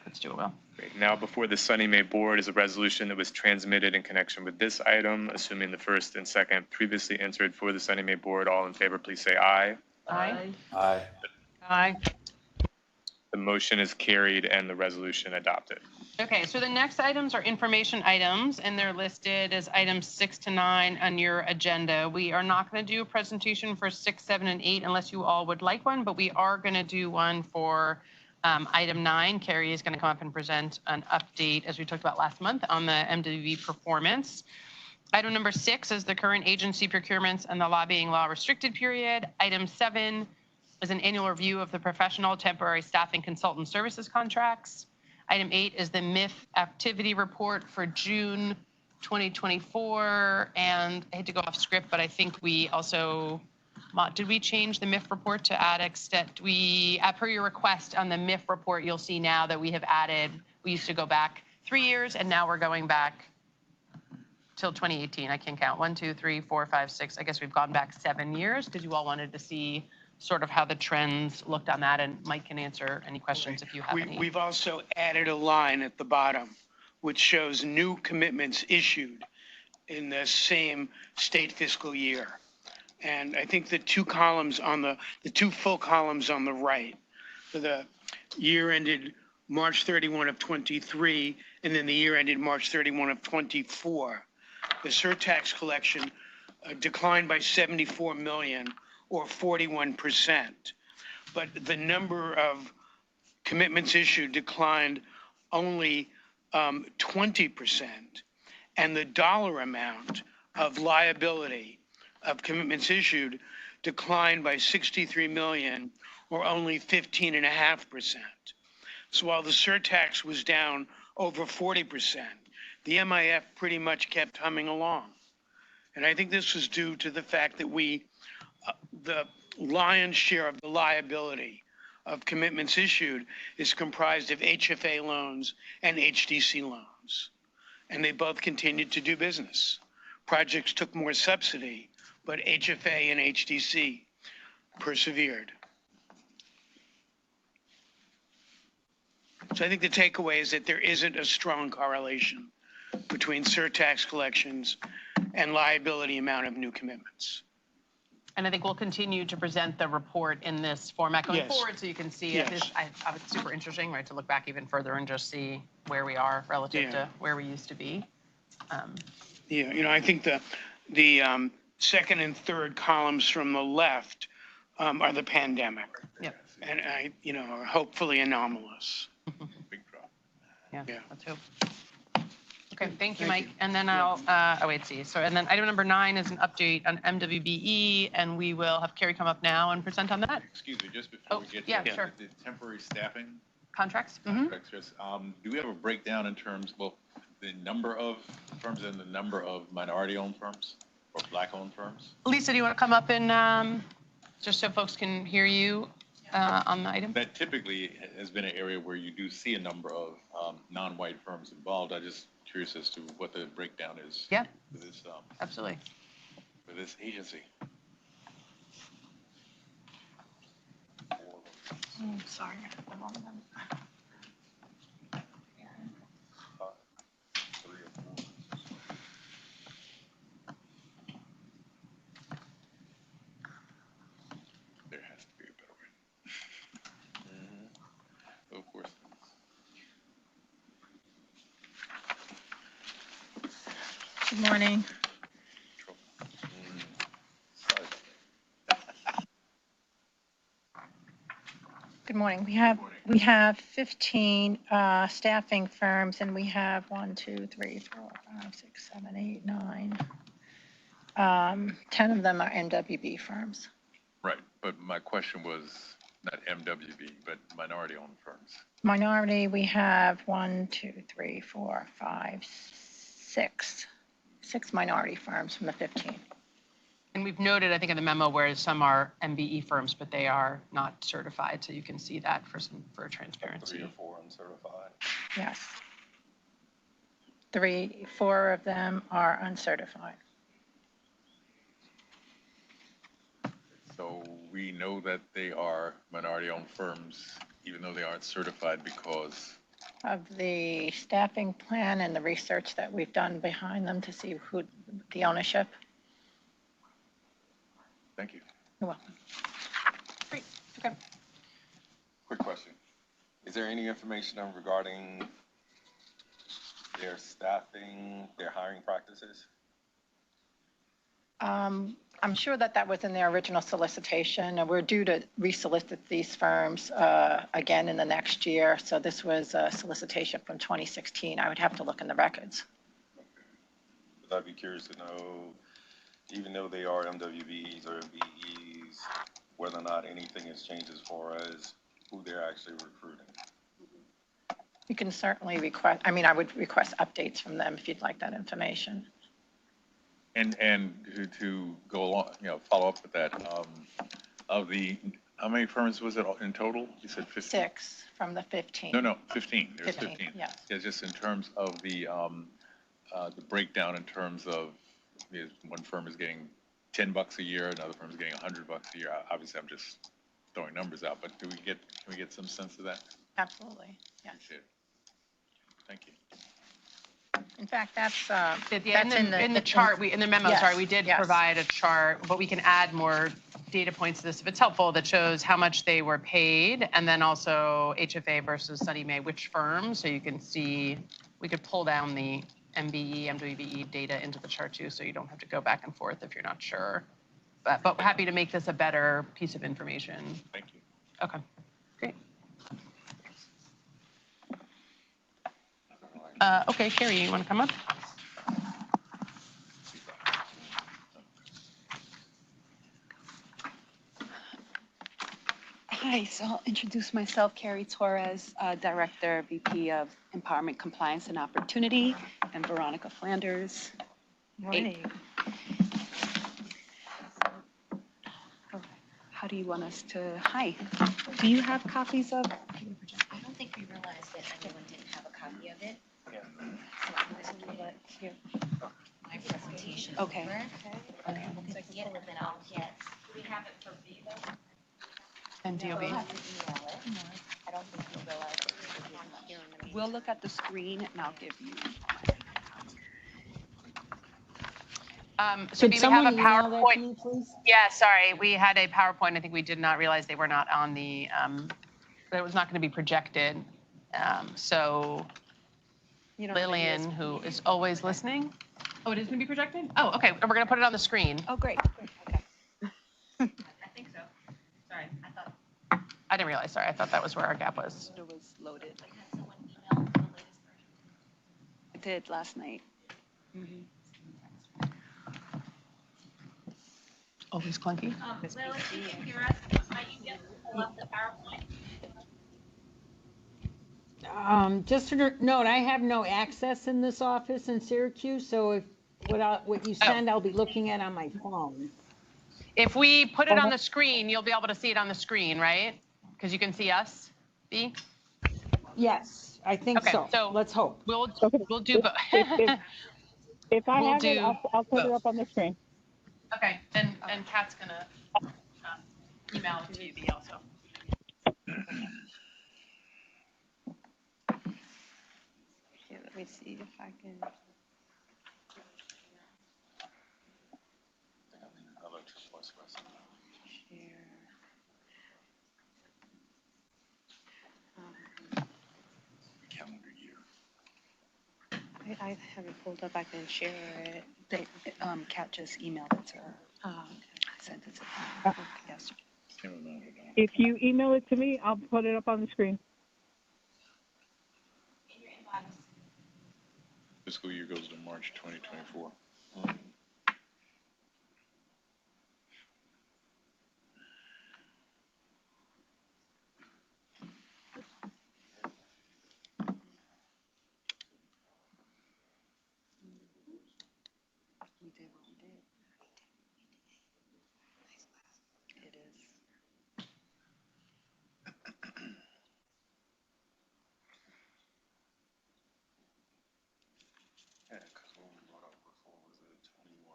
Let's do it, Will. Great. Now before the SONYMA board is a resolution that was transmitted in connection with this item. Assuming the first and second previously answered for the SONYMA board, all in favor, please say aye. Aye. Aye. Aye. The motion is carried and the resolution adopted. Okay, so the next items are information items, and they're listed as items 6 to 9 on your agenda. We are not going to do a presentation for 6, 7, and 8 unless you all would like one, but we are going to do one for item 9. Carrie is going to come up and present an update, as we talked about last month, on the MWB performance. Item number 6 is the current agency procurements and the lobbying law restricted period. Item 7 is an annual review of the professional temporary staffing consultant services contracts. Item 8 is the MIF activity report for June 2024. And I hate to go off script, but I think we also, did we change the MIF report to add extent? Per your request on the MIF report, you'll see now that we have added, we used to go back 3 years and now we're going back till 2018. I can count 1, 2, 3, 4, 5, 6. I guess we've gone back 7 years because you all wanted to see sort of how the trends looked on that, and Mike can answer any questions if you have any. We've also added a line at the bottom which shows new commitments issued in the same state fiscal year. And I think the two columns on the two full columns on the right, for the year ended March 31 of 23, and then the year ended March 31 of 24, the surtax collection declined by 74 million, or 41%. But the number of commitments issued declined only 20%. And the dollar amount of liability of commitments issued declined by 63 million, or only 15.5%. So while the surtax was down over 40%, the MIF pretty much kept humming along. And I think this was due to the fact that the lion's share of the liability of commitments issued is comprised of HFA loans and HTC loans. And they both continued to do business. Projects took more subsidy, but HFA and HTC persevered. So I think the takeaway is that there isn't a strong correlation between surtax collections and liability amount of new commitments. And I think we'll continue to present the report in this format going forward, so you can see it. It's super interesting, right, to look back even further and just see where we are relative to where we used to be. I think the second and third columns from the left are the pandemic. Yep. And are hopefully anomalous. Big drop. Yeah, let's hope. Okay, thank you, Mike. And then and then item number 9 is an update on MWBE, and we will have Carrie come up now and present on that. Excuse me, just before we get to sure. the temporary staffing Contracts? contracts, do we have a breakdown in terms, the number of firms and the number of minority-owned firms or black-owned firms? Lisa, do you want to come up and just so folks can hear you on the item? That typically has been an area where you do see a number of non-white firms involved. I just curious as to what the breakdown is. Yeah. For this, absolutely. For this agency. Sorry. There has to be a better way. Of course. Good morning. Good morning. We have 15 staffing firms, and we have 1, 2, 3, 4, 5, 6, 7, 8, 9. 10 of them are MWB firms. Right, but my question was not MWB, but minority-owned firms. Minority, we have 1, 2, 3, 4, 5, 6. 6 minority firms from the 15. And we've noted, I think, in the memo where some are MBE firms, but they are not certified, so you can see that for transparency. 3 or 4 uncertified. Yes. 3, 4 of them are uncertified. So we know that they are minority-owned firms, even though they aren't certified because Of the staffing plan and the research that we've done behind them to see who the ownership. Thank you. You're welcome. Great. Okay. Quick question. Is there any information regarding their staffing, their hiring practices? I'm sure that was in their original solicitation, and we're due to resolicit these firms again in the next year. So this was a solicitation from 2016. I would have to look in the records. But I'd be curious to know, even though they are MWBEs or MBEs, whether or not anything has changed as far as who they're actually recruiting. You can certainly request, I mean, I would request updates from them if you'd like that information. And to go along, follow up with that, how many firms was it in total? You said 15? 6 from the 15. No, 15. There's 15. Yes. Yeah, just in terms of the breakdown in terms of one firm is getting $10 a year, another firm is getting $100 a year. Obviously, I'm just throwing numbers out, but can we get some sense of that? Absolutely, yes. Appreciate it. Thank you. In fact, that's in the chart, in the memo, yes, sorry, we did yes. provide a chart, but we can add more data points to this if it's helpful, that shows how much they were paid, and then also HFA versus SONYMA, which firms, so you can see, we could pull down the MBE, MWBE data into the chart too, so you don't have to go back and forth if you're not sure. But happy to make this a better piece of information. Thank you. Okay, great. Okay, Carrie, you want to come up? Hi, so I'll introduce myself, Carrie Torres, Director, VP of Empowerment, Compliance, and Opportunity, and Veronica Flanders. Morning. How do you want us to, hi, do you have copies of? I don't think we realized that anyone didn't have a copy of it. Yeah. So I'm going to give my presentation Okay. over. Okay. We'll get it, and then I'll get. Do we have it for Viva? And DOB? We'll have to email it. I don't think we realized it was on here. We'll look at the screen and I'll give you. So Could we have someone a email that to PowerPoint. me, please? Yeah, sorry, we had a PowerPoint. I think we did not realize they were not on the, that it was not going to be projected. So Lillian, who is always listening. Oh, it is going to be projected? Oh, okay. We're going to put it on the screen. Oh, great. Okay. I think so. Sorry, I thought. I didn't realize. Sorry, I thought that was where our gap was. It was loaded. Had someone email the latest version? I did last night. Mm-hmm. Always clunky. Lil, if you can hear us, might you just pull up the PowerPoint? Just a note, I have no access in this office in Syracuse, so if what you send, I'll be looking at on my phone. If we put it on the screen, you'll be able to see it on the screen, right? Because you can see us, B? Yes, I think Okay, so let's hope. We'll do both. If I We'll have it, do I'll put it both. up on the screen. Okay, and Kat's gonna email it to you, B, also. Here, let me see if I can. Share. Calendar year. I have it pulled up. I can share it. Kat just emailed it to her. I sent it to her yesterday. If you email it to me, I'll put it up on the screen. Fiscal year goes to March 2024. We did what we did. It is. Yeah, because what we brought up before was a 21.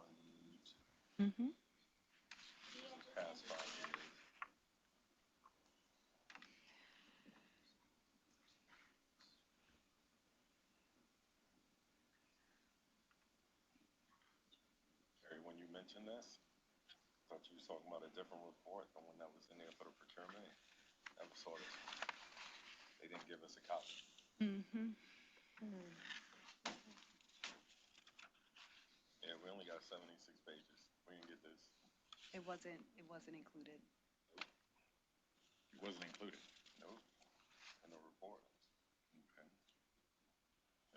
Mm-hmm. Past 5 years. Carrie, when you mentioned this, I thought you was talking about a different report than one that was in there for the procurement. That was sort of, they didn't give us a copy. Mm-hmm. Yeah, we only got 76 pages. We didn't get this. It wasn't included. It wasn't included. Nope. In the report. Okay.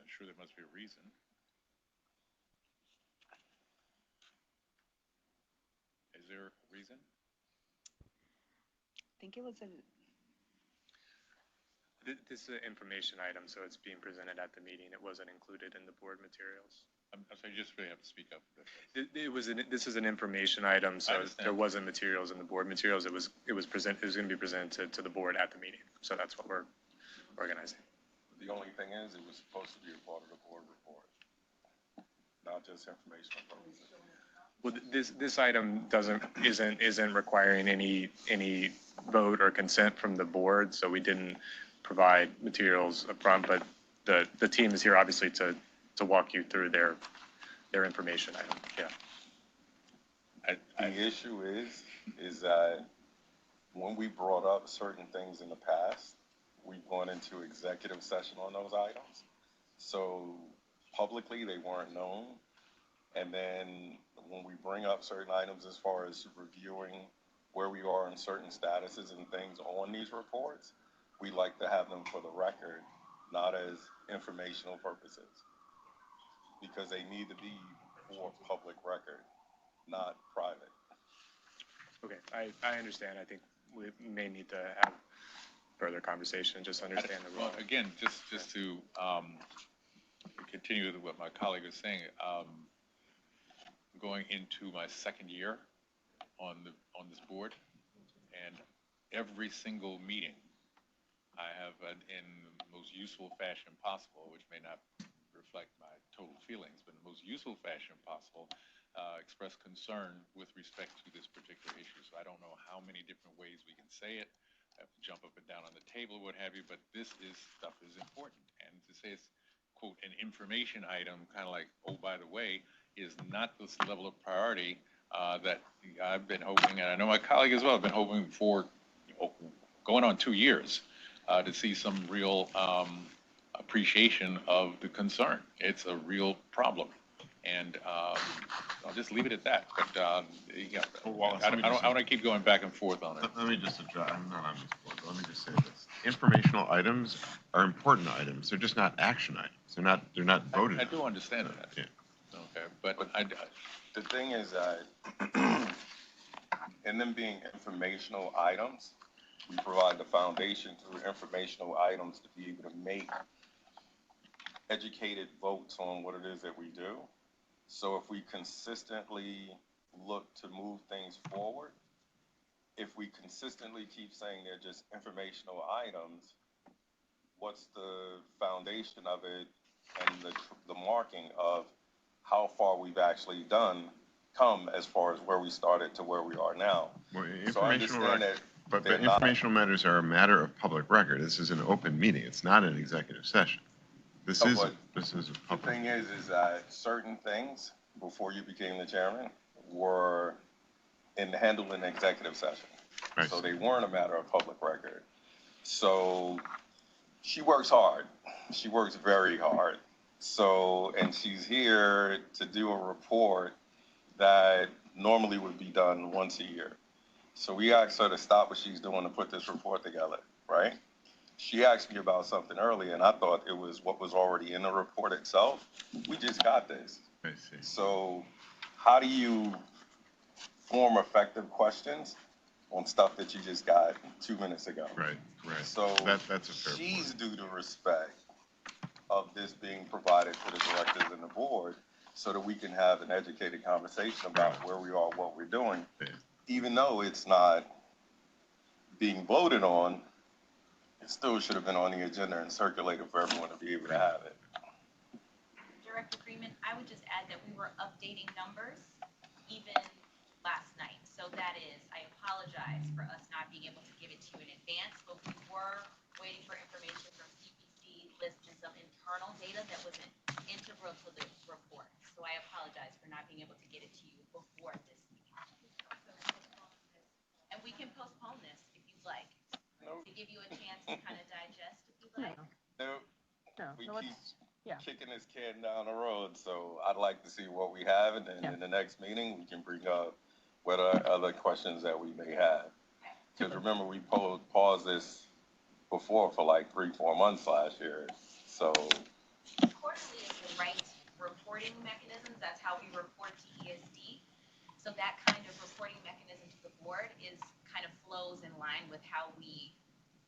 I'm sure there must be a reason. Reason? I think it was a, This is an information item, so it's being presented at the meeting. It wasn't included in the board materials. I'm sorry, you just really have to speak up. This is an information item, I so understand. there wasn't materials in the board materials. It was going to be presented to the board at the meeting. So that's what we're organizing. The only thing is, it was supposed to be a part of the board report, not just informational purposes. Well, this item isn't requiring any vote or consent from the board, so we didn't provide materials up front, but the team is here obviously to walk you through their information item. Yeah. The issue is that when we brought up certain things in the past, we've gone into executive session on those items. So publicly, they weren't known. And then when we bring up certain items as far as reviewing where we are in certain statuses and things on these reports, we like to have them for the record, not as informational purposes. Because they need to be for public record, not private. Okay, I understand. I think we may need to have further conversation, just understand the role. Well, again, just to continue with what my colleague was saying, going into my second year on this board, and every single meeting I have in the most useful fashion possible, which may not reflect my total feelings, but in the most useful fashion possible, express concern with respect to this particular issue. So I don't know how many different ways we can say it. I have to jump up and down on the table, what have you, but this stuff is important. And to say it's, quote, an information item, kind of like, oh, by the way, is not this level of priority that I've been hoping, and I know my colleague as well, have been hoping for going on 2 years to see some real appreciation of the concern. It's a real problem. And I'll just leave it at that. But yeah, I don't want to keep going back and forth on it. Let me just address, I'm not on this board, but let me just say this. Informational items are important items. They're just not action items. They're not voted on. I do understand that. Yeah. Okay, but the thing is that in them being informational items, we provide the foundation through informational items to be able to make educated votes on what it is that we do. So if we consistently look to move things forward, if we consistently keep saying they're just informational items, what's the foundation of it and the marking of how far we've actually come as far as where we started to where we are now? Well, So I understand that but they're not- informational matters are a matter of public record. This is an open meeting. It's not an executive session. This is a The public. thing is that certain things before you became the chairman were handled in executive session. Right. So they weren't a matter of public record. So she works hard. She works very hard. So, and she's here to do a report that normally would be done once a year. So we asked her to stop what she's doing to put this report together, right? She asked me about something earlier, and I thought it was what was already in the report itself. We just got this. I see. So how do you form effective questions on stuff that you just got 2 minutes ago? Right. So that's a fair point. she's due to respect of this being provided to the directors and the board so that we can have an educated conversation about where we are, what we're doing, even though it's not being voted on. It still should have been on the agenda and circulated for everyone to be able to have it. Direct agreement, I would just add that we were updating numbers even last night. So that is, I apologize for us not being able to give it to you in advance, but we were waiting for information from CPC, list and some internal data that wasn't integral to the report. So I apologize for not being able to get it to you before this meeting. And we can postpone this if you'd like, to give you a chance to kind of digest if you'd like. No, we keep kicking this can down the road, so I'd like to see what we have, and then in the next meeting, we can bring up what other questions that we may have. Because remember, we paused this before for like 3-4 months last year, so. Quarterly is the right reporting mechanisms. That's how we report to ESD. So that kind of reporting mechanism to the board is kind of flows in line with how we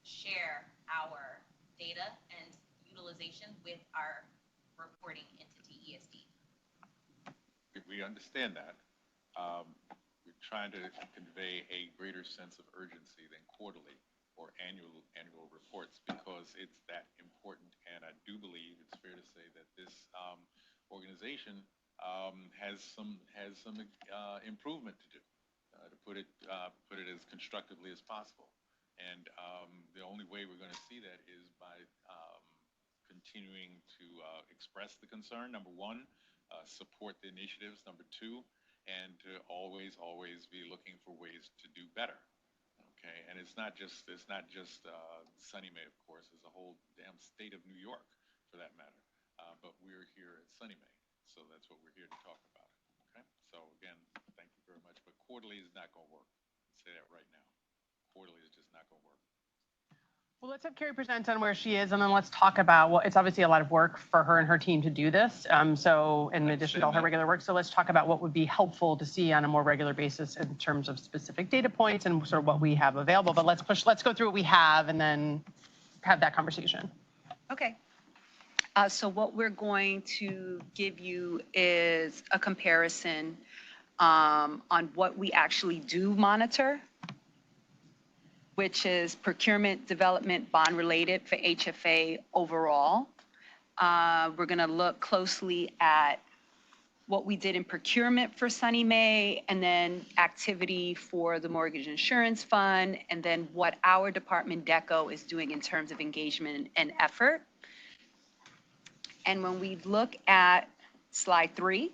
share our data and utilization with our reporting entity, ESD. We understand that. We're trying to convey a greater sense of urgency than quarterly or annual reports because it's that important. And I do believe it's fair to say that this organization has some improvement to do, to put it as constructively as possible. And the only way we're going to see that is by continuing to express the concern, number one, support the initiatives, number two, and to always be looking for ways to do better. Okay, and it's not just SONYMA, of course, it's the whole damn state of New York, for that matter. But we're here at SONYMA, so that's what we're here to talk about. Okay, so again, thank you very much. But quarterly is not going to work. I'll say that right now. Quarterly is just not going to work. Well, let's have Carrie present on where she is, and then let's talk about, well, it's obviously a lot of work for her and her team to do this. So in addition to all her regular work, so let's talk about what would be helpful to see on a more regular basis in terms of specific data points and sort of what we have available. But let's go through what we have and then have that conversation. Okay. So what we're going to give you is a comparison on what we actually do monitor, which is procurement, development, bond related for HFA overall. We're going to look closely at what we did in procurement for SONYMA, and then activity for the mortgage insurance fund, and then what our department DECO is doing in terms of engagement and effort. And when we look at slide 3,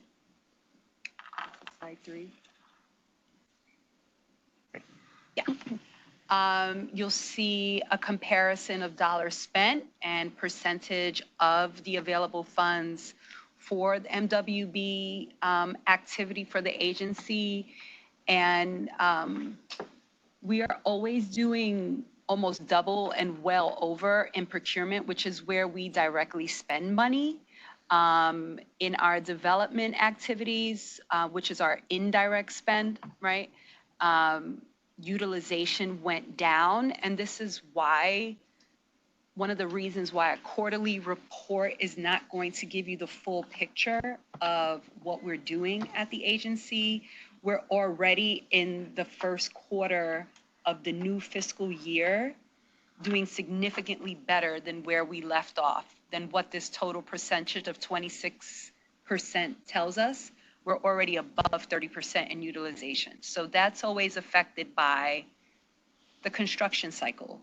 you'll see a comparison of dollars spent and percentage of the available funds for the MWB activity for the agency. And we are always doing almost double and well over in procurement, which is where we directly spend money. In our development activities, which is our indirect spend, right? Utilization went down, and this is why, one of the reasons why a quarterly report is not going to give you the full picture of what we're doing at the agency. We're already in the first quarter of the new fiscal year doing significantly better than where we left off, than what this total percentage of 26% tells us. We're already above 30% in utilization. So that's always affected by the construction cycle,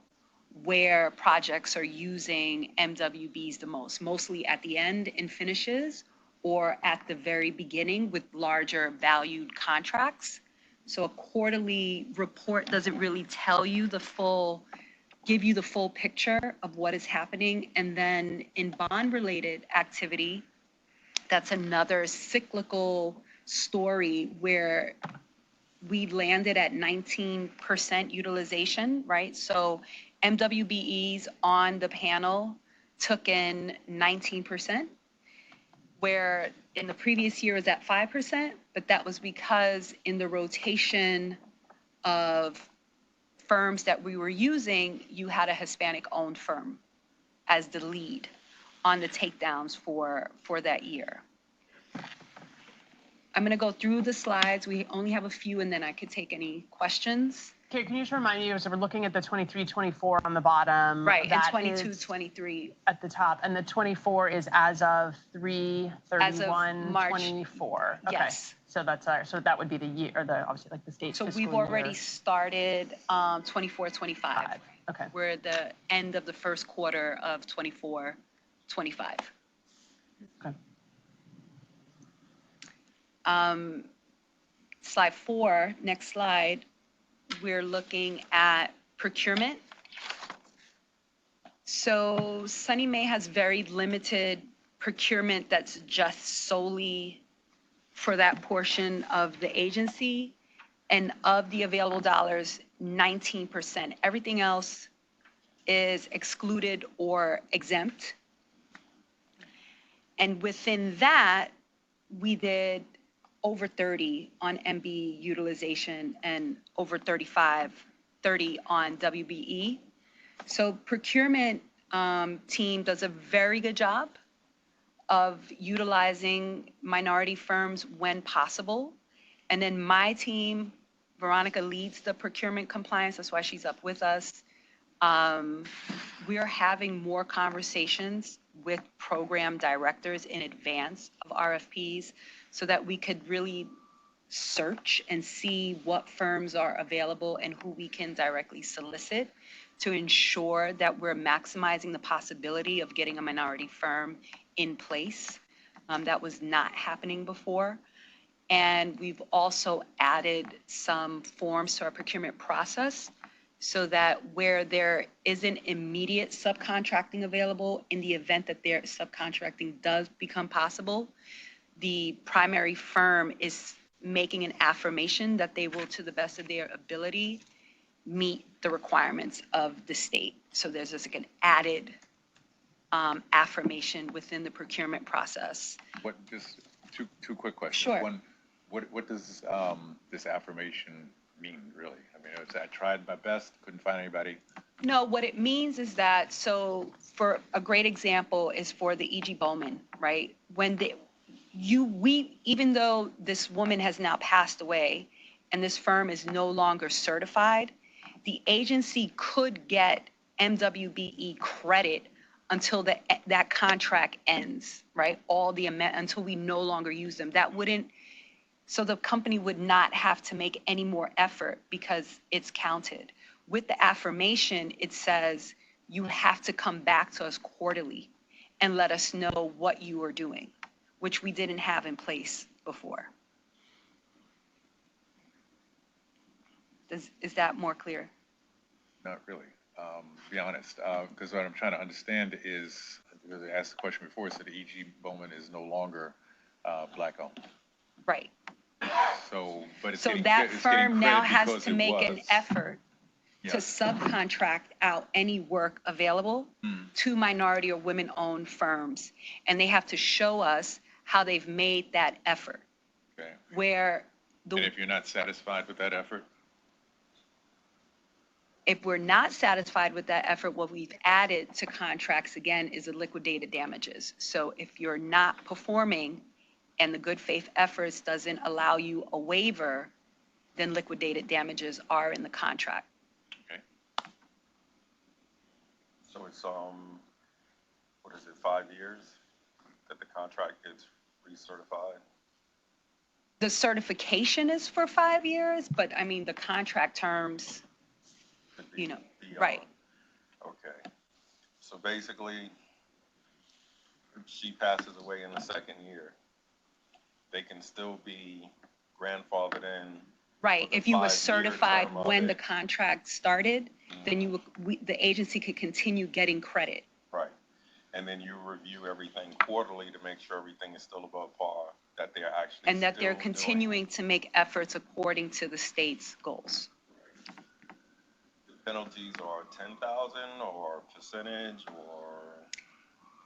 where projects are using MWBs the most, mostly at the end in finishes or at the very beginning with larger valued contracts. So a quarterly report doesn't really tell you give you the full picture of what is happening. And then in bond related activity, that's another cyclical story where we landed at 19% utilization, right? So MWBEs on the panel took in 19%, where in the previous year was at 5%, but that was because in the rotation of firms that we were using, you had a Hispanic-owned firm as the lead on the takedowns for that year. I'm going to go through the slides. We only have a few, and then I could take any questions. Okay, can you just remind me, so we're looking at the 23-24 on the bottom. Right, and 22-23. At the top, and the 24 is as of 3/31/24. Okay. Yes. So that's so that would be the year, or the obviously like the state. So we've already started 24-25. Okay. We're at the end of the first quarter of 24-25. Okay. Slide 4, next slide, we're looking at procurement. So SONYMA has very limited procurement that's just solely for that portion of the agency, and of the available dollars, 19%. Everything else is excluded or exempt. And within that, we did over 30 on MB utilization and over 30 on WBE. So procurement team does a very good job of utilizing minority firms when possible. And then my team, Veronica, leads the procurement compliance. That's why she's up with us. We are having more conversations with program directors in advance of RFPs so that we could really search and see what firms are available and who we can directly solicit to ensure that we're maximizing the possibility of getting a minority firm in place. That was not happening before. And we've also added some forms to our procurement process so that where there isn't immediate subcontracting available, in the event that their subcontracting does become possible, the primary firm is making an affirmation that they will, to the best of their ability, meet the requirements of the state. So there's just like an added affirmation within the procurement process. What, just two quick questions. Sure. One, what does this affirmation mean, really? I mean, I tried my best, couldn't find anybody. No, what it means is that, so for a great example is for the E.G. Bowman, right? When even though this woman has now passed away and this firm is no longer certified, the agency could get MWBE credit until that contract ends, right? Until we no longer use them. So the company would not have to make any more effort because it's counted. With the affirmation, it says you have to come back to us quarterly and let us know what you are doing, which we didn't have in place before. Is that more clear? Not really, to be honest, because what I'm trying to understand is, because I asked the question before, it said E.G. Bowman is no longer Black-owned. Right. So, but it's So getting, that it's firm getting now credit has because to it make was. an effort to subcontract out any work available to minority or women-owned firms. And they have to show us how they've made that effort. Okay. And if you're not satisfied with that effort? If we're not satisfied with that effort, what we've added to contracts, again, is the liquidated damages. So if you're not performing and the good faith efforts doesn't allow you a waiver, then liquidated damages are in the contract. Okay. So it's, 5 years that the contract gets recertified? The certification is for 5 years, but I mean, the contract terms, Beyond. right. Okay. So basically, if she passes away in the second year, they can still be grandfathered in. Right. If you were 5-year certified term of when it. the contract started, then the agency could continue getting credit. Right. And then you review everything quarterly to make sure everything is still above par, that they're actually And that they're still continuing to make efforts according to the state's goals. The penalties are 10,000 or percentage or?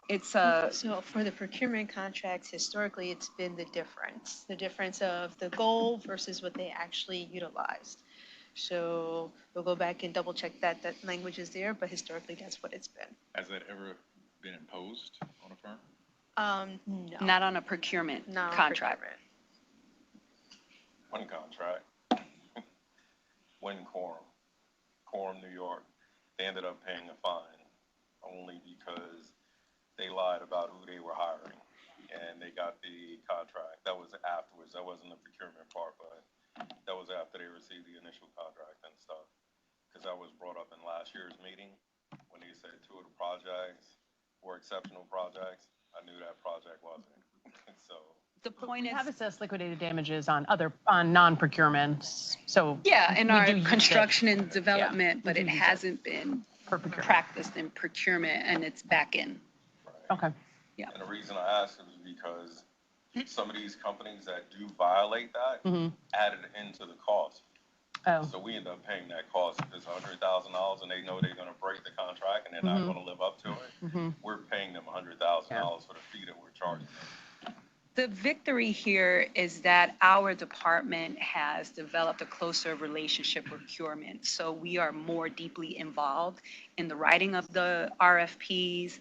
It's So for the procurement contracts, historically, it's been the difference of the goal versus what they actually utilized. So we'll go back and double check that language is there, but historically, that's what it's been. Has that ever been imposed on a firm? No. Not on a procurement Not on contract. procurement. One contract, one Quorum, New York, they ended up paying a fine only because they lied about who they were hiring, and they got the contract. That was afterwards. That wasn't the procurement part, but that was after they received the initial contract and stuff. Because that was brought up in last year's meeting when they said 2 of the projects were exceptional projects. I knew that project wasn't. So the point we is, have assessed liquidated damages on non-procurements. So yeah, in we our do use construction it. and development, Yeah, but it hasn't been practiced in procurement, and it's back in. Okay. Yeah. And the reason I asked is because some of these companies that do violate that added it into the cost. Oh. So we end up paying that cost. If it's $100,000 and they know they're going to break the contract and they're not going to live up to it, we're paying them $100,000 for the fee that we're charging them. The victory here is that our department has developed a closer relationship with procurement. So we are more deeply involved in the writing of the RFPs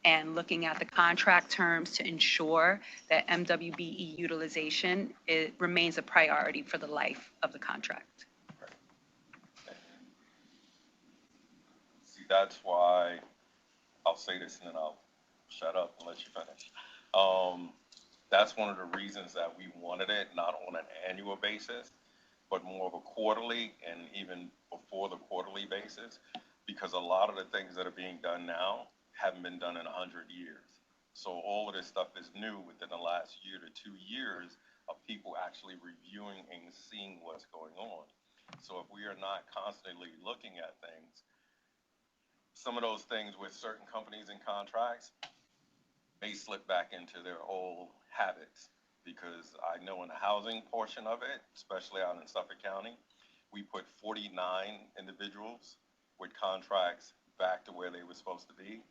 and looking at the contract terms to ensure that MWBE utilization remains a priority for the life of the contract. See, that's why I'll say this and then I'll shut up and let you finish. That's one of the reasons that we wanted it, not on an annual basis, but more of a quarterly and even before the quarterly basis, because a lot of the things that are being done now haven't been done in 100 years. So all of this stuff is new within the last year to 2 years of people actually reviewing and seeing what's going on. So if we are not constantly looking at things, some of those things with certain companies and contracts may slip back into their old habits, because I know in the housing portion of it, especially out in Suffolk County, we put 49 individuals with contracts back to where they were supposed to be.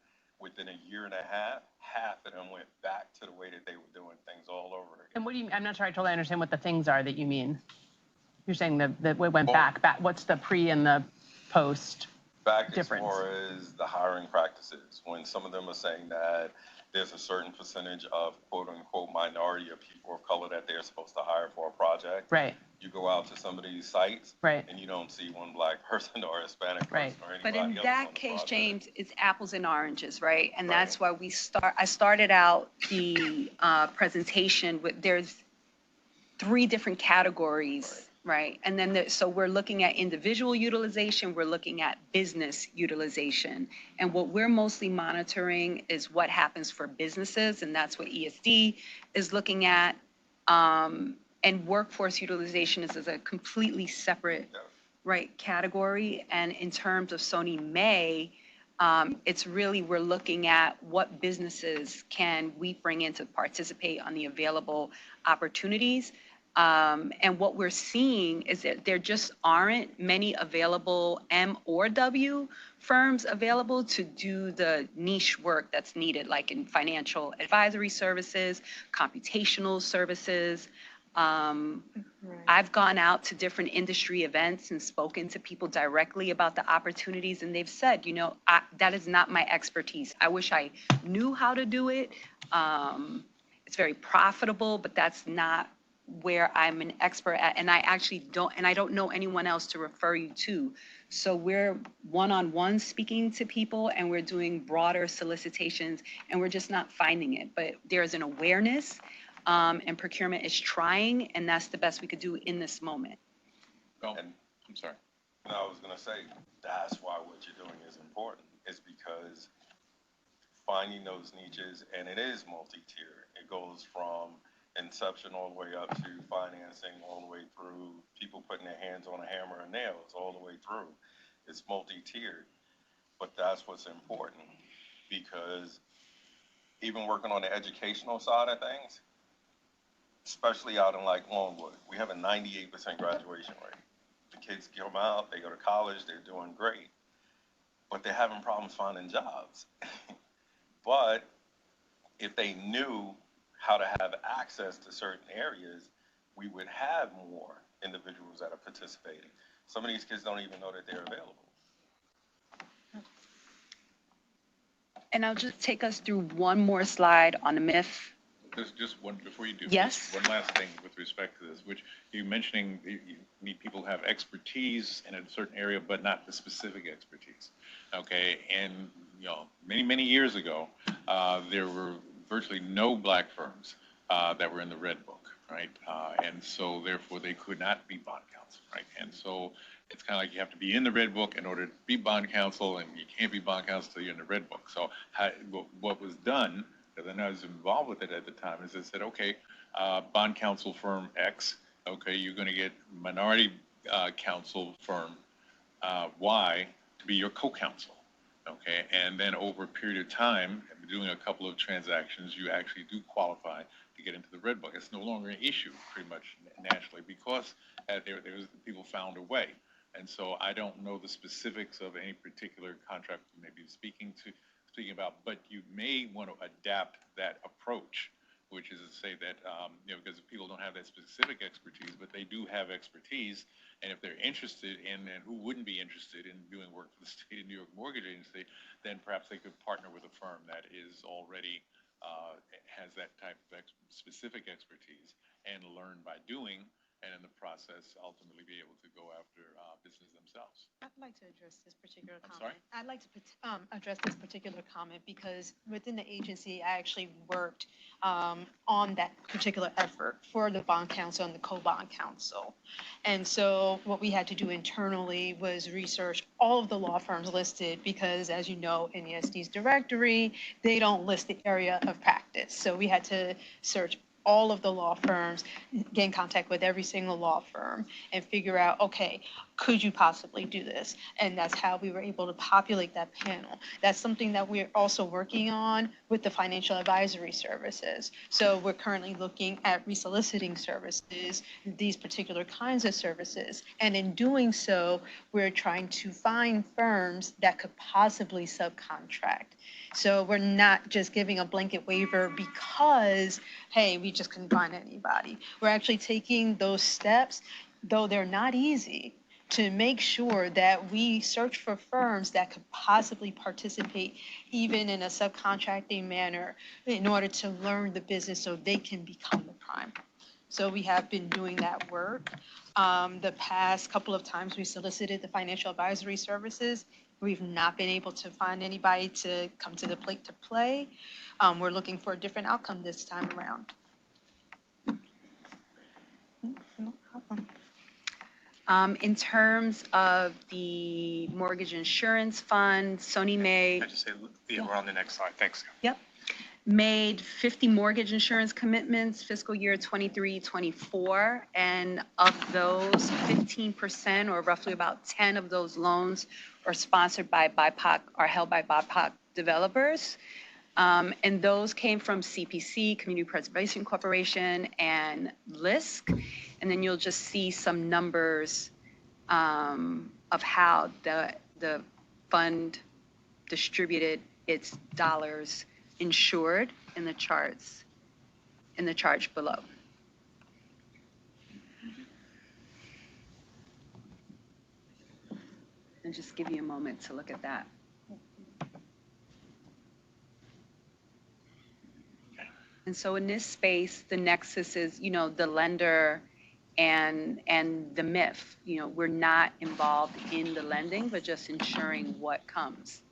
Within a year and a half of them went back to the way that they were doing things all over again. And what do you, I'm not sure I totally understand what the things are that you mean. You're saying that we went back. What's the pre and the post back difference? As far as the hiring practices, when some of them are saying that there's a certain percentage of quote unquote minority of people of color that they're supposed to hire for a project. Right. You go out to some of these sites, right, and you don't see one black person or Hispanic person or anybody But in else that case, James, it's apples and oranges, right? And that's why I started out the presentation with, there's 3 different categories, right? And then, so we're looking at individual utilization, we're looking at business utilization. And what we're mostly monitoring is what happens for businesses, and that's what ESD is looking at. And workforce utilization is a completely separate, right, category. And in terms of SONYMA, it's really, we're looking at what businesses can we bring in to participate on the available opportunities. And what we're seeing is that there just aren't many available M or W firms available to do the niche work that's needed, like in financial advisory services, computational services. I've gone out to different industry events and spoken to people directly about the opportunities, and they've said, you know, that is not my expertise. I wish I knew how to do it. It's very profitable, but that's not where I'm an expert at, and I actually don't know anyone else to refer you to. So we're one-on-one speaking to people, and we're doing broader solicitations, and we're just not finding it. But there's an awareness, and procurement is trying, and that's the best we could do in this moment. Well, and I'm sorry. No, I was going to say, that's why what you're doing is important, is because finding those niches, and it is multi-tier. It goes from inception all the way up to financing, all the way through people putting their hands on a hammer and nails, all the way through. It's multi-tiered, but that's what's important, because even working on the educational side of things, especially out in like Longwood, we have a 98% graduation rate. The kids come out, they go to college, they're doing great, but they're having problems finding jobs. But if they knew how to have access to certain areas, we would have more individuals that are participating. Some of these kids don't even know that they're available. And I'll just take us through one more slide on the myth. There's just one, before you do, yes, one last thing with respect to this, which you're mentioning, you need people who have expertise in a certain area, but not the specific expertise. Okay, and you know, many years ago, there were virtually no black firms that were in the Red Book, right? And so therefore they could not be bond counsel, right? And so it's kind of like you have to be in the Red Book in order to be bond counsel, and you can't be bond counsel until you're in the Red Book. So what was done, because I know I was involved with it at the time, is they said, okay, bond counsel firm X, okay, you're going to get minority counsel firm Y to be your co-counsel. Okay, and then over a period of time, doing a couple of transactions, you actually do qualify to get into the Red Book. It's no longer an issue, pretty much nationally, because people found a way. And so I don't know the specifics of any particular contract you may be speaking about, but you may want to adapt that approach which is to say that, because people don't have that specific expertise, but they do have expertise. And if they're interested in, and who wouldn't be interested in doing work for the state of New York Mortgage Agency, then perhaps they could partner with a firm that is already, has that type of specific expertise and learn by doing, and in the process, ultimately be able to go after business themselves. I'd like to address this particular I'm comment. sorry? I'd like to address this particular comment because within the agency, I actually worked on that particular effort for the bond counsel and the co-bond counsel. And so what we had to do internally was research all of the law firms listed because, as you know, in the SD's directory, they don't list the area of practice. So we had to search all of the law firms, get in contact with every single law firm and figure out, okay, could you possibly do this? And that's how we were able to populate that panel. That's something that we're also working on with the financial advisory services. So we're currently looking at resoliciting services, these particular kinds of services. And in doing so, we're trying to find firms that could possibly subcontract. So we're not just giving a blanket waiver because, hey, we just couldn't find anybody. We're actually taking those steps, though they're not easy, to make sure that we search for firms that could possibly participate even in a subcontracting manner in order to learn the business so they can become the prime. So we have been doing that work. The past couple of times we solicited the financial advisory services, we've not been able to find anybody to come to the plate to play. We're looking for a different outcome this time around. No problem. In terms of the mortgage insurance fund, SONYMA. I just say, yeah, we're on the next slide. Thanks. Yep. Made 50 mortgage insurance commitments fiscal year 23-24, and of those, 15% or roughly about 10 of those loans are sponsored by BIPOC, are held by BIPOC developers. And those came from CPC, Community Preservation Corporation, and LISC. And then you'll just see some numbers of how the fund distributed its dollars insured in the charts, in the chart below. And just give you a moment to look at that. And so in this space, the nexus is, the lender and the MIF. We're not involved in the lending, but just ensuring what comes.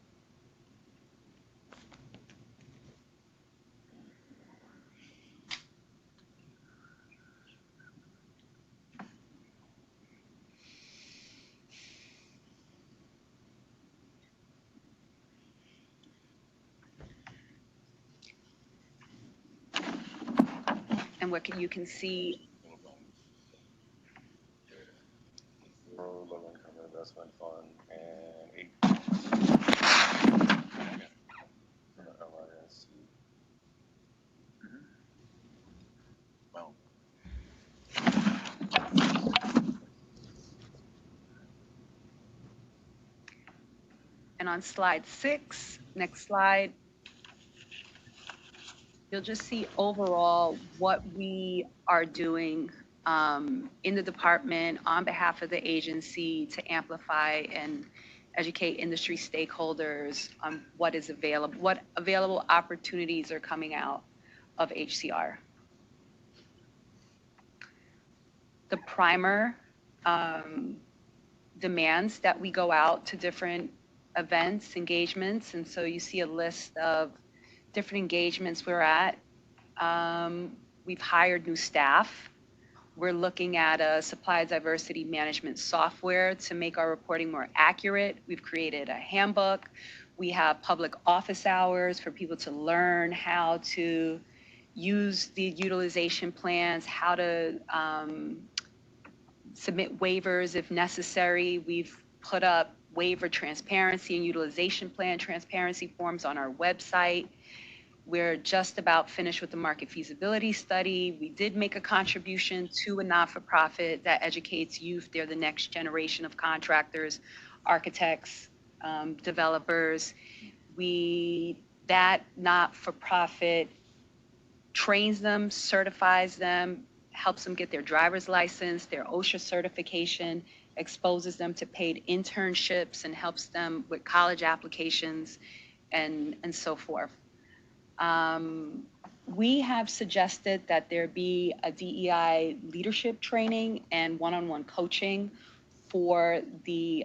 And what you can see. Low income investment fund and 8. Well, And on slide 6, next slide, you'll just see overall what we are doing in the department on behalf of the agency to amplify and educate industry stakeholders on what is available, what available opportunities are coming out of HCR. The primer demands that we go out to different events, engagements, and so you see a list of different engagements we're at. We've hired new staff. We're looking at a supply diversity management software to make our reporting more accurate. We've created a handbook. We have public office hours for people to learn how to use the utilization plans, how to submit waivers if necessary. We've put up waiver transparency and utilization plan transparency forms on our website. We're just about finished with the market feasibility study. We did make a contribution to a not-for-profit that educates youth. They're the next generation of contractors, architects, developers. That not-for-profit trains them, certifies them, helps them get their driver's license, their OSHA certification, exposes them to paid internships, and helps them with college applications and so forth. We have suggested that there be a DEI leadership training and one-on-one coaching for the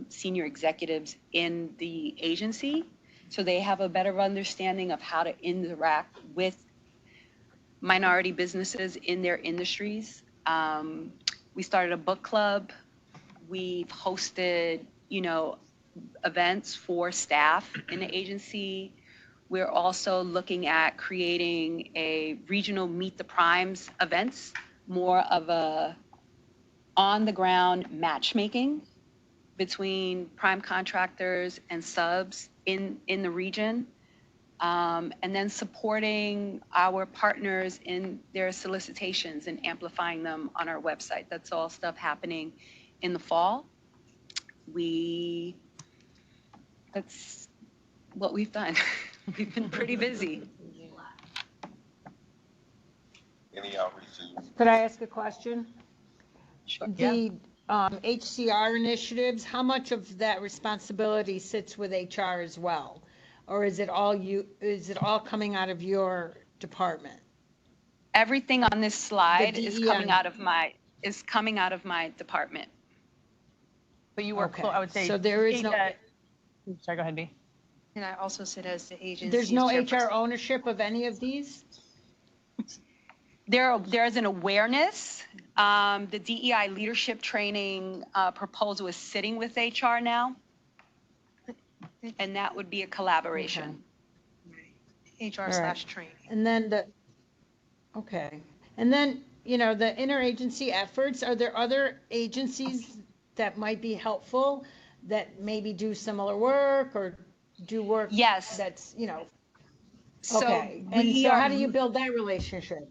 senior executives in the agency, so they have a better understanding of how to interact with minority businesses in their industries. We started a book club. We've hosted, events for staff in the agency. We're also looking at creating a regional Meet the Primes events, more of a on-the-ground matchmaking between prime contractors and subs in the region, and then supporting our partners in their solicitations and amplifying them on our website. That's all stuff happening in the fall. That's what we've done. We've been pretty busy. Any outreach? Could I ask a question? Sure. The HCR initiatives, how much of that responsibility sits with HR as well? Or is it all coming out of your department? Everything on this slide The is DEI. coming out of my department. But you work, Okay. I would say. So there is no, Sorry, go ahead, B. And I also sit as the agency. there's no HR ownership of any of these? There's an awareness. The DEI leadership training proposal is sitting with HR now, and that would be a collaboration. HR/training. And then the interagency efforts, are there other agencies that might be helpful that maybe do similar work or do work? Yes. That's, So okay. And we so are- how do you build that relationship?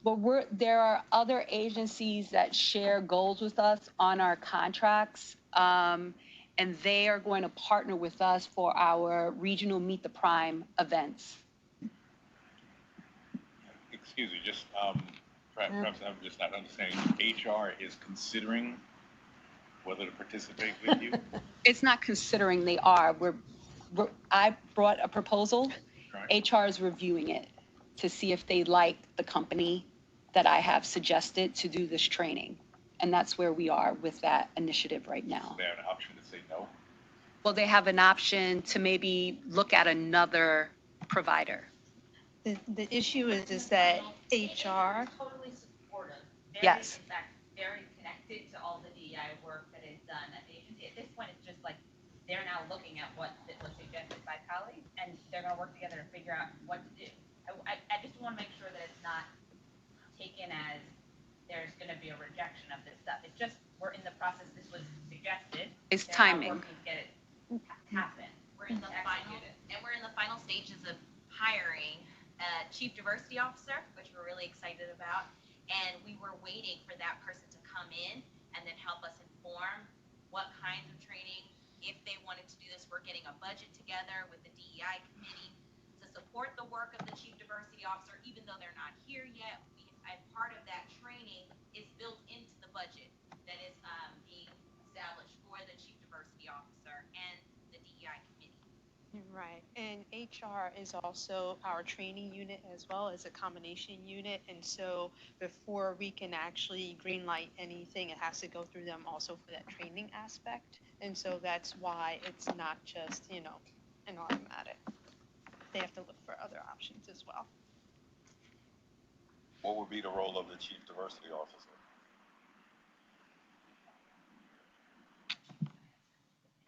Well, there are other agencies that share goals with us on our contracts, and they are going to partner with us for our regional Meet the Prime events. Excuse me, just, perhaps I'm just not understanding. HR is considering whether to participate with you? It's not considering, they are. I brought a proposal. Right. HR is reviewing it to see if they like the company that I have suggested to do this training. And that's where we are with that initiative right now. Is there an option to say no? Well, they have an option to maybe look at another provider. The issue is that HR. Totally supportive. Yes. In fact, very connected to all the DEI work that is done at the agency. At this point, it's just like they're now looking at what was suggested by colleagues, and they're going to work together to figure out what to do. I just want to make sure that it's not taken as there's going to be a rejection of this stuff. It's just we're in the process. This was suggested. It's They're now timing. working to get it happen. We're in the final stages of hiring a chief diversity officer, which we're really excited about. And we were waiting for that person to come in and then help us inform what kinds of training, if they wanted to do this. We're getting a budget together with the DEI committee to support the work of the chief diversity officer, even though they're not here yet. And part of that training is built into the budget that is being established for the chief diversity officer and the DEI committee. Right, and HR is also our training unit as well as a combination unit, and so before we can actually greenlight anything, it has to go through them also for that training aspect, and so that's why it's not just, an automatic. They have to look for other options as well. What would be the role of the chief diversity officer?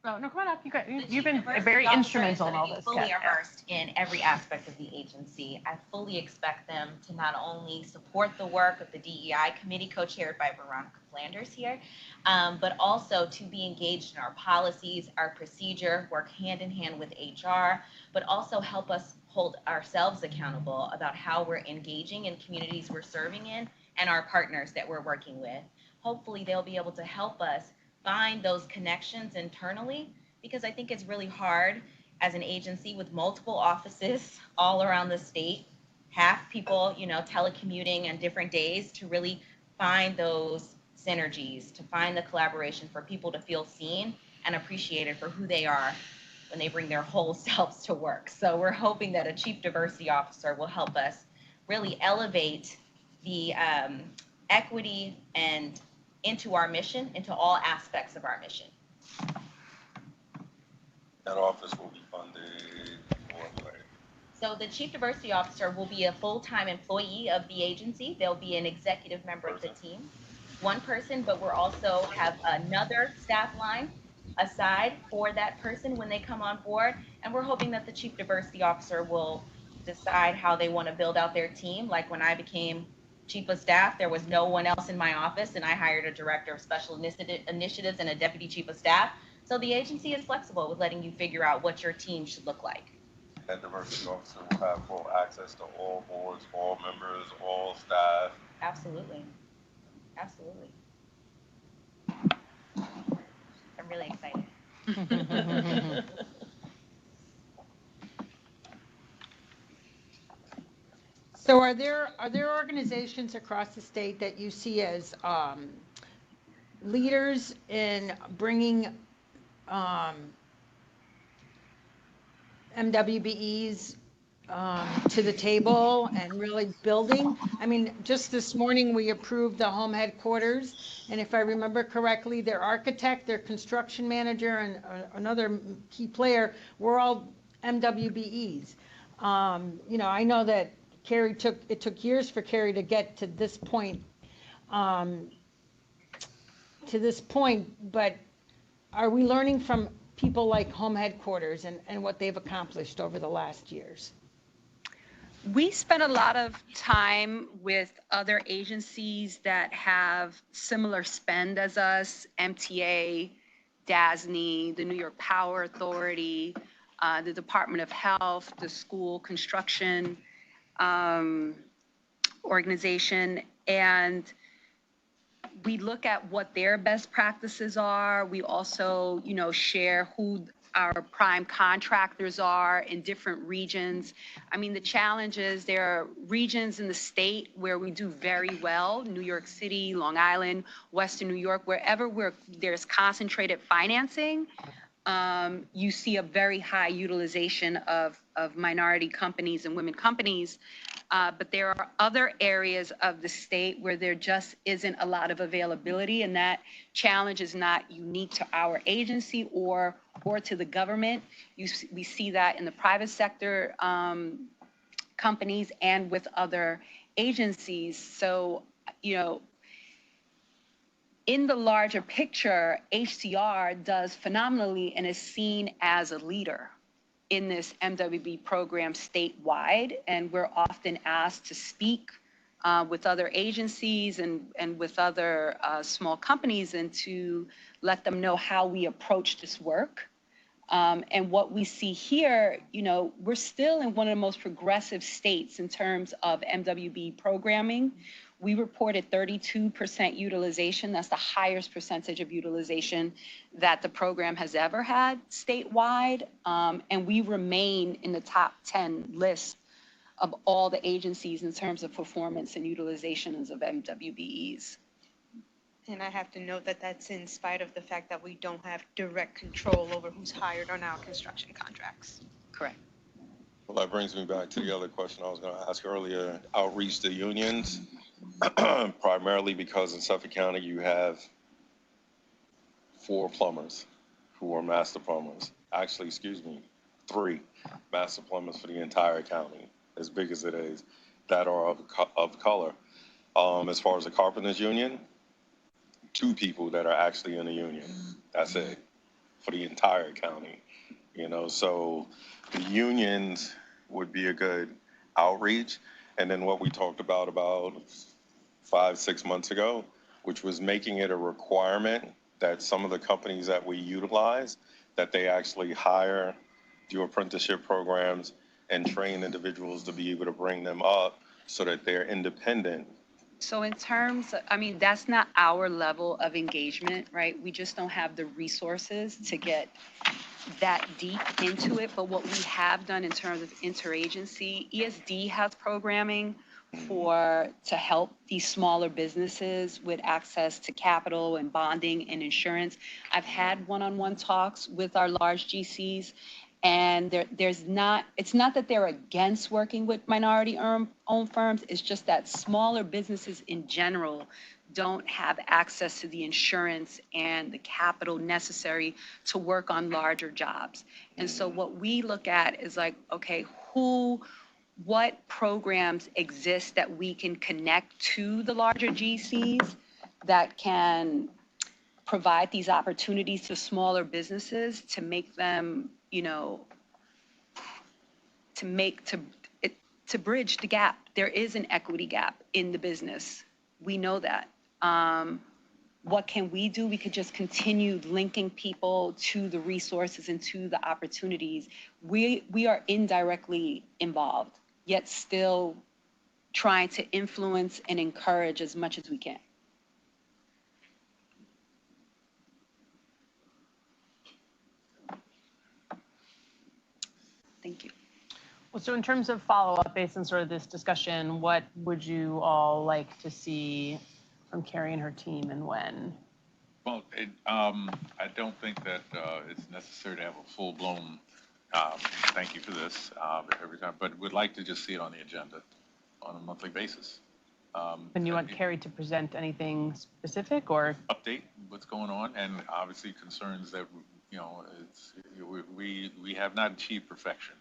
Oh, no, come on up. You've The been diversity very officer instrumental is in gonna all be this. fully Yeah. immersed in every aspect of the agency. I fully expect them to not only support the work of the DEI committee co-chaired by Veronica Flanders here, but also to be engaged in our policies, our procedure, work hand in hand with HR, but also help us hold ourselves accountable about how we're engaging in communities we're serving in and our partners that we're working with. Hopefully they'll be able to help us find those connections internally, because I think it's really hard as an agency with multiple offices all around the state half people, telecommuting on different days to really find those synergies, to find the collaboration for people to feel seen and appreciated for who they are when they bring their whole selves to work. So we're hoping that a chief diversity officer will help us really elevate the equity and into our mission, into all aspects of our mission. That office will be funded or way? So the chief diversity officer will be a full-time employee of the agency. They'll be an executive member of the team. One person, but we're also have another staff line aside for that person when they come on board. And we're hoping that the chief diversity officer will decide how they want to build out their team. Like when I became chief of staff, there was no one else in my office, and I hired a director of special initiatives and a deputy chief of staff. So the agency is flexible with letting you figure out what your team should look like. That diversity officer will have full access to all boards, all members, all staff. Absolutely. Absolutely. I'm really excited. So are there organizations across the state that you see as leaders in bringing MWBEs to the table and really building? I mean, just this morning we approved the home headquarters, and if I remember correctly, their architect, their construction manager, and another key player were all MWBEs. I know that it took years for Carrie to get to this point, but are we learning from people like home headquarters and what they've accomplished over the last years? We spent a lot of time with other agencies that have similar spend as us, MTA, DASNY, the New York Power Authority, the Department of Health, the school construction organization, and we look at what their best practices are. We also, share who our prime contractors are in different regions. I mean, the challenge is there are regions in the state where we do very well, New York City, Long Island, Western New York, wherever there's concentrated financing, you see a very high utilization of minority companies and women companies. But there are other areas of the state where there just isn't a lot of availability, and that challenge is not unique to our agency or to the government. We see that in the private sector companies and with other agencies. So, in the larger picture, HCR does phenomenally and is seen as a leader in this MWB program statewide, and we're often asked to speak with other agencies and with other small companies and to let them know how we approach this work. And what we see here, we're still in one of the most progressive states in terms of MWB programming. We reported 32% utilization. That's the highest percentage of utilization that the program has ever had statewide. And we remain in the top 10 list of all the agencies in terms of performance and utilizations of MWBEs. And I have to note that that's in spite of the fact that we don't have direct control over who's hired on our construction contracts. Correct. Well, that brings me back to the other question I was going to ask earlier, outreach to unions, primarily because in Suffolk County you have 4 plumbers who are master plumbers. Actually, 3 master plumbers for the entire county, as big as it is, that are of color. As far as the carpenters union, 2 people that are actually in the union. That's it for the entire county. So the unions would be a good outreach. And then what we talked about 5-6 months ago, which was making it a requirement that some of the companies that we utilize, that they actually hire, do apprenticeship programs, and train individuals to be able to bring them up so that they're independent. So in terms of, that's not our level of engagement, right? We just don't have the resources to get that deep into it, but what we have done in terms of interagency, ESD has programming to help these smaller businesses with access to capital and bonding and insurance. I've had one-on-one talks with our large GCs, and it's not that they're against working with minority-owned firms, it's just that smaller businesses in general don't have access to the insurance and the capital necessary to work on larger jobs. And so what we look at is like, okay, what programs exist that we can connect to the larger GCs that can provide these opportunities to smaller businesses to make them, to bridge the gap. There is an equity gap in the business. We know that. What can we do? We could just continue linking people to the resources and to the opportunities. We are indirectly involved, yet still trying to influence and encourage as much as we can. Thank you. Well, so in terms of follow-up based on sort of this discussion, what would you all like to see from Carrie and her team, and when? Well, I don't think that it's necessary to have a full-blown thank you for this every time, but would like to just see it on the agenda on a monthly basis. And you want Carrie to present anything specific, or? Update what's going on, and obviously concerns that, we have not achieved perfection.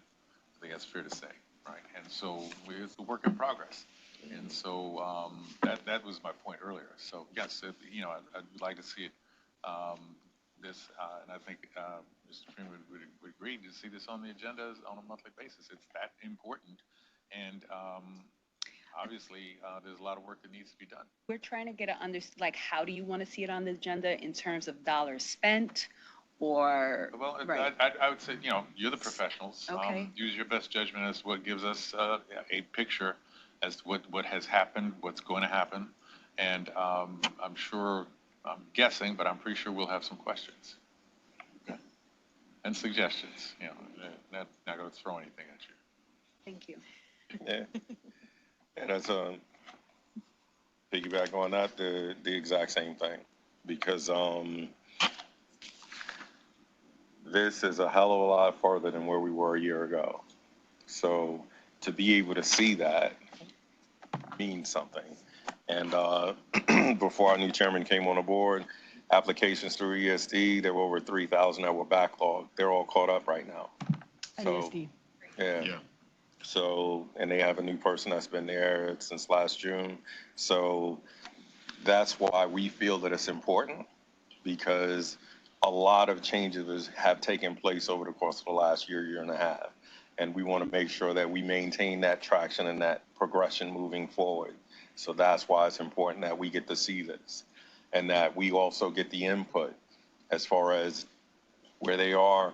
I think that's fair to say, right? And so it's a work in progress. And so that was my point earlier. So yes, I'd like to see it, and I think Mr. Freeman would agree to see this on the agenda on a monthly basis. It's that important, and obviously there's a lot of work that needs to be done. We're trying to get how do you want to see it on the agenda in terms of dollars spent, or? Well, right. I would say, you're the professionals. Okay. Use your best judgment as what gives us a picture as to what has happened, what's going to happen. And I'm guessing, but I'm pretty sure we'll have some questions. Okay. And suggestions, not going to throw anything at you. Thank you. Yeah. And as piggyback on that, the exact same thing, because this is a hell of a lot further than where we were a year ago. So to be able to see that means something. And before our new chairman came on the board, applications through ESD, there were over 3,000 that were backlogged. They're all caught up right now. ESD. Yeah. So, and they have a new person that's been there since last June. So that's why we feel that it's important, because a lot of changes have taken place over the course of the last year and a half. And we want to make sure that we maintain that traction and that progression moving forward. So that's why it's important that we get to see this, and that we also get the input as far as where they are,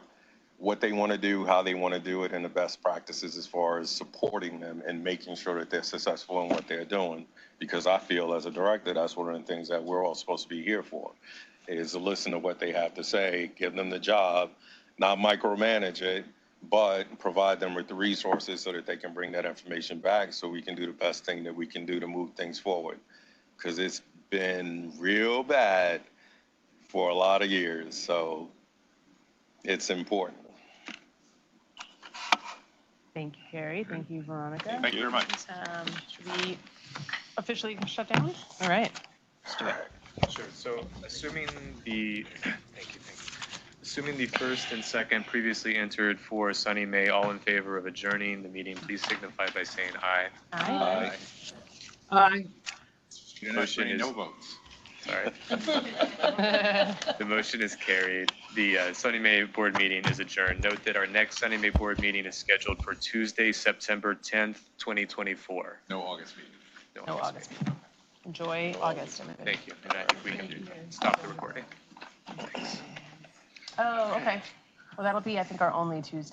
what they want to do, how they want to do it, and the best practices as far as supporting them and making sure that they're successful in what they're doing. Because I feel as a director, that's one of the things that we're all supposed to be here for, is to listen to what they have to say, give them the job, not micromanage it, but provide them with the resources so that they can bring that information back so we can do the best thing that we can do to move things forward. Because it's been real bad for a lot of years, so it's important. Thank you, Carrie. Thank you, Veronica. Thank you very much. Should we officially shut down? All right. Sure. So assuming the first and second previously entered for SONYMA, all in favor of adjourning the meeting, please signify by saying aye. Aye. Aye. Motion is no votes. Sorry. The motion is carried. The SONYMA board meeting is adjourned. Note that our next SONYMA board meeting is scheduled for Tuesday, September 10th, 2024. No August meeting. No August meeting. Enjoy August, everybody. Thank you. And I think we can stop the recording. Thanks. Oh, okay. Well, that'll be, I think, our only Tuesday.